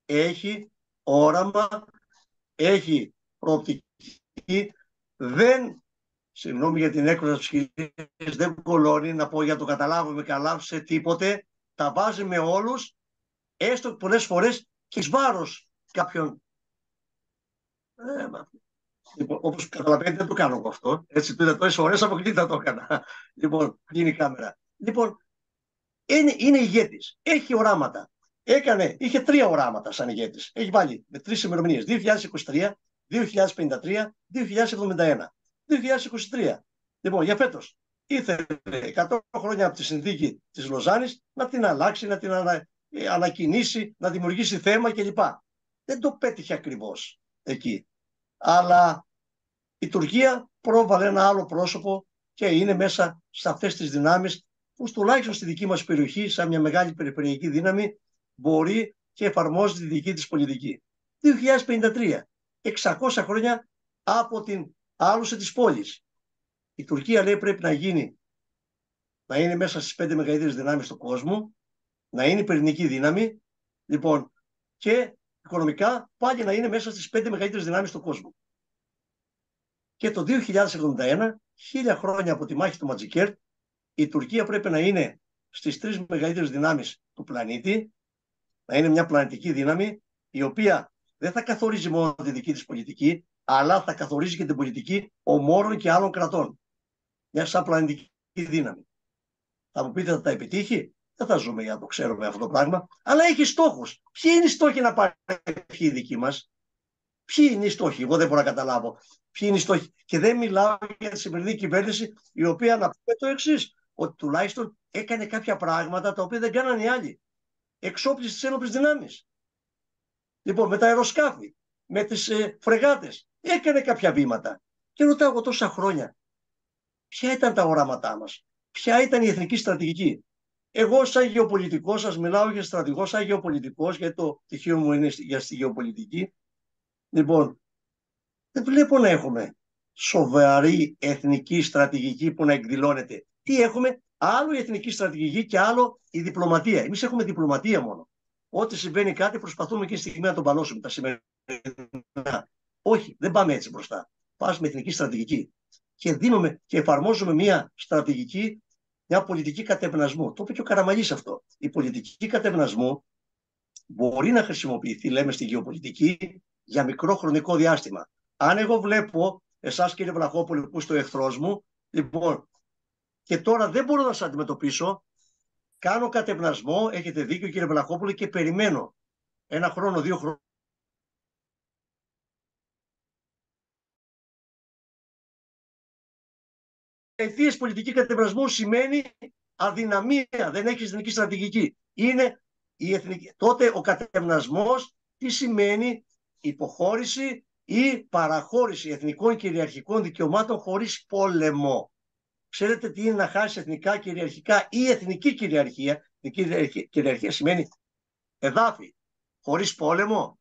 έχει όραμα, έχει προοπτική, δεν, συγγνώμη για την έκφραση της ψυχής, δεν κολώνει, να πω για το καταλάβουμε καλά, σε τίποτε, τα βάζει με όλους, έστω πολλές φορές και εις βάρος κάποιον. Λοιπόν, όπως καταλαβαίνετε δεν το κάνω εγώ αυτό, έτσι το είδα τόσες φορές, αποκλείται το έκανα. Λοιπόν, κλείνει η κάμερα. Λοιπόν, είναι ηγέτης, έχει οράματα. Είχε 3 οράματα σαν ηγέτης. Έχει βάλει με 3 ημερομηνίες, 2023, 2053, 2071. 2023. Λοιπόν, για φέτος ήθελε 100 χρόνια από τη συνθήκη της Λοζάνης να την αλλάξει, να την ανακοινήσει, να δημιουργήσει θέμα κλπ. Δεν το πέτυχε ακριβώς εκεί. Αλλά η Τουρκία πρόβαλε ένα άλλο πρόσωπο και είναι μέσα σε αυτές τις δυνάμεις που τουλάχιστον στη δική μας περιοχή, σαν μια μεγάλη περιφερειακή δύναμη, μπορεί και εφαρμόζει τη δική της πολιτική. 2053, 600 χρόνια από την άλωση της πόλης. Η Τουρκία λέει πρέπει να είναι μέσα στις 5 μεγαλύτερες δυνάμεις του κόσμου, να είναι πυρηνική δύναμη, λοιπόν, και οικονομικά πάλι να είναι μέσα στις 5 μεγαλύτερες δυνάμεις του κόσμου. Και το 2071, 1000 χρόνια από τη μάχη του Ματζικέρτ, η Τουρκία πρέπει να είναι στις 3 μεγαλύτερες δυνάμεις του πλανήτη, να είναι μια πλανητική δύναμη, η οποία δεν θα καθορίζει μόνο τη δική της πολιτική, αλλά θα καθορίζει και την πολιτική ομόρων και άλλων κρατών. Μια σαν πλανητική δύναμη. Θα μου πείτε, θα τα επιτύχει? Δεν θα ζούμε για να το ξέρουμε αυτό το πράγμα. Αλλά έχει στόχους. Ποιοι είναι οι στόχοι να πάρει οι δικοί μας? Ποιοι είναι οι στόχοι? Εγώ δεν μπορώ να καταλάβω. Ποιοι είναι οι στόχοι? Και δεν μιλάω για τη σημερινή κυβέρνηση, η οποία να πούμε το εξής, ότι τουλάχιστον έκανε κάποια πράγματα τα οποία δεν κάνανε οι άλλοι. Εξόπλισε τις ένοπλες δυνάμεις. Λοιπόν, με τα αεροσκάφη, με τις φρεγάτες, έκανε κάποια βήματα. Και ρωτάω εγώ τόσα χρόνια, ποια ήταν τα οράματά μας? Ποια ήταν η εθνική στρατηγική? Εγώ σαν γεωπολιτικός, σας μιλάω για στρατηγός, σαν γεωπολιτικός, γιατί το πτυχίο μου είναι για στη γεωπολιτική. Λοιπόν, δεν βλέπω να έχουμε σοβαρή εθνική στρατηγική που να εκδηλώνεται. Τι έχουμε? Άλλο η εθνική στρατηγική και άλλο η διπλωματία. Εμείς έχουμε διπλωματία μόνο. Ό,τι συμβαίνει κάτι προσπαθούμε και στη στιγμή να τον παλώσουμε. Τα σημερινά. Όχι, δεν πάμε έτσι μπροστά. Πάμε με εθνική στρατηγική. Και δίνουμε και εφαρμόζουμε μια στρατηγική, μια πολιτική κατευνασμού. Το είπε και ο Καραμανλής αυτό. Η πολιτική κατευνασμού μπορεί να χρησιμοποιηθεί, λέμε, στη γεωπολιτική για μικρό χρονικό διάστημα. Αν εγώ βλέπω εσάς, κύριε Βλαχόπουλε, που είστε ο εχθρός μου, λοιπόν, και τώρα δεν μπορώ να σας αντιμετωπίσω, κάνω κατευνασμό, έχετε δίκιο κύριε Βλαχόπουλε, και περιμένω 1 χρόνο, 2 χρόνια δεκαετίες πολιτική κατευρασμού σημαίνει αδυναμία, δεν έχεις εθνική στρατηγική. Είναι η εθνική. Τότε ο κατευνασμός τι σημαίνει? Υποχώρηση ή παραχώρηση εθνικών κυριαρχικών δικαιωμάτων χωρίς πόλεμο. Ξέρετε τι είναι να χάσει εθνικά κυριαρχικά ή εθνική κυριαρχία? Εθνική κυριαρχία σημαίνει εδάφη χωρίς πόλεμο.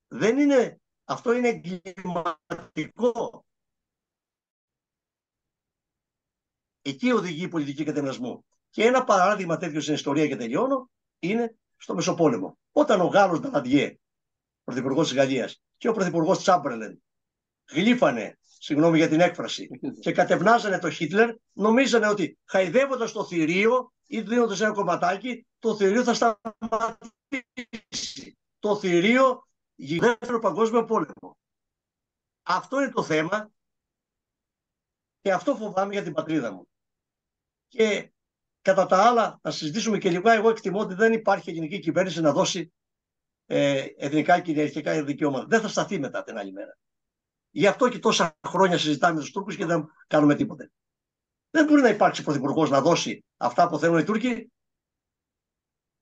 Δεν είναι, αυτό είναι εγκληματικό. Εκεί οδηγεί η πολιτική κατευνασμού. Και ένα παράδειγμα τέτοιο στην ιστορία, και τελειώνω, είναι στο Μεσοπόλεμο. Όταν ο Γάλλος Νταλαντιέ, πρωθυπουργός της Γαλλίας, και ο πρωθυπουργός Τσάμπερλεν γλύφανε, συγγνώμη για την έκφραση, και κατευνάζανε τον Χίτλερ, νομίζανε ότι χαϊδεύοντας το θηρίο ή δίνοντας ένα κομματάκι, το θηρίο θα σταματήσει. Το θηρίο για δεύτερο παγκόσμιο πόλεμο. Αυτό είναι το θέμα και αυτό φοβάμαι για την πατρίδα μου. Και κατά τα άλλα, να συζητήσουμε και λίγο, εγώ εκτιμώ ότι δεν υπάρχει ελληνική κυβέρνηση να δώσει εθνικά κυριαρχικά δικαιώματα. Δεν θα σταθεί μετά την άλλη μέρα. Γι' αυτό και τόσα χρόνια συζητάμε με τους Τούρκους και δεν κάνουμε τίποτε. Δεν μπορεί να υπάρξει πρωθυπουργός να δώσει αυτά που θέλουν οι Τούρκοι.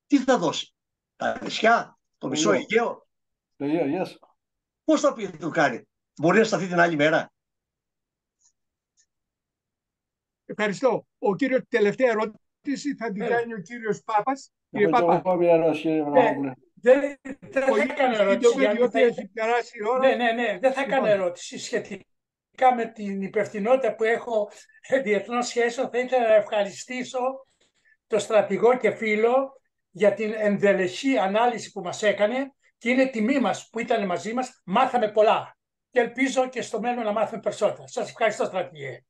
Τι θα δώσει? Τα νησιά, το μισό Αιγαίο? Πώς θα πει το κάνει? Μπορεί να σταθεί την άλλη μέρα? Ευχαριστώ. Ο κύριος, τελευταία ερώτηση θα την κάνει ο κύριος Πάπας. Κύριε Πάπα. Δεν θα έκανα ερώτηση. Δεν θα έκανα ερώτηση σχετικά με την υπευθυνότητα που έχω διεθνών σχέσεων. Θα ήθελα να ευχαριστήσω τον στρατηγό και φίλο για την ενδελεχή ανάλυση που μας έκανε και είναι τιμή μας που ήταν μαζί μας. Μάθαμε πολλά και ελπίζω και στο μέλλον να μάθουμε περισσότερα. Σας ευχαριστώ, στρατηγέ.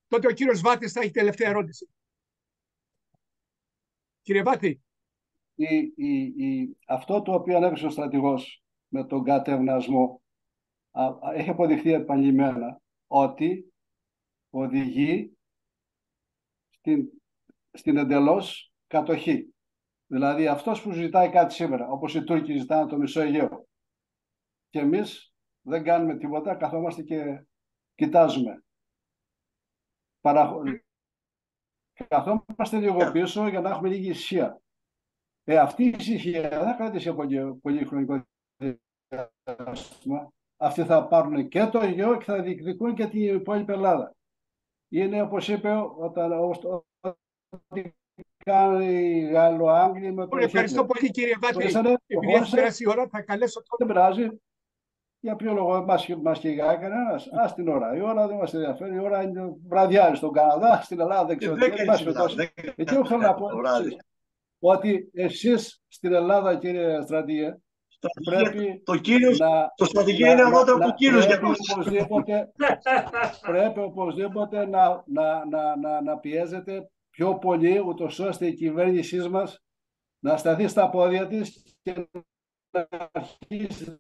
Τότε ο κύριος Βάτης θα έχει τελευταία ερώτηση. Κύριε Βάτη. Αυτό το οποίο ανέφερε ο στρατηγός με τον κατευνασμό έχει αποδειχθεί επανειλημμένα ότι οδηγεί στην εντελώς κατοχή. Δηλαδή αυτός που ζητάει κάτι σήμερα, όπως οι Τούρκοι ζητάνε το μισό Αιγαίο, και εμείς δεν κάνουμε τίποτα, καθόμαστε και κοιτάζουμε. Καθόμαστε λίγο πίσω για να έχουμε λίγη ησυχία. Αυτή η ησυχία δεν θα κρατήσει από πολύ χρονικό διάστημα. Αυτοί θα πάρουν και το Αιγαίο και θα διεκδικούν και την υπόλοιπη Ελλάδα. Είναι όπως είπε όταν κάνει οι Γαλλοάγγλοι με το. Ευχαριστώ πολύ, κύριε Βάτη. Επειδή έχει περάσει η ώρα, θα καλέσω τότε. Δεν πειράζει. Για ποιο λόγο μας κυνηγάει κανένας? Ας την ώρα. Η ώρα δεν μας ενδιαφέρει. Η ώρα είναι βραδιάρι στον Καναδά, στην Ελλάδα δεν ξέρω τι. Εκεί θέλω να πω ότι εσείς στην Ελλάδα, κύριε στρατηγέ, πρέπει το στρατηγείο είναι ανώτερο από κύριος για μας. Πρέπει οπωσδήποτε να πιέζετε πιο πολύ, ούτως ώστε η κυβέρνησή μας να σταθεί στα πόδια της και να αρχίσει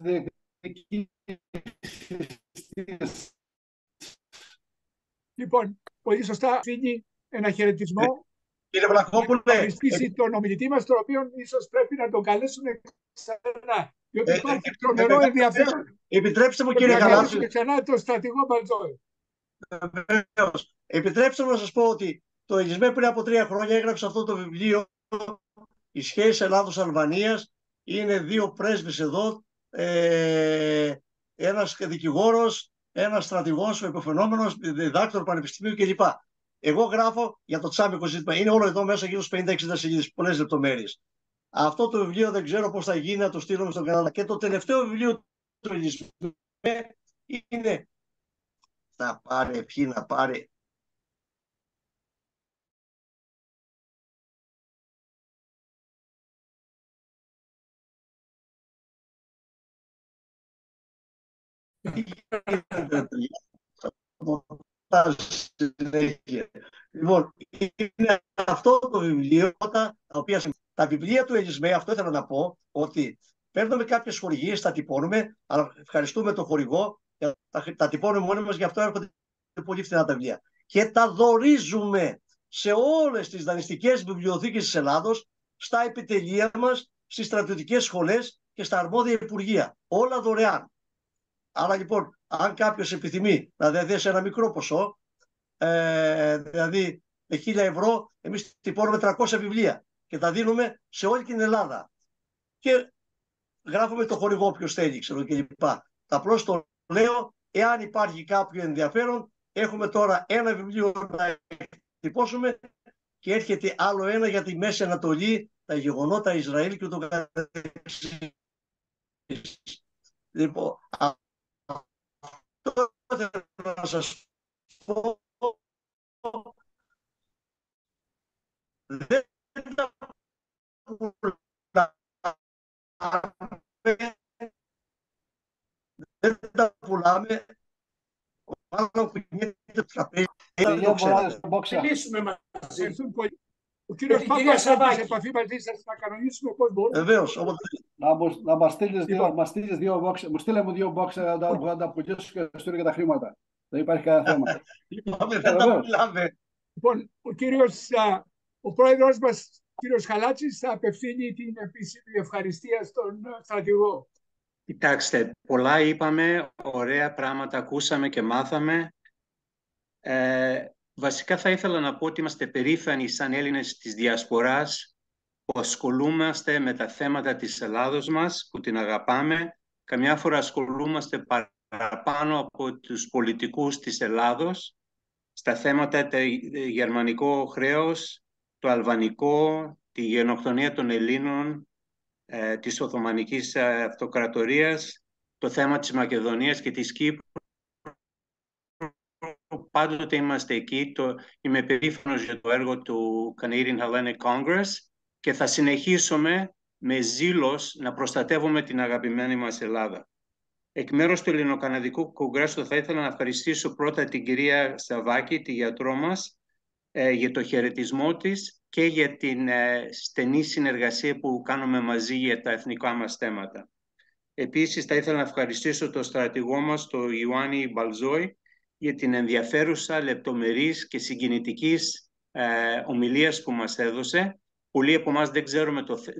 Λοιπόν, πολύ σωστά αφήνει ένα χαιρετισμό. Κύριε Βλαχόπουλε, να ευχαριστήσει τον ομιλητή μας, τον οποίο ίσως πρέπει να τον καλέσουμε ξανά. Διότι υπάρχει τρομερό ενδιαφέρον. Επιτρέψτε μου, κύριε Γαλάζη. Και ξανά τον στρατηγό Μπαλτζόη. Επιτρέψτε μου να σας πω ότι το Ελισμέ πριν από 3 χρόνια έγραψε αυτό το βιβλίο «Οι σχέσεις Ελλάδος-Αλβανίας». Είναι 2 πρέσβεις εδώ, ένας δικηγόρος, ένας στρατηγός, ο υποφαινόμενος, διδάκτορ πανεπιστημίου κλπ. Εγώ γράφω για το τσάμικο ζήτημα. Είναι όλο εδώ μέσα γύρω στους 50-60 σελίδες, πολλές λεπτομέρειες. Αυτό το βιβλίο δεν ξέρω πώς θα γίνει να το στείλουμε στον Καναδά. Και το τελευταίο βιβλίο του Ελισμέ είναι «Θα πάρει, ποιοι να πάρει». Λοιπόν, είναι αυτό το βιβλίο, τα βιβλία του Ελισμέ, αυτό ήθελα να πω, ότι παίρνουμε κάποιες χορηγίες, τα τυπώνουμε, αλλά ευχαριστούμε τον χορηγό, τα τυπώνουμε μόνοι μας, γι' αυτό έρχονται πολύ φθηνά τα βιβλία. Και τα δωρίζουμε σε όλες τις δανειστικές βιβλιοθήκες της Ελλάδος, στα επιτελεία μας, στις στρατιωτικές σχολές και στα αρμόδια υπουργεία. Όλα δωρεάν. Άρα λοιπόν, αν κάποιος επιθυμεί να διαθέσει ένα μικρό ποσό, δηλαδή με 1.000 ευρώ εμείς τυπώνουμε 300 βιβλία και τα δίνουμε σε όλη την Ελλάδα. Και γράφουμε το χορηγό ποιος θέλει, ξέρω κλπ. Απλώς το λέω, εάν υπάρχει κάποιο ενδιαφέρον, έχουμε τώρα ένα βιβλίο να εκτυπώσουμε και έρχεται άλλο ένα για τη Μέση Ανατολή, τα γεγονότα Ισραήλ και ούτω καθεξής. Λοιπόν, αυτό θέλω να σας πω. Δεν τα πουλάμε. Μάλλον που γίνεται το τραπέζι. Μιλήσουμε μαζί. Ο κύριος Πάπας θα σε επαφή μαζί σας να κανονίσουμε πώς μπορούμε. Βεβαίως. Να μας στείλεις δύο box. Μου στείλε μου 2 box να τα πουλήσω και να στείλω και τα χρήματα. Δεν υπάρχει κανένα θέμα. Δεν τα πουλάμε. Λοιπόν, ο πρόεδρος μας, κύριος Χαλάτσης, θα απευθύνει την επίσημη ευχαριστία στον στρατηγό. Κοιτάξτε, πολλά είπαμε, ωραία πράγματα ακούσαμε και μάθαμε. Βασικά θα ήθελα να πω ότι είμαστε περήφανοι σαν Έλληνες της Διασποράς που ασχολούμαστε με τα θέματα της Ελλάδος μας, που την αγαπάμε. Καμιά φορά ασχολούμαστε παραπάνω από τους πολιτικούς της Ελλάδος στα θέματα το γερμανικό χρέος, το αλβανικό, τη γενοκτονία των Ελλήνων, της Οθωμανικής Αυτοκρατορίας, το θέμα της Μακεδονίας και της Κύπρου. Πάντοτε είμαστε εκεί. Είμαι περήφανος για το έργο του Canadian Hellenic Congress και θα συνεχίσουμε με ζήλος να προστατεύουμε την αγαπημένη μας Ελλάδα. Εκ μέρους του Ελληνοκαναδικού Κογκρέσου θα ήθελα να ευχαριστήσω πρώτα την κυρία Σταβάκη, τη γιατρό μας, για το χαιρετισμό της και για την στενή συνεργασία που κάνουμε μαζί για τα εθνικά μας θέματα. Επίσης θα ήθελα να ευχαριστήσω τον στρατηγό μας, τον Ιωάννη Μπαλζόη, για την ενδιαφέρουσα, λεπτομερής και συγκινητικής ομιλίας που μας έδωσε. Πολλοί από εμάς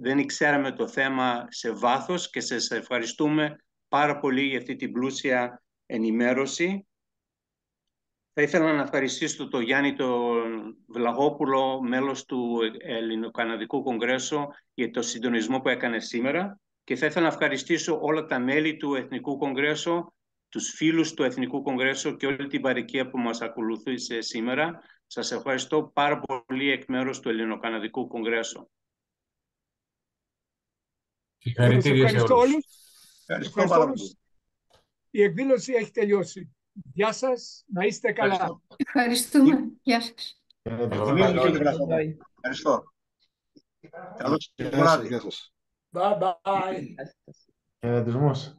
δεν ξέραμε το θέμα σε βάθος και σας ευχαριστούμε πάρα πολύ για αυτή την πλούσια ενημέρωση. Θα ήθελα να ευχαριστήσω τον Γιάννη τον Βλαχόπουλο, μέλος του Ελληνοκαναδικού Κογκρέσου, για το συντονισμό που έκανε σήμερα και θα ήθελα να ευχαριστήσω όλα τα μέλη του Εθνικού Κογκρέσου, τους φίλους του Εθνικού Κογκρέσου και όλη την παροικία που μας ακολουθήσε σήμερα. Σας ευχαριστώ πάρα πολύ εκ μέρους του Ελληνοκαναδικού Κογκρέσου. Συγχαρητήρια σε όλους. Ευχαριστώ όλους. Η εκδήλωση έχει τελειώσει. Γεια σας, να είστε καλά. Ευχαριστούμε. Γεια σας. Ευχαριστώ. Γεια σας. Bye bye. Χαιρετισμούς.